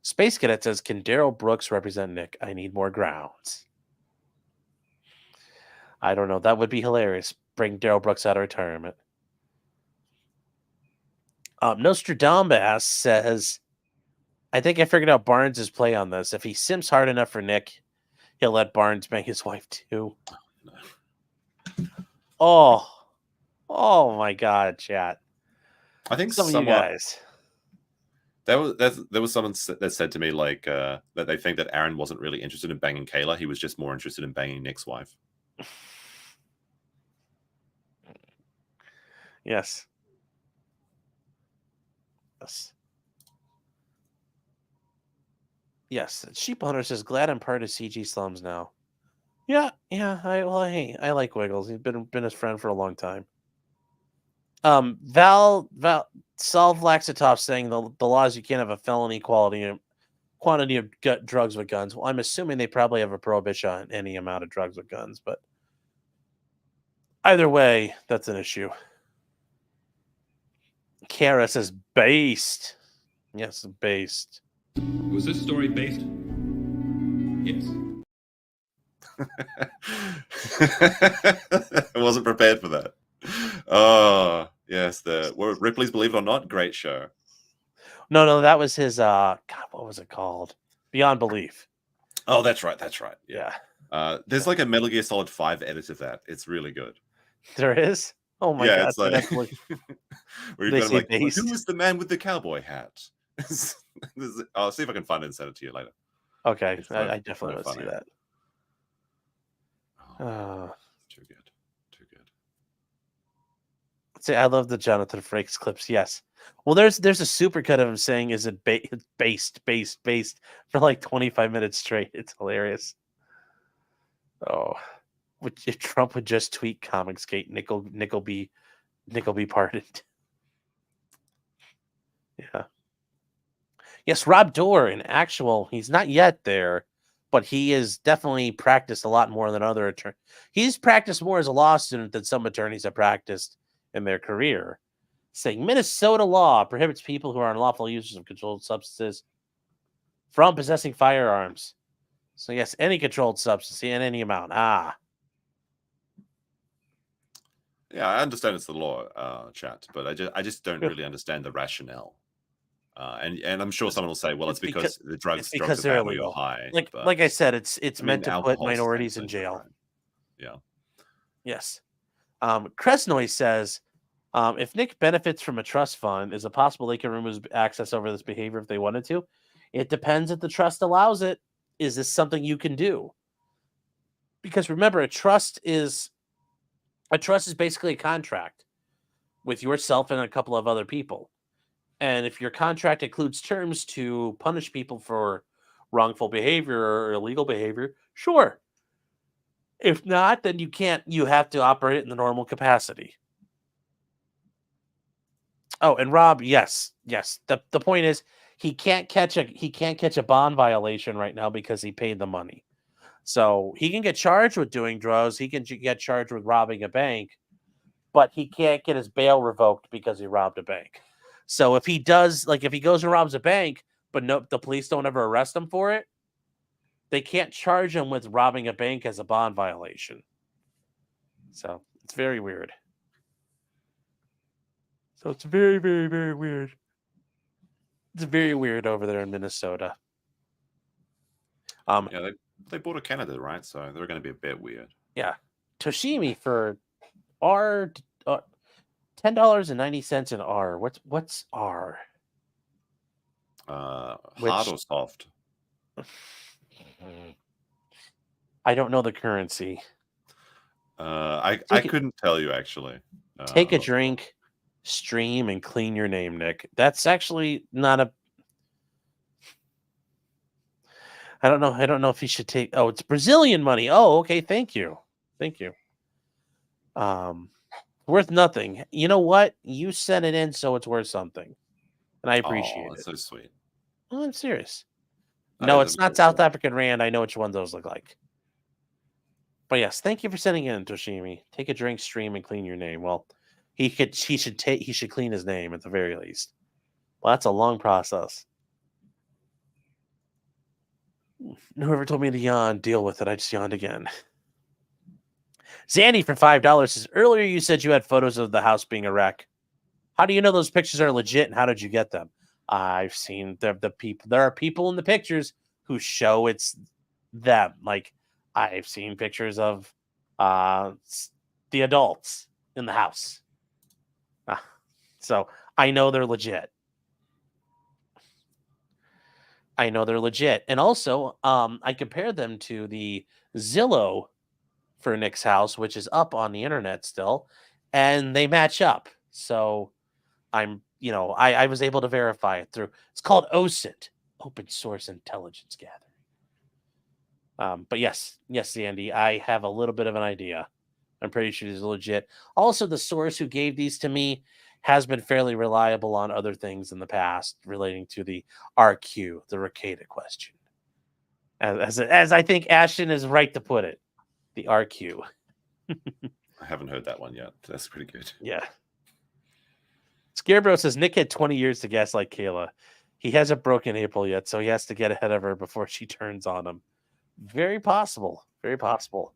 Space Cadet says, can Daryl Brooks represent Nick? I need more grounds. I don't know. That would be hilarious. Bring Daryl Brooks out of retirement. Nostradamus says, I think I figured out Barnes' play on this. If he simps hard enough for Nick, he'll let Barnes bang his wife too. Oh my God, chat.
I think
some of you guys.
There was someone that said to me like that they think that Aaron wasn't really interested in banging Kayla. He was just more interested in banging Nick's wife.
Yes. Yes. Sheep Hunter says, glad I'm part of CG Slums now. Yeah. I like Wiggles. He's been his friend for a long time. Val Solve Laxatop saying the law is you can't have a felony quantity of drugs with guns. Well, I'm assuming they probably have a prohibition on any amount of drugs with guns, but either way, that's an issue. Kara says based. Yes, based.
Was this story based? Yes.
I wasn't prepared for that. Oh, yes. Ripley's Believe It or Not, great show.
No, that was his God, what was it called? Beyond Belief.
Oh, that's right.
Yeah.
There's like a Metal Gear Solid 5 edit of that. It's really good.
There is? Oh my God.
It's like where you've got like, who was the man with the cowboy hat? I'll see if I can find it and send it to you later.
Okay. I definitely want to see that.
Too good.
See, I love the Jonathan Frakes clips. Yes. Well, there's a supercut of him saying, "Is it based for like 25 minutes straight?" It's hilarious. Oh, if Trump would just tweet Comicsgate, Nick will be pardoned. Yeah. Yes, Rob Dorr, he's not yet there, but he has definitely practiced a lot more than other attorneys. He's practiced more as a law student than some attorneys have practiced in their career, saying Minnesota law prohibits people who are unlawful users of controlled substances from possessing firearms. So yes, any controlled substance in any amount.
Yeah, I understand it's the law, chat, but I just don't really understand the rationale. And I'm sure someone will say, well, it's because the drugs are bad or you're high.
Like I said, it's meant to put minorities in jail.
Right. Yeah.
Yes. Kresnoy says, if Nick benefits from a trust fund, is it possible they can remove access over this behavior if they wanted to? It depends if the trust allows it. Is this something you can do? Because remember, a trust is basically a contract with yourself and a couple of other people. And if your contract includes terms to punish people for wrongful behavior or illegal behavior, sure. If not, then you have to operate in the normal capacity. Oh, and Rob, yes. The point is he can't catch a bond violation right now because he paid the money. So he can get charged with doing drugs, he can get charged with robbing a bank, but he can't get his bail revoked because he robbed a bank. So if he goes and robs a bank, but the police don't ever arrest him for it, they can't charge him with robbing a bank as a bond violation. So it's very weird. So it's very, very, very weird. It's very weird over there in Minnesota.
Yeah, they bought a Canada, right? So they're going to be a bit weird.
Yeah. Toshimi for R, $10.90 in R. What's R?
Hard or soft?
I don't know the currency.
I couldn't tell you actually.
Take a drink, stream, and clean your name, Nick. That's actually not a. I don't know. I don't know if he should take. Oh, it's Brazilian money. Oh, okay. Thank you. Thank you. Worth nothing. You know what? You sent it in, so it's worth something, and I appreciate
that's
it.
so sweet.
Oh, I'm serious. No, it's not South African rand. I know which one those look like. But yes, thank you for sending in, Toshimi. Take a drink, stream, and clean your name. Well, he should clean his name at the very least. Well, that's a long process. Whoever told me to yawn, deal with it. I just yawned again. Zandy for $5 says, earlier you said you had photos of the house being a wreck. How do you know those pictures are legit, and how did you get them? I've seen the people. There are people in the pictures who show it's them. Like, I've seen pictures of the adults in the house. So I know they're legit. And also, I compared them to the Zillow for Nick's house, which is up on the internet still, and they match up. So I was able to verify it through. It's called OSINT, Open Source Intelligence Gathering. But yes, Andy, I have a little bit of an idea. I'm pretty sure it's legit. Also, the source who gave these to me has been fairly reliable on other things in the past relating to the RQ, the Rekieta question. As I think Ashton is right to put it, the RQ.
I haven't heard that one yet. That's pretty good.
Yeah. Scarebro says Nick had 20 years to gaslight Kayla. He hasn't broken April yet, so he has to get ahead of her before she turns on him. Very possible. Very possible.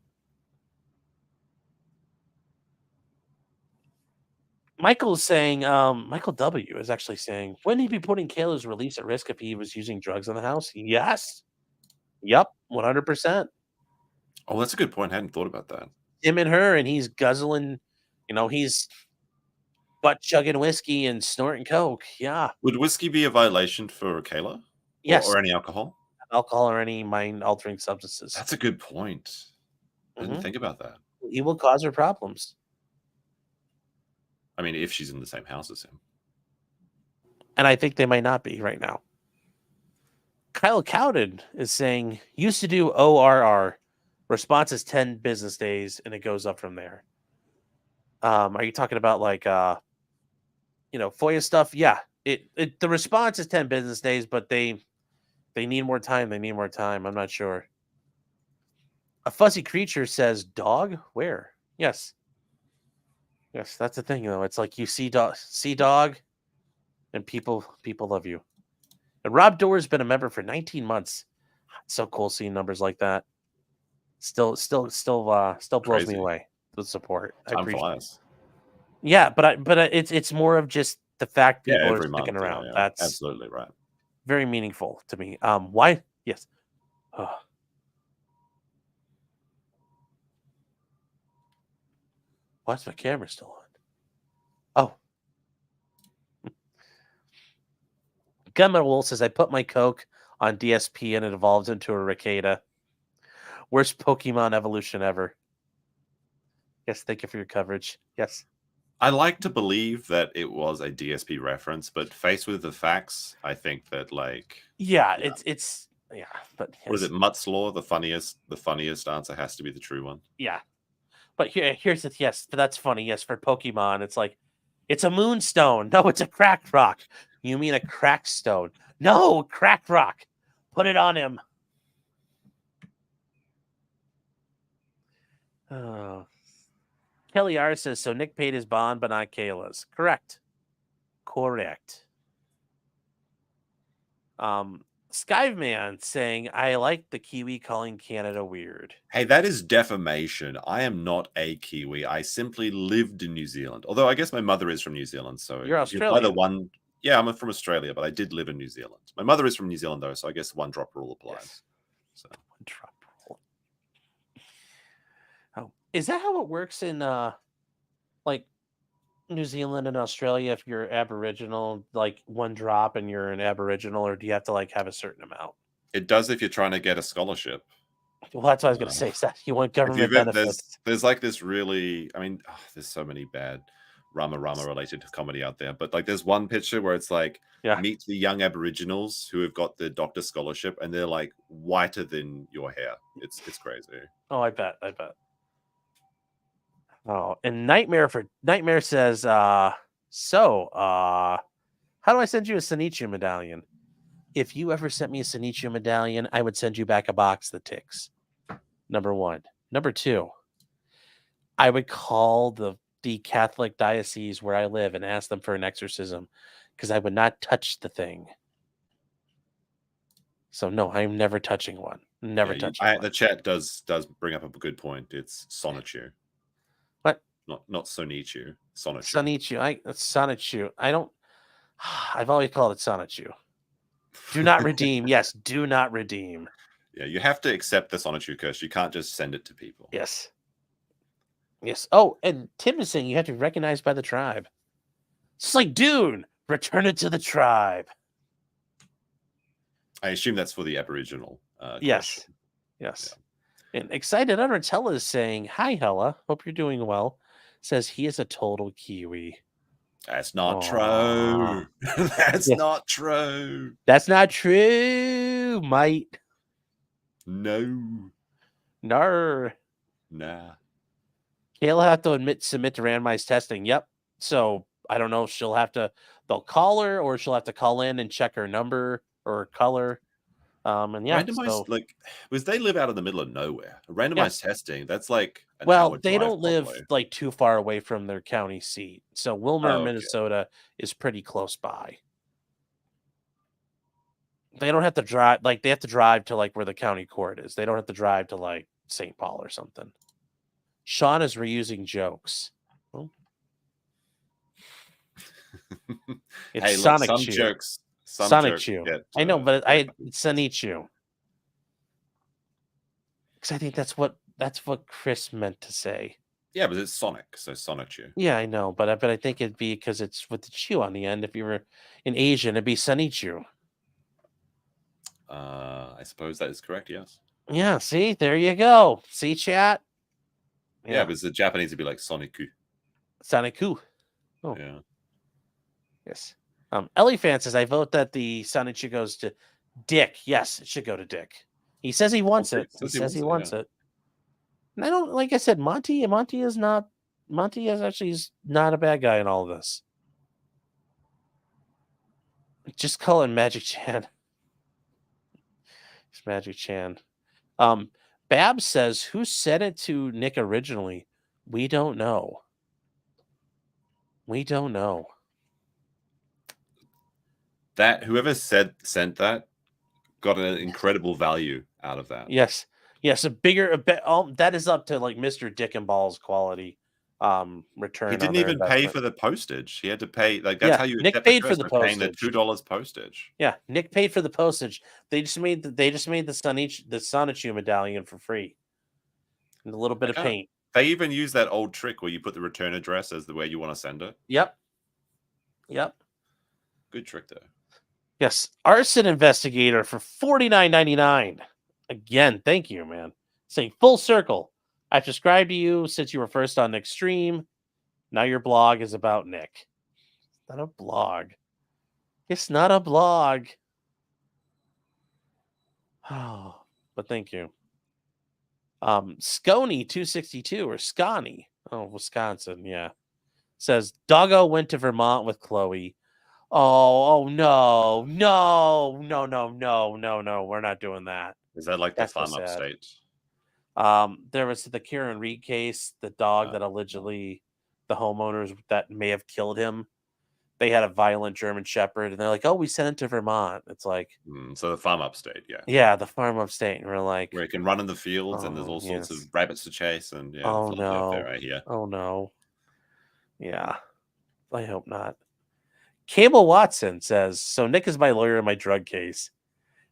Michael's saying, Michael W. is actually saying, wouldn't he be putting Kayla's release at risk if he was using drugs in the house? Yes. Yep, 100%.
Oh, that's a good point. I hadn't thought about that.
Him and her, and he's guzzling, he's butt chugging whiskey and snorting coke. Yeah.
Would whiskey be a violation for Kayla?
Yes.
Or any alcohol?
Alcohol or any mind-altering substances.
That's a good point. I didn't think about that.
He will cause her problems.
I mean, if she's in the same house as him.
And I think they might not be right now. Kyle Cowden is saying, used to do ORR. Response is 10 business days, and it goes up from there. Are you talking about like, FOIA stuff? Yeah. The response is 10 business days, but they need more time. I'm not sure. A fuzzy creature says, dog? Where? Yes. Yes, that's the thing, though. It's like you see dog, and people love you. And Rob Doerr's been a member for 19 months. It's so cool seeing numbers like that. Still blows me away. The support.
Time flies.
Yeah, but it's more of just the fact people are sticking around.
Yeah.
That's
absolutely right.
Very meaningful to me. Why? Yes. Why's my camera still on? Oh. Gunman Wolf says, I put my Coke on DSP and it evolves into a Rekieta. Worst Pokemon evolution ever. Yes, thank you for your coverage. Yes.
I like to believe that it was a DSP reference, but faced with the facts, I think that
it's but yes.
What is it, Mutt's Law? The funniest answer has to be the true one.
Yeah. But here's the yes, that's funny. Yes, for Pokemon, it's like it's a moonstone. No, it's a cracked rock. You mean a cracked stone? No, cracked rock. Put it on him. Oh. Kelly R says, so Nick paid his bond, but not Kayla's. Correct. Skyman saying, I like the Kiwi calling Canada weird.
Hey, that is defamation. I am not a Kiwi. I simply lived in New Zealand. Although I guess my mother is from New Zealand. So
you're Australian.
Yeah, I'm from Australia, but I did live in New Zealand. My mother is from New Zealand, though, so I guess one drop rule applies.
Yes. So one drop rule. Oh, is that how it works in like New Zealand and Australia? If you're Aboriginal, like one drop and you're an Aboriginal, or do you have to like have a certain amount?
It does if you're trying to get a scholarship.
Well, that's what I was going to say. So you want government benefits.
There's like this really, there's so many bad Rama related comedy out there, but like there's one picture where it's like meet the young Aboriginals who have got the doctor scholarship and they're like whiter than your hair. It's crazy.
Oh, I bet. Oh, and Nightmare says, how do I send you a Sanichu medallion? If you ever sent me a Sanichu medallion, I would send you back a box that ticks. Number one. Number two, I would call the Catholic diocese where I live and ask them for an exorcism because I would not touch the thing. So no, I'm never touching one. Never touching one.
The chat does bring up a good point. It's Sonichu.
What?
Not Sonichu. Sonichu.
Sonichu. I've always called it Sonichu. Do not redeem. Yes, do not redeem.
Yeah, you have to accept the Sonichu curse. You can't just send it to people.
Yes. Oh, and Tim is saying you have to be recognized by the tribe. It's like Dune. Return it to the tribe.
I assume that's for the Aboriginal.
Yes.
Question.
Yeah. And Excited Undertella is saying, "Hi, Hella. Hope you're doing well." Says he is a total Kiwi.
That's not true. That's not true.
That's not true, mate.
No.
Nah. Kayla have to submit to randomized testing. Yep. So I don't know if they'll call her or she'll have to call in and check her number or her color. And
randomized, because they live out in the middle of nowhere. Randomized testing, that's like an hour
they
drive,
don't live like too far away from their county seat. So Wilmer, Minnesota is pretty close by. They don't have to drive, they have to drive to where the county court is. They don't have to drive to St. Paul or something. Sean is reusing jokes. Oh. It's
hey,
Sonic
some
Chew.
jokes.
Sonic Chew. I know, but it's Sanichu. Because I think that's what Chris meant to say.
Yeah, but it's Sonic, so Sonic Chew.
Yeah, I know, but I think it'd be because it's with the chew on the end. If you were in Asian, it'd be Sanichu.
I suppose that is correct, yes.
Yeah, see? There you go. See, chat?
Yeah, but the Japanese would be like Soniku.
Soniku. Oh.
Yeah.
Yes. Ellie Fan says, I vote that the Sonichu goes to Dick. Yes, it should go to Dick. He says he wants it. He says he wants it. And I don't, like I said, Monty is actually not a bad guy in all of this. Just call him Magic Chan. It's Magic Chan. Babs says, who sent it to Nick originally? We don't know.
That whoever sent that got an incredible value out of that.
Yes, that is up to Mr. Dick and Balls quality return.
He didn't even pay for the postage. He had to pay that's how you
Nick paid for the postage.
Paying the $2 postage.
Yeah, Nick paid for the postage. They just made the Sonichu medallion for free. And a little bit of paint.
They even use that old trick where you put the return address as the way you want to send it.
Yep.
Good trick though.
Yes, arson investigator for $49.99. Again, thank you, man. Saying full circle. I've subscribed to you since you were first on Nick's stream. Now your blog is about Nick. It's not a blog. It's not a blog. Oh, but thank you. Scony262 or Scotty. Oh, Wisconsin, yeah. Says Doggo went to Vermont with Chloe. Oh no. We're not doing that.
Is that like the farm upstate?
There was the Kieran Reed case, the dog that allegedly the homeowners that may have killed him. They had a violent German Shepherd, and they're like, "Oh, we sent it to Vermont." It's like,
so the farm upstate, yeah.
Yeah, the farm upstate, and we're like,
where it can run in the fields, and there's all sorts of rabbits to chase, and
oh no,
there, I hear.
Oh no, yeah, I hope not. Cable Watson says, so Nick is my lawyer in my drug case,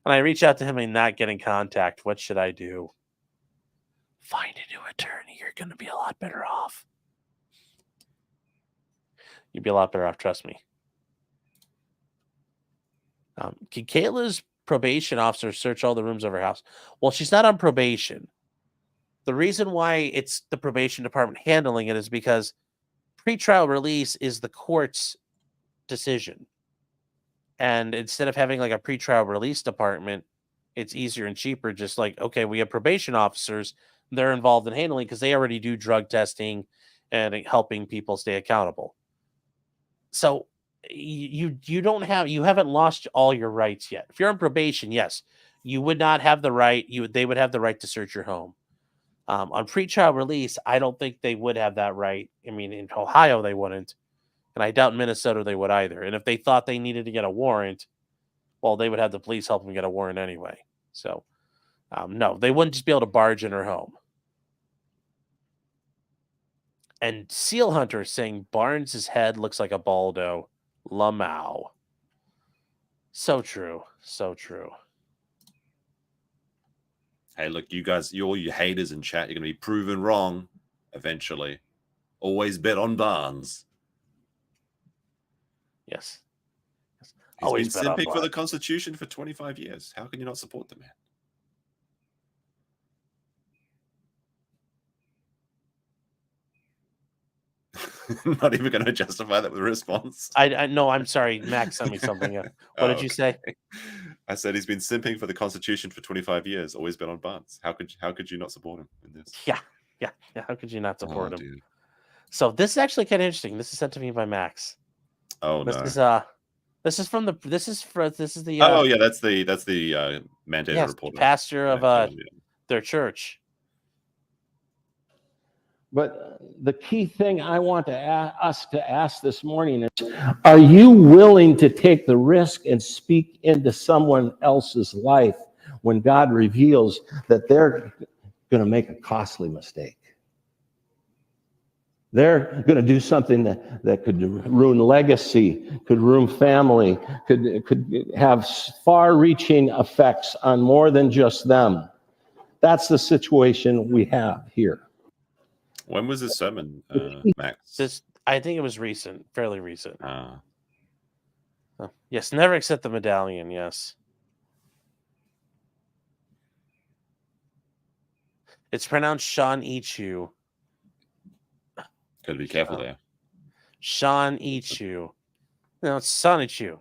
and I reach out to him and not get in contact. What should I do? Find a new attorney. You're going to be a lot better off. You'd be a lot better off, trust me. Can Kayla's probation officer search all the rooms of her house? Well, she's not on probation. The reason why it's the probation department handling it is because pretrial release is the court's decision. And instead of having like a pretrial release department, it's easier and cheaper. Just like, okay, we have probation officers. They're involved in handling because they already do drug testing and helping people stay accountable. So you haven't lost all your rights yet. If you're on probation, yes, you would not have the right. They would have the right to search your home. On pretrial release, I don't think they would have that right. I mean, in Ohio, they wouldn't. And I doubt in Minnesota they would either. And if they thought they needed to get a warrant, well, they would have the police help them get a warrant anyway. So, no, they wouldn't just be able to barge in her home. And Seal Hunter saying Barnes' head looks like a Baldo. Lamau. So true. So true.
Hey, look, you guys, all you haters in chat, you're going to be proven wrong eventually. Always bet on Barnes.
Yes.
He's always been simping for the Constitution for 25 years. How can you not support the man? Not even going to justify that with a response.
I know. I'm sorry. Max sent me something. What did you say?
I said he's been simping for the Constitution for 25 years. Always been on Barnes. How could you not support him in this?
Yeah. How could you not support him? Dude. So this is actually kind of interesting. This is sent to me by Max.
Oh
this
no.
This is the
oh yeah, that's the mandated report.
Pastor of their church.
But the key thing I want us to ask this morning is, are you willing to take the risk and speak into someone else's life when God reveals that they're going to make a costly mistake? They're going to do something that could ruin legacy, could ruin family, could have far-reaching effects on more than just them. That's the situation we have here.
When was this sermon, Max?
I think it was recent, fairly recent. Yes, never accept the medallion, yes. It's pronounced Sean Ichu.
Gotta be careful there.
Sean Ichu. No, it's Sonichu.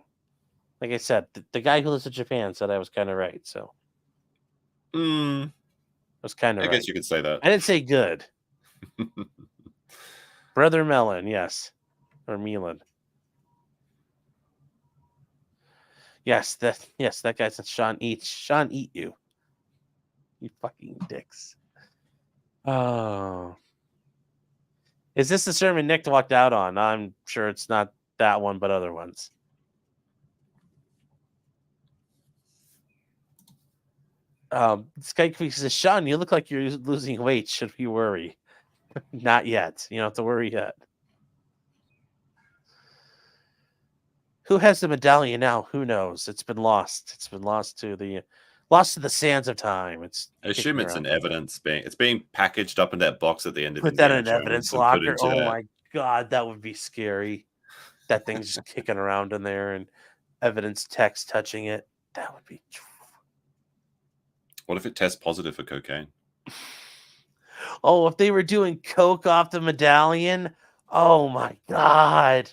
Like I said, the guy who lives in Japan said I was kind of right, so. I was kind of right.
I guess you could say that.
I didn't say good. Brother Melon, yes. Or Milan. Yes, that guy said Sean eat you. You fucking dicks. Oh. Is this the sermon Nick walked out on? I'm sure it's not that one, but other ones. This guy says, Sean, you look like you're losing weight. Should we worry? Not yet. You don't have to worry yet. Who has the medallion now? Who knows? It's been lost. It's been lost to the sands of time.
I assume it's an evidence being packaged up in that box at the end of
Put that in an evidence locker. Oh my god, that would be scary. That thing's just kicking around in there and evidence text touching it. That would be.
What if it tests positive for cocaine?
Oh, if they were doing coke off the medallion, oh my god!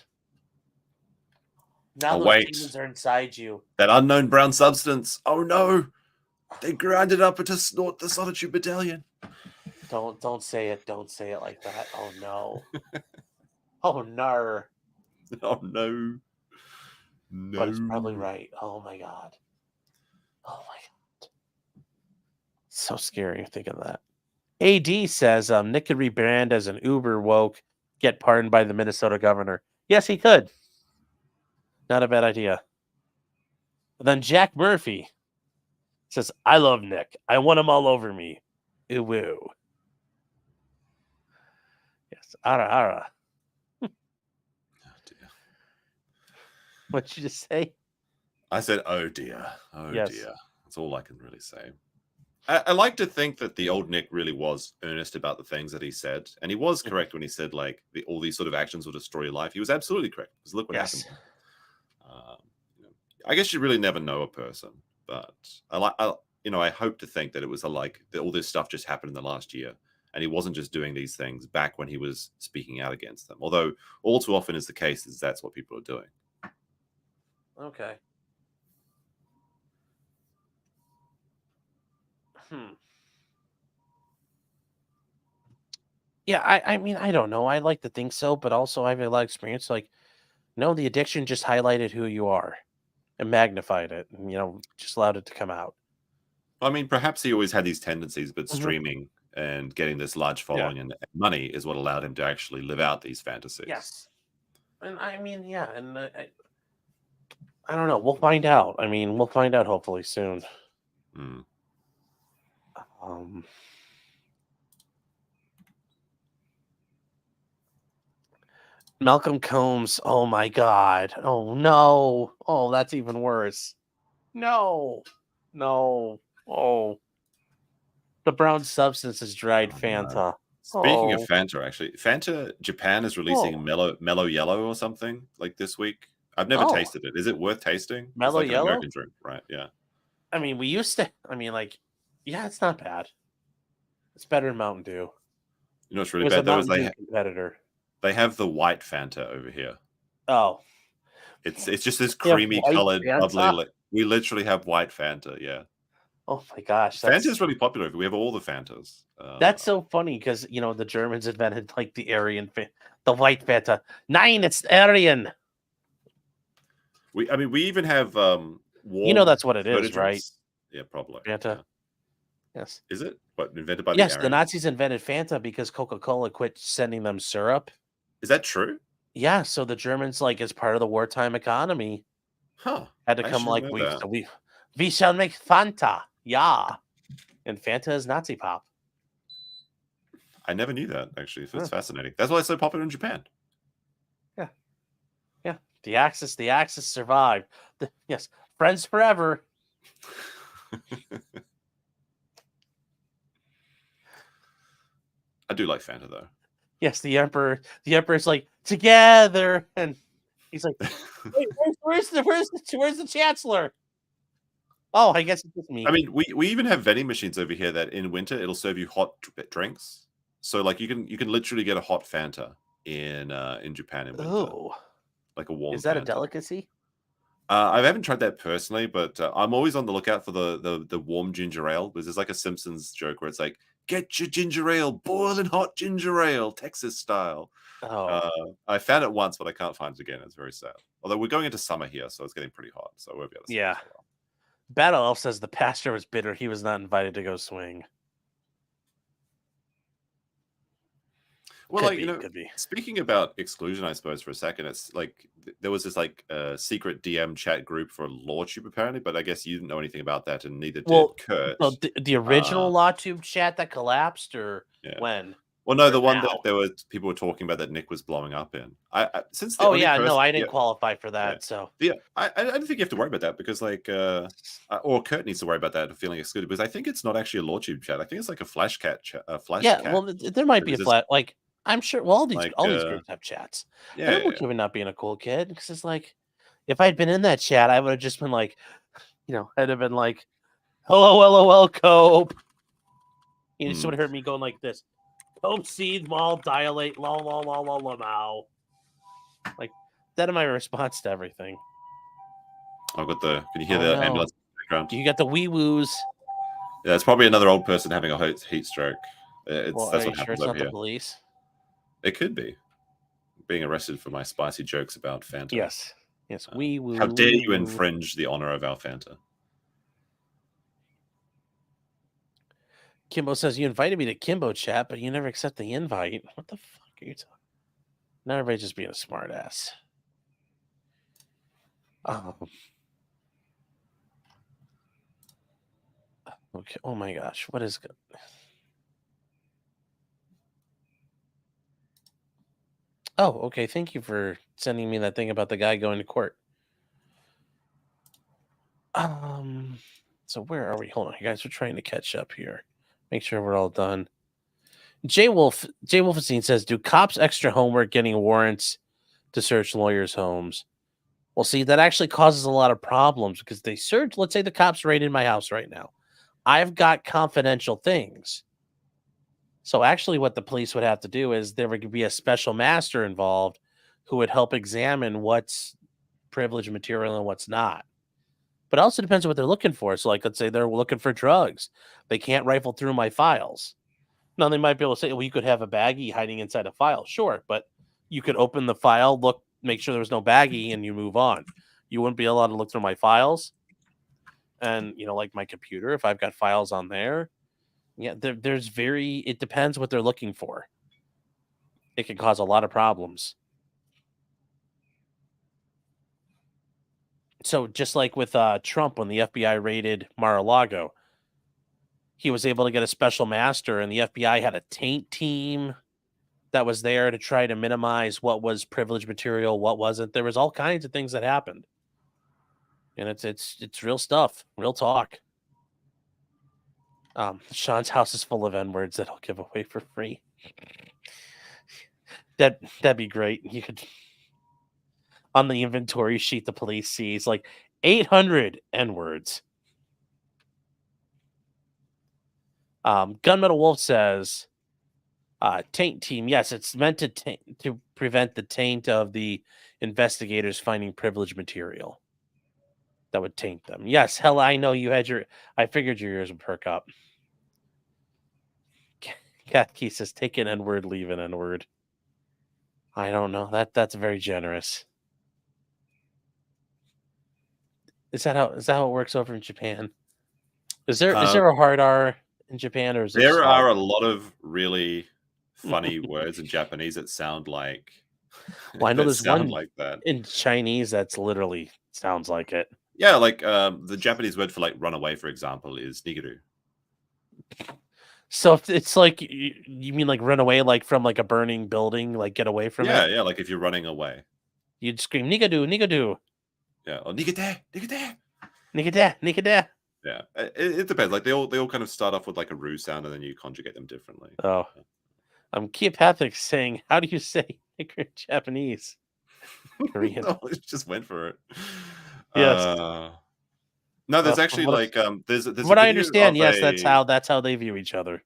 Now those demons are inside you.
That unknown brown substance. Oh no! They ground it up into snort the solitude medallion.
Don't say it. Don't say it like that. Oh no! Oh no!
Oh no! No.
But it's probably right. Oh my god! Oh my god! So scary thinking of that. AD says Nick could rebrand as an uber woke, get pardoned by the Minnesota governor. Yes, he could. Not a bad idea. But then Jack Murphy says, I love Nick. I want him all over me. Ooh, woo. Yes, ara.
Oh, dear.
What'd you just say?
I said, oh, dear. Oh, yes. Dear. That's all I can really say. I like to think that the old Nick really was earnest about the things that he said. And he was correct when he said, like, all these sort of actions will destroy your life. He was absolutely correct. Because look what happened. I guess you really never know a person. But I hope to think that it was all this stuff just happened in the last year. and he wasn't just doing these things back when he was speaking out against them. Although all too often is the case is that's what people are doing.
Okay. Yeah, I mean, I don't know. I like to think so, but also I have a lot of experience. Like, no, the addiction just highlighted who you are and magnified it, and just allowed it to come out.
I mean, perhaps he always had these tendencies, but streaming and getting this large following and money is what allowed him to actually live out these fantasies.
Yes, and I mean, yeah, and I don't know. We'll find out. I mean, we'll find out hopefully soon. Malcolm Combs. Oh my God. Oh no. Oh, that's even worse. No. Oh. The brown substance is dried Fanta.
No. Speaking of Fanta, actually, Fanta Japan is releasing Mellow Yellow or something like this week. I've never tasted it. Is it worth tasting?
Mellow Yellow?
An American drink, right? Yeah.
I mean, we used to. I mean, like, yeah, it's not bad. It's better than Mountain Dew.
You know what's really bad though is
competitor.
They have the white Fanta over here.
Oh.
It's just this creamy colored, bubbly. We literally have white Fanta. Yeah.
Oh my gosh.
Fanta's really popular. We have all the Fantas.
That's so funny because, the Germans invented like the the white Fanta. Nein, it's Aryan.
We even have
that's what it is, right?
Yeah, probably.
Fanta.
Yeah.
Yes.
Is it? What, invented by
the Nazis invented Fanta because Coca-Cola quit sending them syrup.
Is that true?
Yeah, so the Germans, like, as part of the wartime economy, had to come like, we shall make Fanta. Yeah. And Fanta is Nazi pop.
I never knew that, actually. It's fascinating. That's why it's so popular in Japan.
Yeah. Yeah. The Axis survived. Yes. Friends forever.
I do like Fanta, though.
Yes, the Emperor's like, together, and he's like, wait, where's the Chancellor? Oh, I guess it's just me.
I mean, we even have vending machines over here that in winter it'll serve you hot drinks. So like you can literally get a hot Fanta in Japan in winter.
Oh,
like a warm.
Is that
Fanta.
A delicacy?
I haven't tried that personally, but I'm always on the lookout for the warm ginger ale. Because there's like a Simpsons joke where it's like, get your ginger ale, boiling hot ginger ale, Texas style.
Oh.
I found it once, but I can't find it again. It's very sad. Although we're going into summer here, so it's getting pretty hot. So we'll be able to see it.
Battle Elf says the pastor was bitter. He was not invited to go swing.
Well, could be. Speaking about exclusion, I suppose for a second, it's like there was this like secret DM chat group for LawTube apparently, but I guess you didn't know anything about that, and neither did Kurt.
So the original LawTube chat that collapsed, or when?
Well, no, the one that people were talking about that Nick was blowing up in. I
didn't qualify for that.
Yeah.
So
I don't think you have to worry about that because or Kurt needs to worry about that feeling excluded because I think it's not actually a LawTube chat. I think it's like a flash cat chat.
Well, there might be a flat like. I'm sure. Well, all these groups have chats. I remember Kevin not being a cool kid because it's like, if I'd been in that chat, I would have just been like, I'd have been like, "Hello, LOL, Cope." You just would have heard me going like this: "Cope, seed, mall, dilate, low." Like that is my response to everything.
I've got the. Can you hear the ambulance in the background?
You got the wee woos.
Yeah, it's probably another old person having a heat stroke. That's what happens
it's not the police?
It could be being arrested for my spicy jokes about Fanta.
Yes. Wee woo.
How dare you infringe the honor of our Fanta?
Kimbo says you invited me to Kimbo chat, but you never accept the invite. What the fuck are you talking? Now everybody's just being a smart ass. Okay. Oh my gosh. What is good? Oh, okay. Thank you for sending me that thing about the guy going to court. So where are we? Hold on, you guys. We're trying to catch up here. Make sure we're all done. Jay Wolfenstein says, do cops extra homework getting warrants to search lawyers' homes? Well, see, that actually causes a lot of problems because they search. Let's say the cops raided my house right now. I've got confidential things. So actually what the police would have to do is there would be a special master involved who would help examine what's privileged material and what's not. But it also depends on what they're looking for. So, like, let's say they're looking for drugs. They can't rifle through my files. Now, they might be able to say, well, you could have a baggie hiding inside a file. Sure, but you could open the file, look, make sure there's no baggie, and you move on. You wouldn't be allowed to look through my files. And, like my computer, if I've got files on there, yeah, it depends what they're looking for. It can cause a lot of problems. So just like with Trump, when the FBI raided Mar-a-Lago, he was able to get a special master, and the FBI had a taint team that was there to try to minimize what was privileged material, what wasn't. There was all kinds of things that happened, and it's real stuff, real talk. Sean's house is full of N-words that I'll give away for free. That'd be great. You could, on the inventory sheet the police sees, like 800 N-words. Gunmetal Wolf says, taint team. Yes, it's meant to prevent the taint of the investigators finding privileged material that would taint them. Yes, hell, I know you had I figured your ears would perk up. Cat Key says, take an N-word, leave an N-word. I don't know. That's very generous. Is that how it works over in Japan? Is there a hard R in Japan, or is
there are a lot of really funny words in Japanese that sound like
well, I know there's one
like that
in Chinese that's literally sounds like it.
Yeah, like the Japanese word for like run away, for example, is nigiru.
So it's like you mean like run away, like from like a burning building, like get away from it?
Yeah, like if you're running away,
you'd scream nigadu, nigadu.
Yeah, or nigade,
nigade, nigade, nigade.
Yeah, it depends. Like they all kind of start off with like a roo sound, and then you conjugate them differently.
Oh, Keopathic saying, "How do you say nigger in Japanese?" Korean.
No, it just went for it.
Yes.
No, there's actually like there's
what I understand. Yes, that's how they view each other.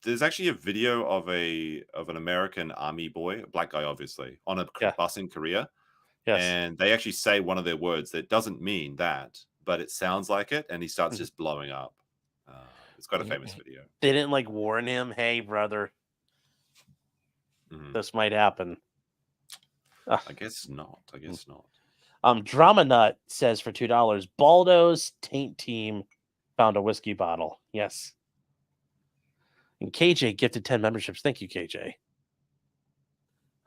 There's actually a video of an American army boy, a black guy, obviously, on a bus in Korea.
Yes.
And they actually say one of their words that doesn't mean that, but it sounds like it, and he starts just blowing up. It's quite a famous video.
They didn't like warn him, hey, brother, this might happen.
I guess not.
Drama Nut says for $2, Baldo's taint team found a whiskey bottle. Yes. And KJ gifted 10 memberships. Thank you, KJ.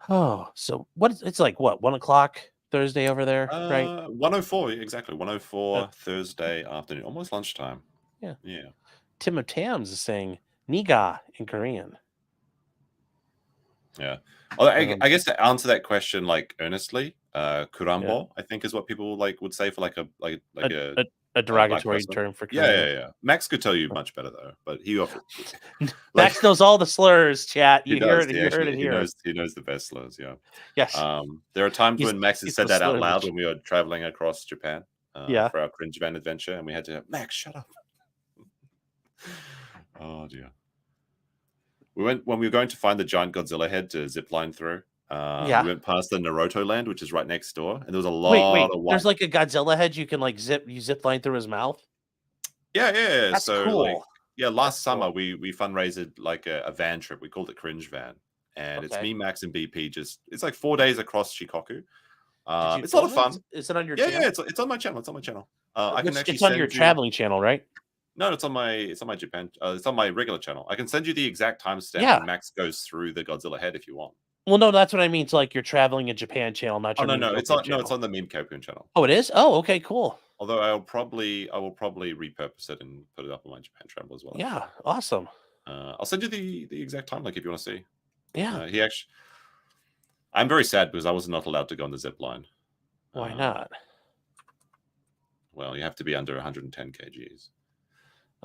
Oh, so it's like what, 1:00 Thursday over there, right?
1:04, exactly. 1:04 Thursday afternoon, almost lunchtime.
Yeah.
Tim
of Tams is saying Niga in Korean.
Yeah. Well, I guess to answer that question like earnestly, kurambo, I think is what people like would say for like
a derogatory term for Korean.
Yeah. Max could tell you much better though, but he often
Max knows all the slurs, chat. You
heard
it here.
He knows the best slurs, yeah.
Yes.
There are times when Max has said that out loud when we were traveling across Japan for our Cringe Van adventure, and we had to Max, shut up. Oh dear. When we were going to find the giant Godzilla head to zip line through. We went past the Naruto land, which is right next door, and there was a lot of
there's like a Godzilla head you can like zip line through his mouth.
Yeah.
That's
so
cool.
Last summer we fundraised like a van trip. We called it Cringe Van, and it's me, Max, and BP. It's like 4 days across Shikoku. It's a lot of fun.
Is it on your channel?
Yeah, it's on my channel. I can actually.
It's on your traveling channel, right?
No, it's on my Japan. It's on my regular channel. I can send you the exact timestamp when Max goes through the Godzilla head if you want.
Well, no, that's what I mean. It's like your traveling in Japan channel, not your.
No, it's on the Meme Cocoon channel.
Oh, it is. Oh, okay, cool.
Although I will probably repurpose it and put it up on my Japan channel as well.
Yeah, awesome.
I'll send you the exact time, like if you want to see.
Yeah.
I'm very sad because I was not allowed to go on the zip line.
Why not?
Well, you have to be under 110 kgs.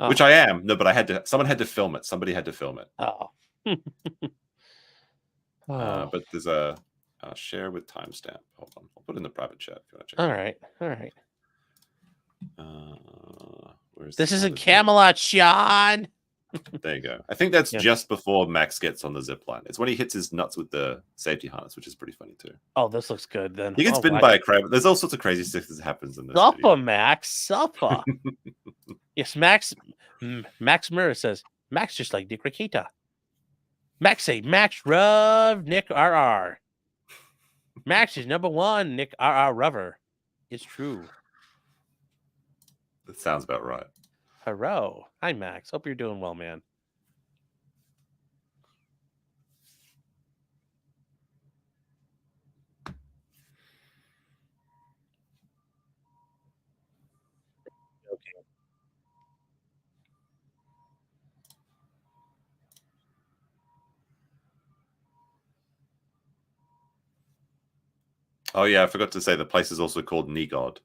Which I am. No, but someone had to film it. Somebody had to film it.
Oh.
But there's a share with timestamp. Hold on. I'll put it in the private chat if you want to check.
All right.
Where's
this isn't Camelot, Sean.
There you go. I think that's just before Max gets on the zip line. It's when he hits his nuts with the safety harness, which is pretty funny too.
Oh, this looks good then.
He gets bitten by a crab. There's all sorts of crazy stuff that happens in this
Suffer,
video.
Max. Suffer. Yes, Max Murray says, Max just like Nick Rekieta. Max say, Max Rub Nick RR. Max is number one, Nick RR Rubber. It's true.
That sounds about right.
Hello. Hi, Max. Hope you're doing well, man.
Oh yeah, I forgot to say the place is also called Nigod.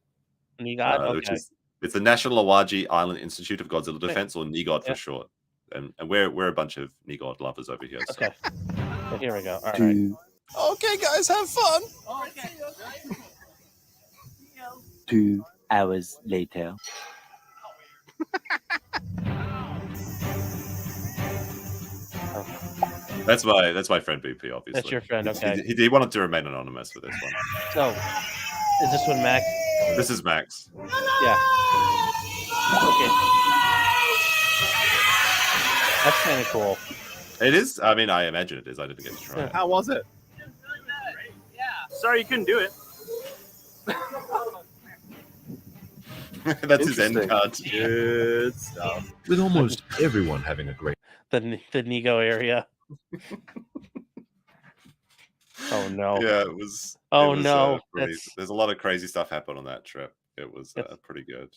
Nigod,
which is it's the National Awaji Island Institute of Godzilla Defense, or Nigod for short. And we're a bunch of Nigod lovers over here. So.
Okay. So here we go. All right.
Okay, guys, have fun.
Okay. 2 hours later.
That's my friend BP, obviously.
That's your friend, okay.
He wanted to remain anonymous for this one.
So, is this one Max?
This is Max.
Yeah. Okay. That's kind of cool.
It is. I mean, I imagine it is. I didn't get to try it.
How was it?
Yeah. Sorry you couldn't do it.
That's his end card.
Good stuff.
With almost everyone having a great
the Nigo area. Oh no.
Yeah, it was.
Oh
it was,
no.
There's a lot of crazy stuff happened on that trip. It was pretty good.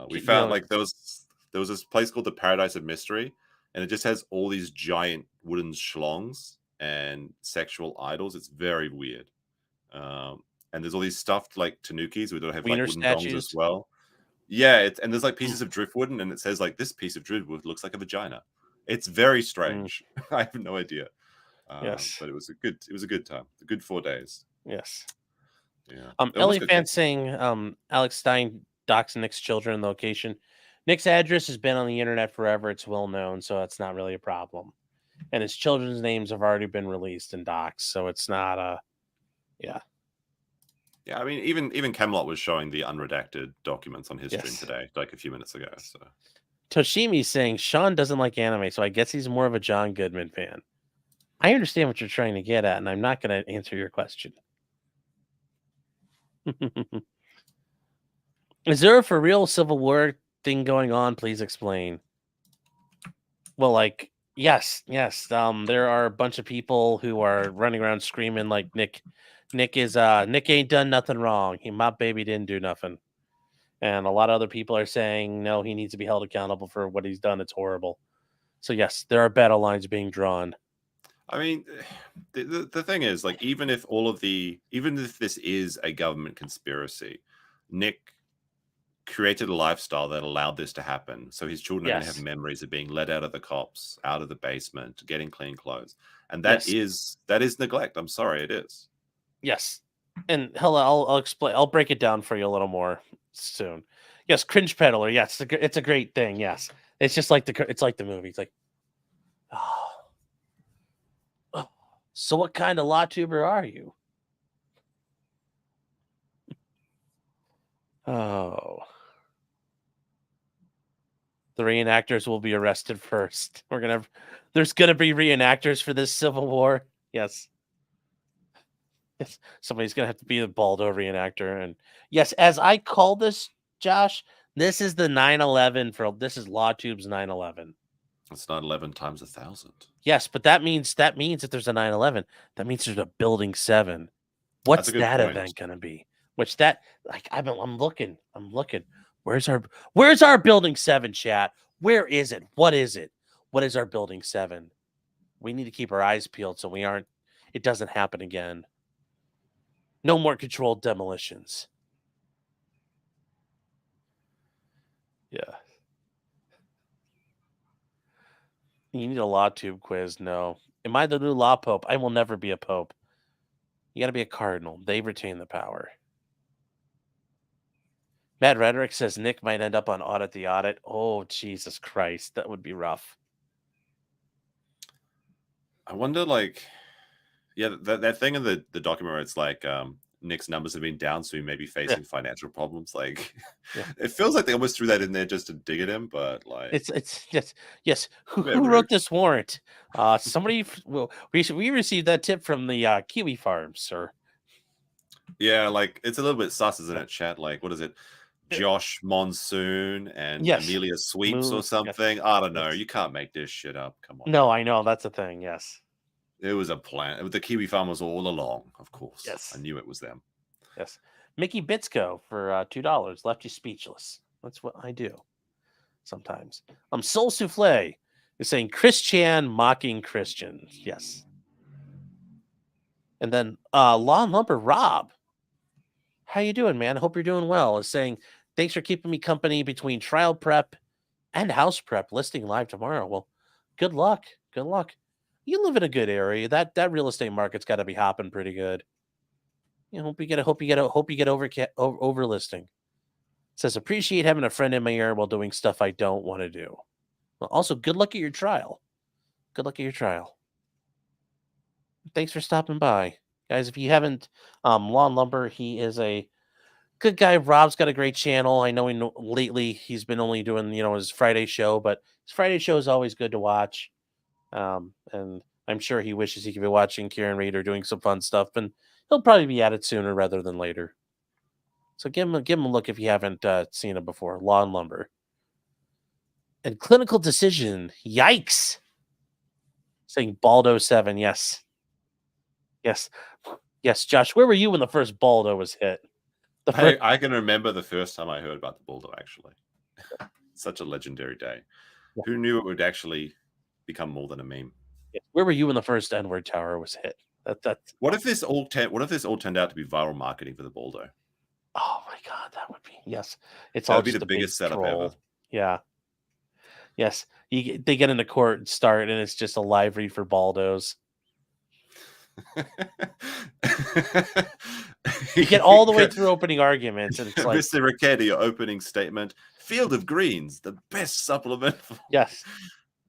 We found like there was this place called the Paradise of Mystery, and it just has all these giant wooden schlongs and sexual idols. It's very weird. And there's all these stuffed like tanukis. We don't have
Wiener
like wooden dongs as well. Yeah, and there's like pieces of driftwood, and it says like this piece of driftwood looks like a vagina. It's very strange. I have no idea.
Yes,
but it was a good time. A good 4 days.
Yes.
Yeah.
Ellie fan saying Alex Stein docs Nick's children location. Nick's address has been on the internet forever. It's well known, so it's not really a problem. And his children's names have already been released in docs, so it's not a Yeah,
I mean, even Camelot was showing the unredacted documents on his stream today, like a few minutes ago. So
Toshimi's saying Sean doesn't like anime, so I guess he's more of a John Goodman fan. I understand what you're trying to get at, and I'm not going to answer your question. Is there a for real Civil War thing going on? Please explain. Well, like, yes. There are a bunch of people who are running around screaming like Nick ain't done nothing wrong. My baby didn't do nothing. And a lot of other people are saying, no, he needs to be held accountable for what he's done. It's horrible. So yes, there are battle lines being drawn.
I mean, the thing is, like, even if this is a government conspiracy, Nick created a lifestyle that allowed this to happen. So his children are going to have memories of being let out of the cops, out of the basement, getting clean clothes. And that is neglect. I'm sorry, it is.
Yes. And I'll explain. I'll break it down for you a little more soon. Yes, cringe peddler. Yes, it's a great thing. Yes, it's just like the movie. It's like, oh. So what kind of law tuber are you? Oh, the reenactors will be arrested first. There's gonna be reenactors for this Civil War. Yes. Somebody's gonna have to be the Baldo reenactor, and yes, as I call this, Josh, this is the 9/11 this is LawTube's 9/11.
It's 9/11 times 1,000.
Yes, but that means if there's a 9/11, that means there's a Building 7. What's that event gonna be? I'm looking. Where's our Building 7, chat? Where is it? What is it? What is our Building 7? We need to keep our eyes peeled so it doesn't happen again. No more controlled demolitions. Yeah. You need a law tube quiz. No. Am I the new law pope? I will never be a pope. You got to be a cardinal. They retain the power. Mad Rhetoric says Nick might end up on Audit the Audit. Oh, Jesus Christ. That would be rough.
I wonder, like, yeah, that thing in the document where it's like, Nick's numbers have been down, so he may be facing financial problems. Like, it feels like they almost threw that in there just to dig at him, but like,
it's yes. Who wrote this warrant? Somebody. Well, we received that tip from the kiwi farms, sir.
Yeah, like it's a little bit sus, isn't it, chat? Like, what is it? Josh Monsoon and Amelia Sweeps or something. Yes. I don't know. You can't make this shit up. Come on.
No, I know that's a thing. Yes.
It was a plan. The Kiwi farmers all along, of course.
Yes.
I knew it was them.
Yes. Mickey Bitsko for $2 left you speechless. That's what I do sometimes. Soul Souffle is saying Chris Chan mocking Christians. Yes. And then Lawn Lumber Rob. How you doing, man? I hope you're doing well. Is saying thanks for keeping me company between trial prep and house prep. Listing live tomorrow. Well, good luck. Good luck. You live in a good area. That real estate market's got to be hopping pretty good. You know, hope you get over listing. It says appreciate having a friend in my ear while doing stuff I don't want to do. Well, also, good luck at your trial. Good luck at your trial. Thanks for stopping by, guys. If you haven't, Lawn Lumber, he is a good guy. Rob's got a great channel. I know lately he's been only doing his Friday show, but his Friday show is always good to watch. And I'm sure he wishes he could be watching Kieran Reed or doing some fun stuff, and he'll probably be at it sooner rather than later. So give him a look if you haven't seen it before. Lawn Lumber. And Clinical Decision. Yikes. Saying Baldo 7. Yes. Yes. Yes, Josh, where were you when the first Baldo was hit?
I can remember the first time I heard about the Baldo, actually. Such a legendary day. Yeah. Who knew it would actually become more than a meme?
Yeah. Where were you when the first N-word tower was hit?
What if this all turned out to be viral marketing for the Baldo?
Oh my God, that would be That
would be the biggest setup ever.
Yeah. Yes, they get into court and start, and it's just a live read for Baldos. You get all the way through opening arguments, and it's like
Mr. Rekieta, your opening statement: Field of Greens, the best supplement.
Yes.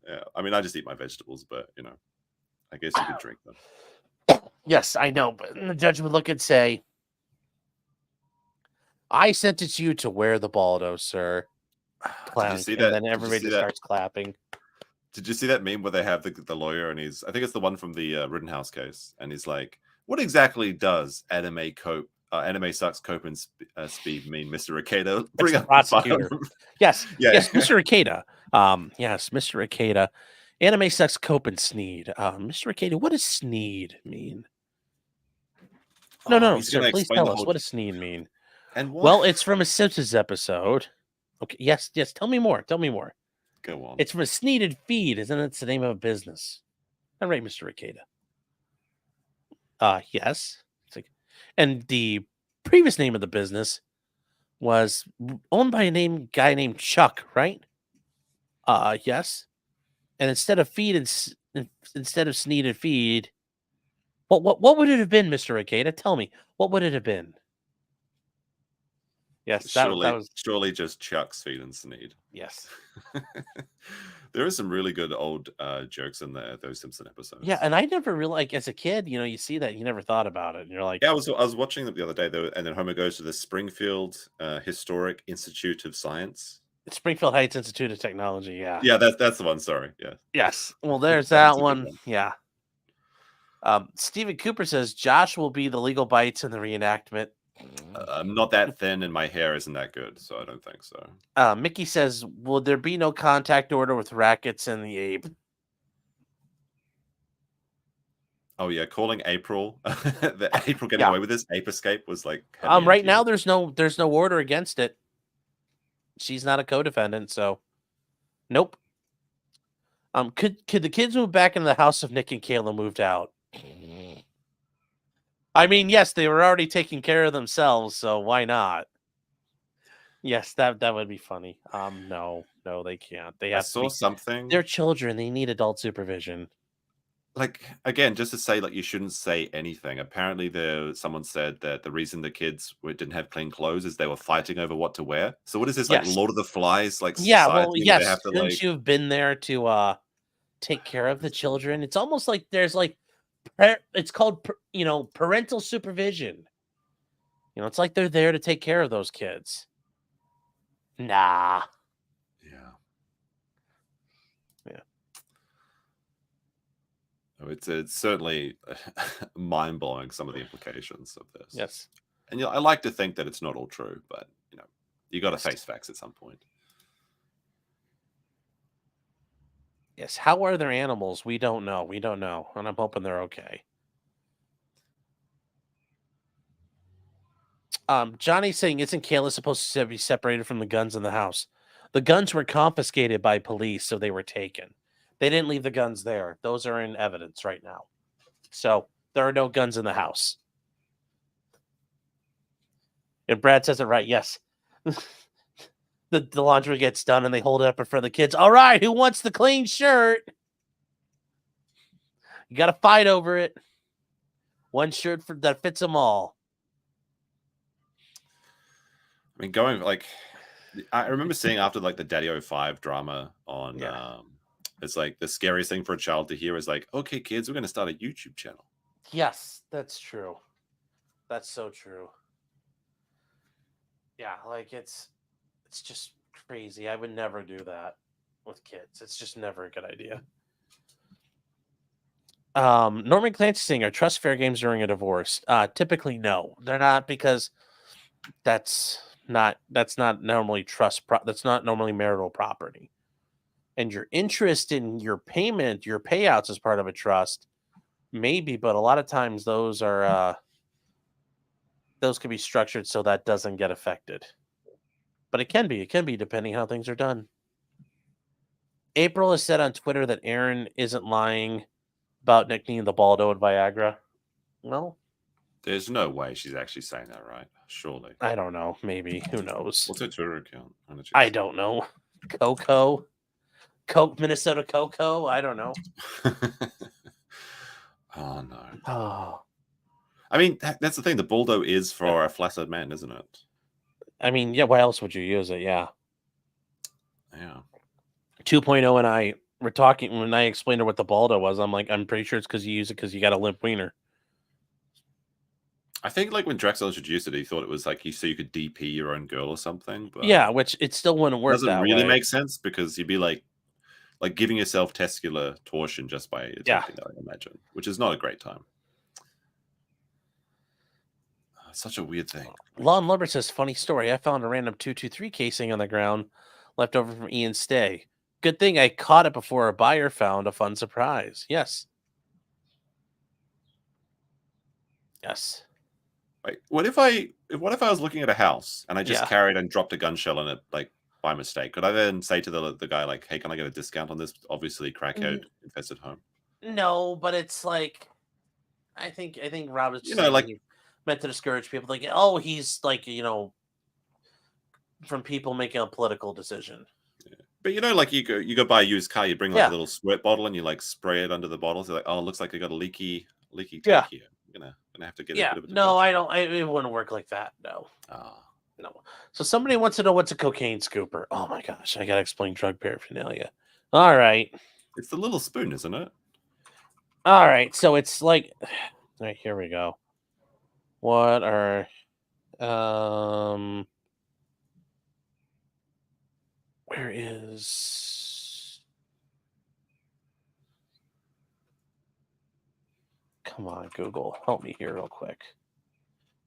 Yeah, I mean, I just eat my vegetables, but I guess you could drink them.
Yes, I know, but the judge would look and say, I sentence you to wear the Baldo, sir.
Did you see that?
And then everybody just starts clapping.
Did you see that meme where they have the lawyer, and I think it's the one from the Rittenhouse case, and he's like, what exactly does anime sucks cope and speed mean, Mr. Rekieta?
Bring up the prosecutor. Yes, yes, Mr. Rekieta. Yes, Mr. Rekieta. Anime sucks cope and sneed. Mr. Rekieta, what does sneed mean? No, sir, please tell us. What does sneed mean?
And what?
Well, it's from a Simpsons episode. Okay, yes, tell me more. Go on. It's from a sneeded feed, isn't it? It's the name of a business. All right, Mr. Rekieta. Yes. And the previous name of the business was owned by a guy named Chuck, right? Yes. And instead of sneed and feed, what would it have been, Mr. Rekieta? Tell me, what would it have been? Yes, that was
surely just Chuck's feed and sneed.
Yes.
There are some really good old jokes in those Simpson episodes.
Yeah, and I never really, as a kid, you see that, you never thought about it, and you're like,
yeah, I was watching them the other day, though, and then Homer goes to the Springfield Historic Institute of Science.
Springfield Heights Institute of Technology. Yeah.
Yeah, that's the one. Sorry. Yeah.
Yes. Well, there's that one. Yeah. Stephen Cooper says Josh will be the legal bites in the reenactment.
I'm not that thin, and my hair isn't that good, so I don't think so.
Mickey says, will there be no contact order with Rackets and the Ape?
Oh yeah, calling April, the April getting away with this Ape escape was like.
Right now, there's no order against it. She's not a co-defendant, so nope. Could the kids move back into the house if Nick and Kayla moved out? I mean, yes, they were already taking care of themselves, so why not? Yes, that would be funny. No, they can't. They have
something.
They're children. They need adult supervision.
Like, again, just to say, like, you shouldn't say anything. Apparently, someone said that the reason the kids didn't have clean clothes is they were fighting over what to wear. So what is this, like, Lord of the Flies? Like,
yeah, well, yes. Shouldn't you have been there to take care of the children. It's almost like there's like it's called parental supervision. It's like they're there to take care of those kids. Nah.
Yeah.
Yeah.
Oh, it's certainly mind blowing, some of the implications of this.
Yes.
And I like to think that it's not all true, but you got to face facts at some point.
Yes. How are their animals? We don't know. And I'm hoping they're okay. Johnny's saying, isn't Kayla supposed to be separated from the guns in the house? The guns were confiscated by police, so they were taken. They didn't leave the guns there. Those are in evidence right now. So there are no guns in the house. And Brad says it right. Yes. The laundry gets done and they hold it up in front of the kids. All right, who wants the clean shirt? You got to fight over it. One shirt that fits them all.
I mean, I remember seeing after like the Daddy 05 drama on, it's like the scariest thing for a child to hear is like, okay, kids, we're going to start a YouTube channel.
Yes, that's true. That's so true. Yeah, like it's just crazy. I would never do that with kids. It's just never a good idea. Norman Clancy saying, are trust fair games during a divorce? Typically, no. They're not, because that's not normally that's not normally marital property. And your interest in your payment, your payouts as part of a trust, maybe, but a lot of times those are those can be structured so that doesn't get affected. But it can be depending how things are done. April has said on Twitter that Aaron isn't lying about Nick needing the Baldo and Viagra. Well,
there's no way she's actually saying that, right? Surely.
I don't know. Maybe. Who knows?
What's her Twitter account?
I don't know. Minnesota Coco. I don't know.
Oh, no.
Oh.
I mean, that's the thing. The Baldo is for a flaccid man, isn't it?
I mean, yeah, why else would you use it? Yeah.
Yeah.
2.0 and I were talking when I explained her what the Baldo was. I'm like, I'm pretty sure it's because you use it because you got a limp wiener.
I think like when Drexel introduced it, he thought it was like so you could DP your own girl or something. But
yeah, which it still wouldn't work.
Doesn't really make sense because you'd be like giving yourself testicular torsion just by attempting that, I imagine, which is not a great time. Such a weird thing.
Lon Lumber says, funny story. I found a random 223 casing on the ground left over from Ian Stay. Good thing I caught it before a buyer found a fun surprise. Yes. Yes.
Wait, what if I was looking at a house and I just carried and dropped a gun shell in it like by mistake? Could I then say to the guy like, hey, can I get a discount on this obviously crackhead infested home?
No, but it's like I think Rob is just meant to discourage people, like, oh, he's like, from people making a political decision.
Yeah. But like you go buy a used car, you bring like a little squirt bottle and you like spray it under the bottle. So like, oh, it looks like I got a leaky tank here. I'm gonna have to get a bit of a
no, I don't. It wouldn't work like that. No. No. So somebody wants to know what's a cocaine scooper. Oh my gosh, I gotta explain drug paraphernalia. All right.
It's the little spoon, isn't it?
All right. So it's like, all right, here we go. What are where is come on, Google, help me here real quick.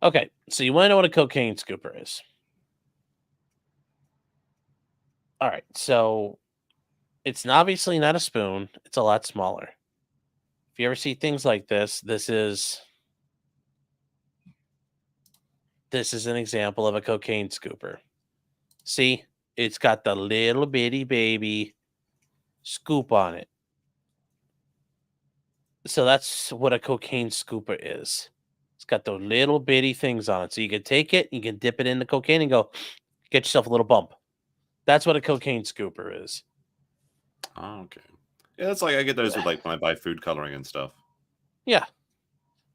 Okay, so you want to know what a cocaine scooper is. All right, so it's obviously not a spoon, it's a lot smaller. If you ever see things like this, this is an example of a cocaine scooper. See, it's got the little bitty baby scoop on it. So that's what a cocaine scooper is. It's got those little bitty things on it. So you can take it, you can dip it in the cocaine and go get yourself a little bump. That's what a cocaine scooper is.
Oh, okay. Yeah, that's like I get those with like when I buy food coloring and stuff.
Yeah.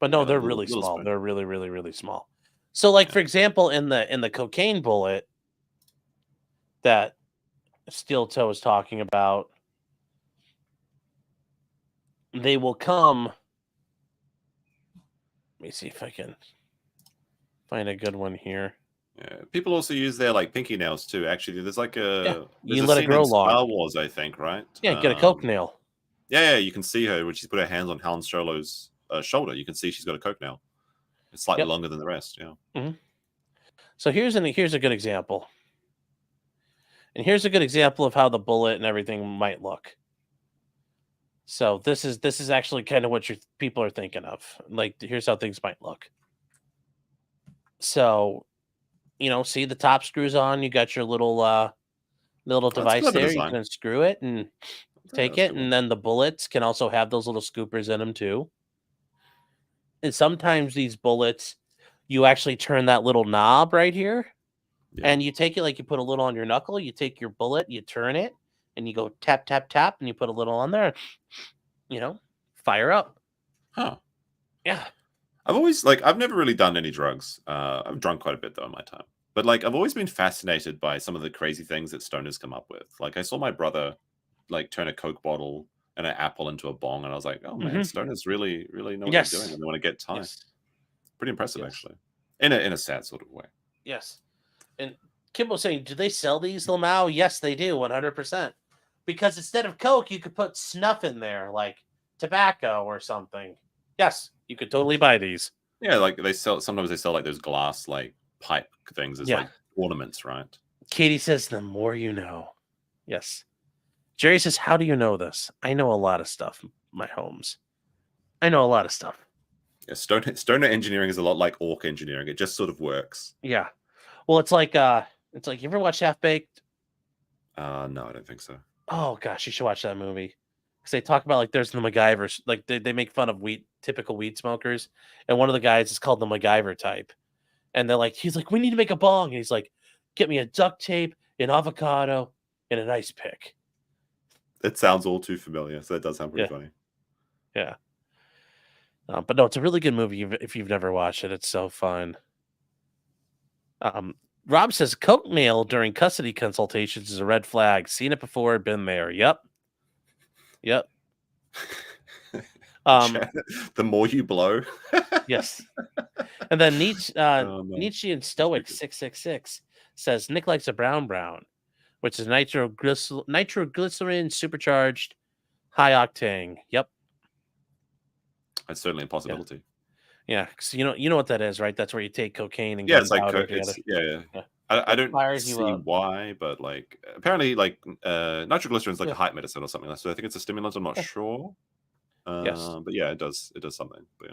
But no, they're really small. Spoon. They're really, really, really small. So, like, for example, in the cocaine bullet that Steel Toe is talking about, they will come. Let me see if I can find a good one here.
Yeah, people also use their like pinky nails too. Actually, there's like
Yeah,
there's
you
a
let it
scene
grow
in
long.
Star Wars, I think, right?
Yeah, get a Coke nail.
Yeah, you can see her when she's put her hands on Han Solo's shoulder. You can see she's got a Coke nail. It's slightly longer than the rest. Yeah.
Mm-hmm. So here's a good example. And here's a good example of how the bullet and everything might look. So this is actually kind of what people are thinking of. Like, here's how things might look. So, see the top screws on. You got your little device there. You can unscrew it and take it, and then the bullets can also have those little scoopers in them too. And sometimes these bullets, you actually turn that little knob right here, and you take it like you put a little on your knuckle. You take your bullet, you turn it, and you go tap, tap, tap, and you put a little on there. Fire up.
Huh.
Yeah.
I've never really done any drugs. I've drunk quite a bit though in my time. But like I've always been fascinated by some of the crazy things that stoners come up with. Like I saw my brother like turn a Coke bottle and an apple into a bong, and I was like, oh man, stoners really, really know what they're doing and they want to get tight. Yes. Pretty impressive actually. In a sad sort of way.
Yes. And Kim was saying, do they sell these, Lamau? Yes, they do, 100%. Because instead of Coke, you could put snuff in there, like tobacco or something. Yes, you could totally buy these.
Yeah, like sometimes they sell like those glass like pipe things as like ornaments, right?
Katie says, the more you know. Yes. Jerry says, how do you know this? I know a lot of stuff, my Holmes. I know a lot of stuff.
Yeah, stoner engineering is a lot like orc engineering. It just sort of works.
Yeah. Well, it's like you ever watch Half Baked?
No, I don't think so.
Oh gosh, you should watch that movie. Because they talk about like there's the MacGyvers, like they make fun of typical weed smokers, and one of the guys is called the MacGyver type, and he's like, we need to make a bong, and he's like, get me a duct tape, an avocado, and an ice pick.
It sounds all too familiar, so that does sound pretty funny.
Yeah. But no, it's a really good movie if you've never watched it. It's so fun. Rob says Coke nail during custody consultations is a red flag. Seen it before, been there. Yep.
The more you blow.
Yes. And then Nietzsche and Stoic 666 says Nick likes a brown, which is nitroglycerin supercharged high octane. Yep.
That's certainly a possibility.
Yeah, because you know what that is, right? That's where you take cocaine and
it's like yeah. I don't see why, but like apparently like nitroglycerin is like a hype medicine or something. So I think it's a stimulant. I'm not sure. But yeah, it does something. But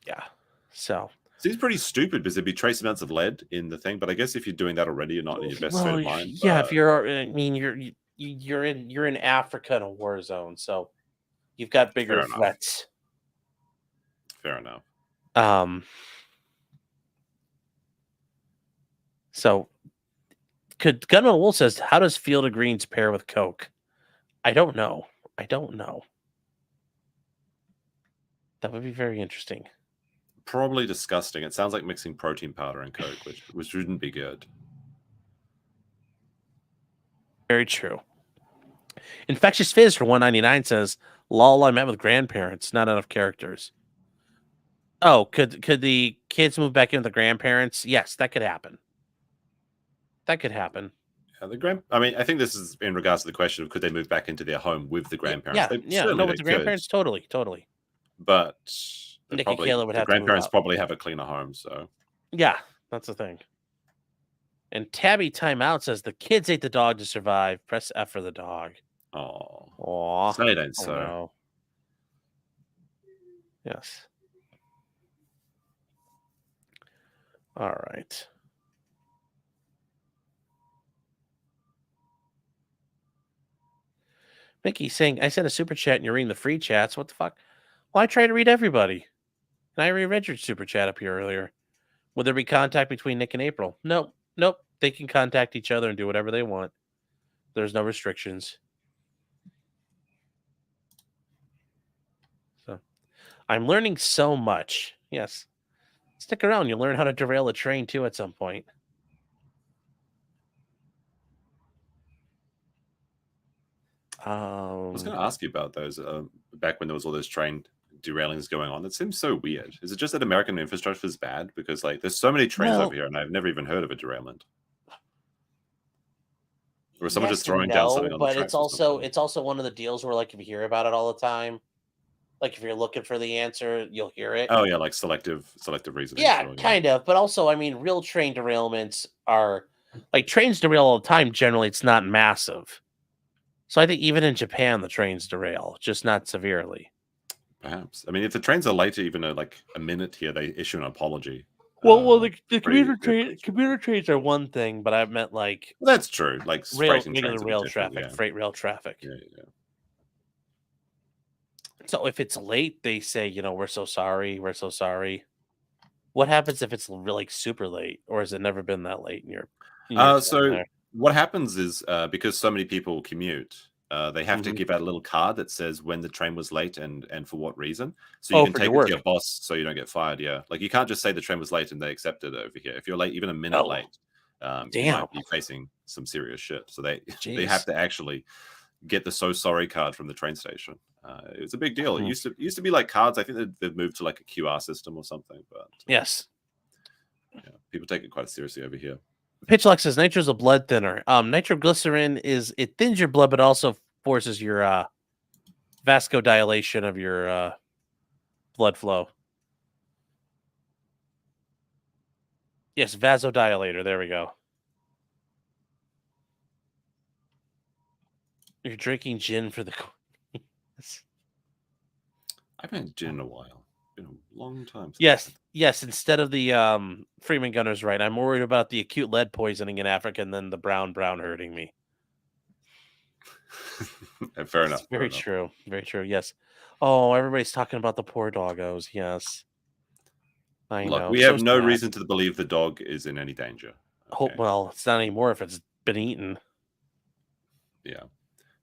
yeah. So
seems pretty stupid because there'd be trace amounts of lead in the thing. But I guess if you're doing that already, you're not in your best state of mind.
Yeah, if you're in Africa in a war zone, so you've got bigger threats.
Fair enough.
So could Gunman Wolf says, how does Field of Greens pair with Coke? I don't know. That would be very interesting.
Probably disgusting. It sounds like mixing protein powder and Coke, which wouldn't be good.
Very true. Infectious Fizz for 199 says, lol, I met with grandparents, not enough characters. Oh, could the kids move back in with the grandparents? Yes, that could happen. Yeah,
I mean, I think this is in regards to the question of could they move back into their home with the grandparents?
With the grandparents, totally.
But
Nick and Kayla would have
the grandparents probably have a cleaner home, so
yeah, that's the thing. And Tabby Timeout says the kids ate the dog to survive. Press F for the dog.
Oh, say it ain't so.
No. Yes. All right. Mickey saying, I sent a super chat and you're reading the free chats. What the fuck? Well, I try to read everybody. And I reread your super chat up here earlier. Will there be contact between Nick and April? Nope. They can contact each other and do whatever they want. There's no restrictions. So I'm learning so much. Yes. Stick around. You'll learn how to derail a train too at some point.
I was going to ask you about those back when there was all those train derailings going on. It seems so weird. Is it just that American infrastructure is bad? Because like there's so many trains over here, and I've never even heard of a derailment. Or is someone just throwing down something on the tracks?
But it's also one of the deals where like if you hear about it all the time, like if you're looking for the answer, you'll hear it.
Oh yeah, like selective reasoning.
Yeah, kind of. But also, I mean, real train derailments are like trains derail all the time. Generally, it's not massive. So I think even in Japan, the trains derail, just not severely.
Perhaps. I mean, if the trains are late even like a minute here, they issue an apology.
Well, the commuter trains are one thing, but I meant like
that's true. Like
regular rail traffic, freight rail traffic.
Yeah.
So if it's late, they say, we're so sorry. We're so sorry. What happens if it's like super late, or has it never been that late in your
so what happens is because so many people commute, they have to give out a little card that says when the train was late and for what reason. So you can take it to your boss so you don't get fired. Yeah. Like you can't just say the train was late and they accept it over here. If you're late, even a minute late, you might be facing some serious shit. So they have to actually get the so sorry card from the train station. It was a big deal. It used to be like cards. I think they've moved to like a QR system or something. But
yes,
people take it quite seriously over here.
Pitchlock says nitro's a blood thinner. Nitroglycerin it thins your blood, but also forces your vasodilation of your blood flow. Yes, vasodilator. There we go. You're drinking gin for the.
I haven't had gin in a while. It's been a long time.
Yes. Instead of the Freeman Gunner's right. I'm worried about the acute lead poisoning in Africa, and then the brown hurting me.
Fair enough.
Very true. Very true. Yes. Oh, everybody's talking about the poor doggos. Yes. I know.
We have no reason to believe the dog is in any danger.
Okay. Well, it's not anymore if it's been eaten.
Yeah.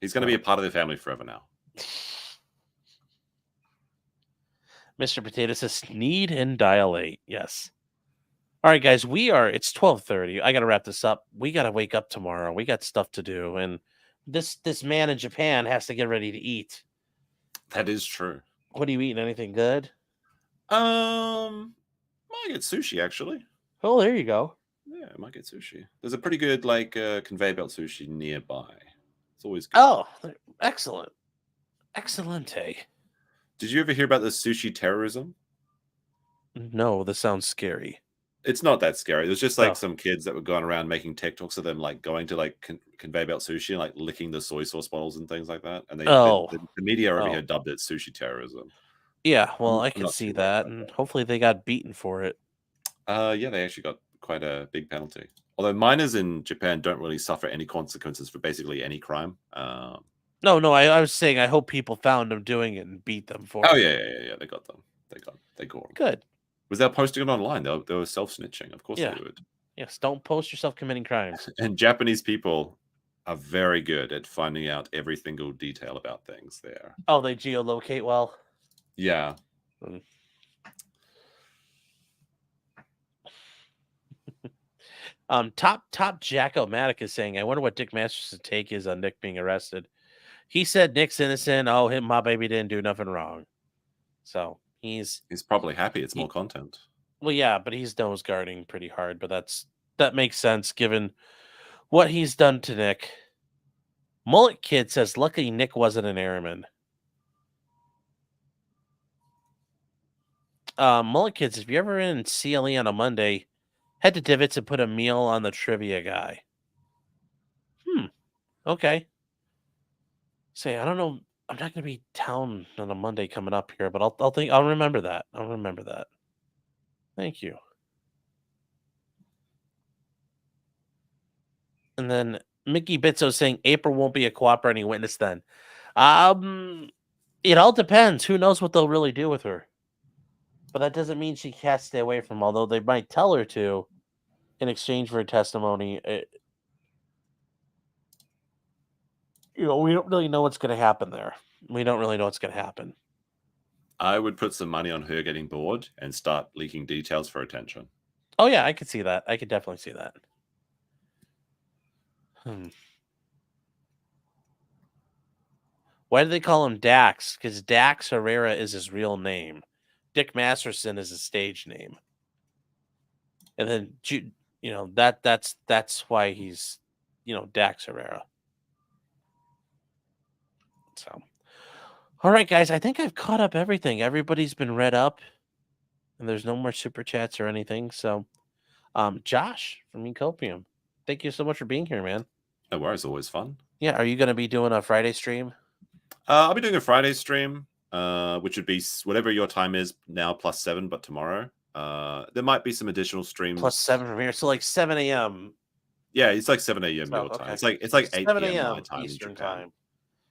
He's going to be a part of the family forever now.
Mr. Potato says, need and dilate. Yes. All right, guys, it's 12:30. I got to wrap this up. We got to wake up tomorrow. We got stuff to do. And this man in Japan has to get ready to eat.
That is true.
What are you eating? Anything good?
I get sushi, actually.
Oh, there you go.
Yeah, I might get sushi. There's a pretty good, conveyor belt sushi nearby. It's always good.
Oh, excellent. Excellente.
Did you ever hear about the sushi terrorism?
No, this sounds scary.
It's not that scary. There's just some kids that were going around making TikToks of them going to conveyor belt sushi and licking the soy sauce bottles and things like that. And the media over here dubbed it sushi terrorism.
Yeah, well, I can see that, and hopefully they got beaten for it.
Yeah, they actually got quite a big penalty. Although minors in Japan don't really suffer any consequences for basically any crime.
No, I was saying I hope people found them doing it and beat them for it.
Oh, yeah. They got them. They got them.
Good.
Was they posting it online? They were self-snitching. Of course they would.
Yes, don't post yourself committing crimes.
And Japanese people are very good at finding out every single detail about things there.
Oh, they geolocate well?
Yeah.
Top Jack-O-Matic is saying, I wonder what Dick Masters' take is on Nick being arrested. He said Nick's innocent. Oh, my baby didn't do nothing wrong. So he's
probably happy it's more content.
Well, yeah, but he's nose guarding pretty hard. But that makes sense given what he's done to Nick. Mullet Kid says, luckily Nick wasn't an airman. Mullet Kids, if you're ever in CLE on a Monday, head to Divots and put a meal on the trivia guy. Okay. Say, I don't know. I'm not going to be town on a Monday coming up here, but I'll remember that. I'll remember that. Thank you. And then Mickey Bitso saying April won't be a cooperating witness then. It all depends. Who knows what they'll really do with her. But that doesn't mean she can't stay away from, although they might tell her to in exchange for her testimony. We don't really know what's going to happen there. We don't really know what's going to happen.
I would put some money on her getting bored and start leaking details for attention.
Oh, yeah, I could see that. I could definitely see that. Why do they call him Dax? Because Dax Herrera is his real name. Dick Masterson is his stage name. And then, you know, that's why he's, you know, Dax Herrera. So, all right, guys, I think I've caught up everything. Everybody's been read up, and there's no more super chats or anything. So, Josh from Encopium, thank you so much for being here, man.
No worries, always fun.
Yeah, are you going to be doing a Friday stream?
I'll be doing a Friday stream, which would be whatever your time is now +7, but tomorrow. There might be some additional streams.
+7 from here, so like 7 a.m.
Yeah, it's like 7 a.m. your time. It's like 8
7
p.m.
a.m.
my time
Eastern
in Japan.
time.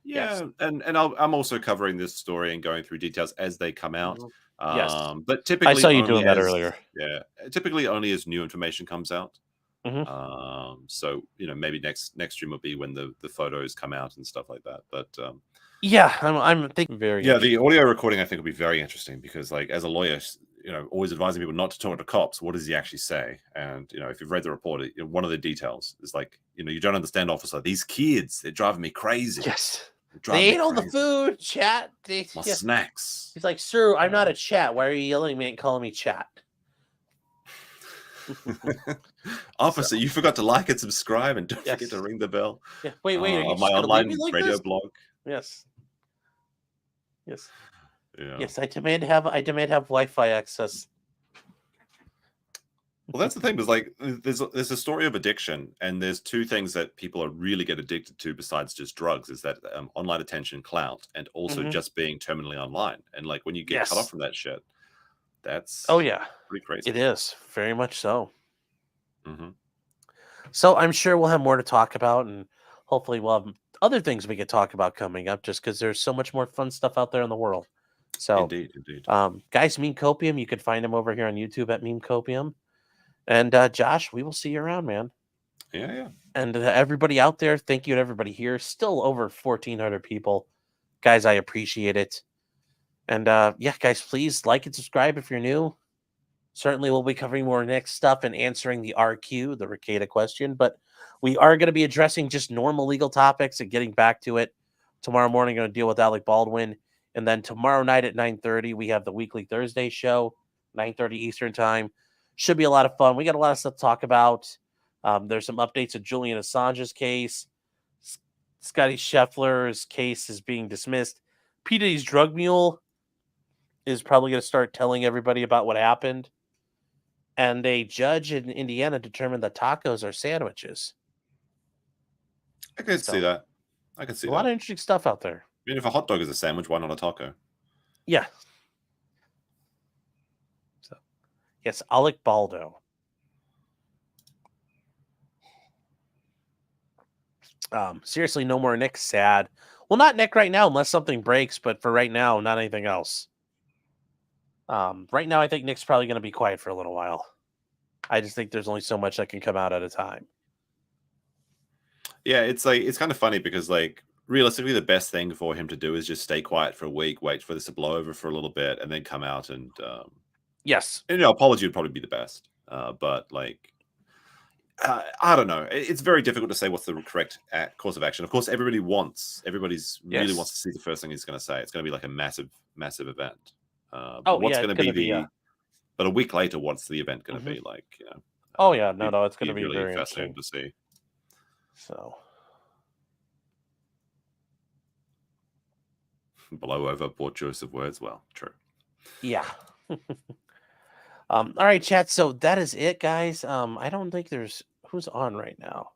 Yeah, yes. and I'm also covering this story and going through details as they come out.
Yes,
but typically
I saw you doing that earlier.
Yeah, typically only as new information comes out. So you know, maybe next stream will be when the photos come out and stuff like that. But
yeah, I'm thinking very.
Yeah, the audio recording I think will be very interesting because, like, as a lawyer, you know, always advising people not to talk to cops. What does he actually say? And you know, if you've read the report, one of the details is like, you know, you don't understand, officer. These kids, they're driving me crazy.
Yes. They ate all the food, chat.
My snacks.
He's like, sir, I'm not a chat. Why are you yelling at me and calling me chat?
Officer, you forgot to like and subscribe, and don't forget to ring the bell.
Yeah. Wait. Are you
my online radio blog.
Yes. Yes.
Yeah.
Yes, I demand have Wi-Fi access.
Well, that's the thing. Is like there's a story of addiction, and there's two things that people are really get addicted to besides just drugs. Is that online attention, clout, and also just being terminally online. And like when you get cut off from that shit, that's pretty crazy.
It is very much so. So I'm sure we'll have more to talk about, and hopefully we'll have other things we could talk about coming up. Just because there's so much more fun stuff out there in the world. So
indeed.
Guys, Meme Copium, you can find him over here on YouTube at Meme Copium. And Josh, we will see you around, man.
Yeah.
And everybody out there, thank you to everybody here. Still over 1,400 people. Guys, I appreciate it. And yeah, guys, please like and subscribe if you're new. Certainly we'll be covering more next stuff and answering the RQ, the Rekieta question. But we are going to be addressing just normal legal topics and getting back to it. Tomorrow morning, going to deal with Alec Baldwin. And then tomorrow night at 9:30, we have the weekly Thursday show, 9:30 Eastern time. Should be a lot of fun. We got a lot of stuff to talk about. There's some updates of Julian Assange's case. Scotty Scheffler's case is being dismissed. P. Diddy's drug mule is probably going to start telling everybody about what happened. And a judge in Indiana determined that tacos are sandwiches.
I can see that. I can see
a lot of interesting stuff out there.
I mean, if a hot dog is a sandwich, why not a taco?
Yeah. Yes, Alec Baldo. Seriously, no more Nick. Sad. Well, not Nick right now, unless something breaks. But for right now, not anything else. Right now, I think Nick's probably going to be quiet for a little while. I just think there's only so much that can come out at a time.
Yeah, it's kind of funny because like realistically, the best thing for him to do is just stay quiet for a week, wait for this to blow over for a little bit, and then come out and.
Yes.
And, you know, apology would probably be the best. But, like, I don't know. It's very difficult to say what's the correct course of action. Of course, everybody's really wants to see the first thing he's going to say. It's going to be like a massive, massive event. What's going to be But a week later, what's the event going to be like? You know?
It's going to be
really
very
fascinating to see.
So.
Blow over poor choice of words. Well, true.
Yeah. All right, chat. So that is it, guys. I don't think there's who's on right now.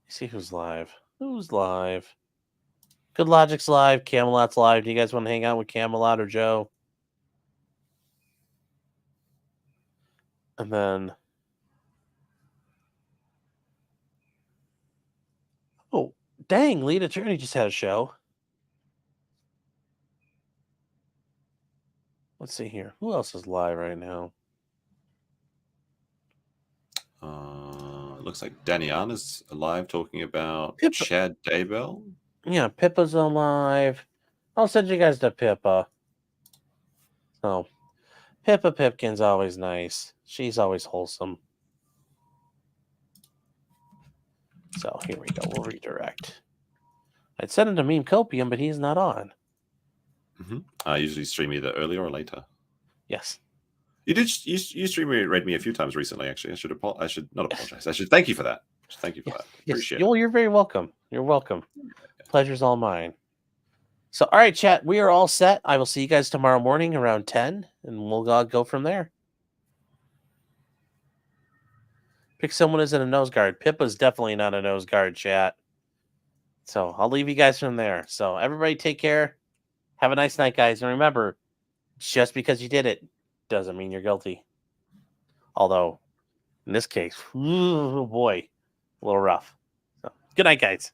See who's live. Who's live? Good Logic's live. Camelot's live. Do you guys want to hang out with Camelot or Joe? And then, oh dang, lead attorney just had a show. Let's see here. Who else is live right now?
Looks like Danielle is live talking about Chad Daybell.
Yeah, Pippa's alive. I'll send you guys to Pippa. So, Pippa Pipkin's always nice. She's always wholesome. So here we go. We'll redirect. I'd send him to Meme Copium, but he's not on.
I usually stream either earlier or later.
Yes.
You read me a few times recently. Actually, I should not apologize. I should thank you for that. Thank you for that. Appreciate it.
Well, you're very welcome. You're welcome. Pleasure's all mine. So, all right, chat. We are all set. I will see you guys tomorrow morning around 10, and we'll go from there. Pick someone as in a nose guard. Pippa's definitely not a nose guard, chat. So I'll leave you guys from there. So everybody take care. Have a nice night, guys. And remember, just because you did it doesn't mean you're guilty. Although, in this case, oh boy, a little rough. So, good night, guys.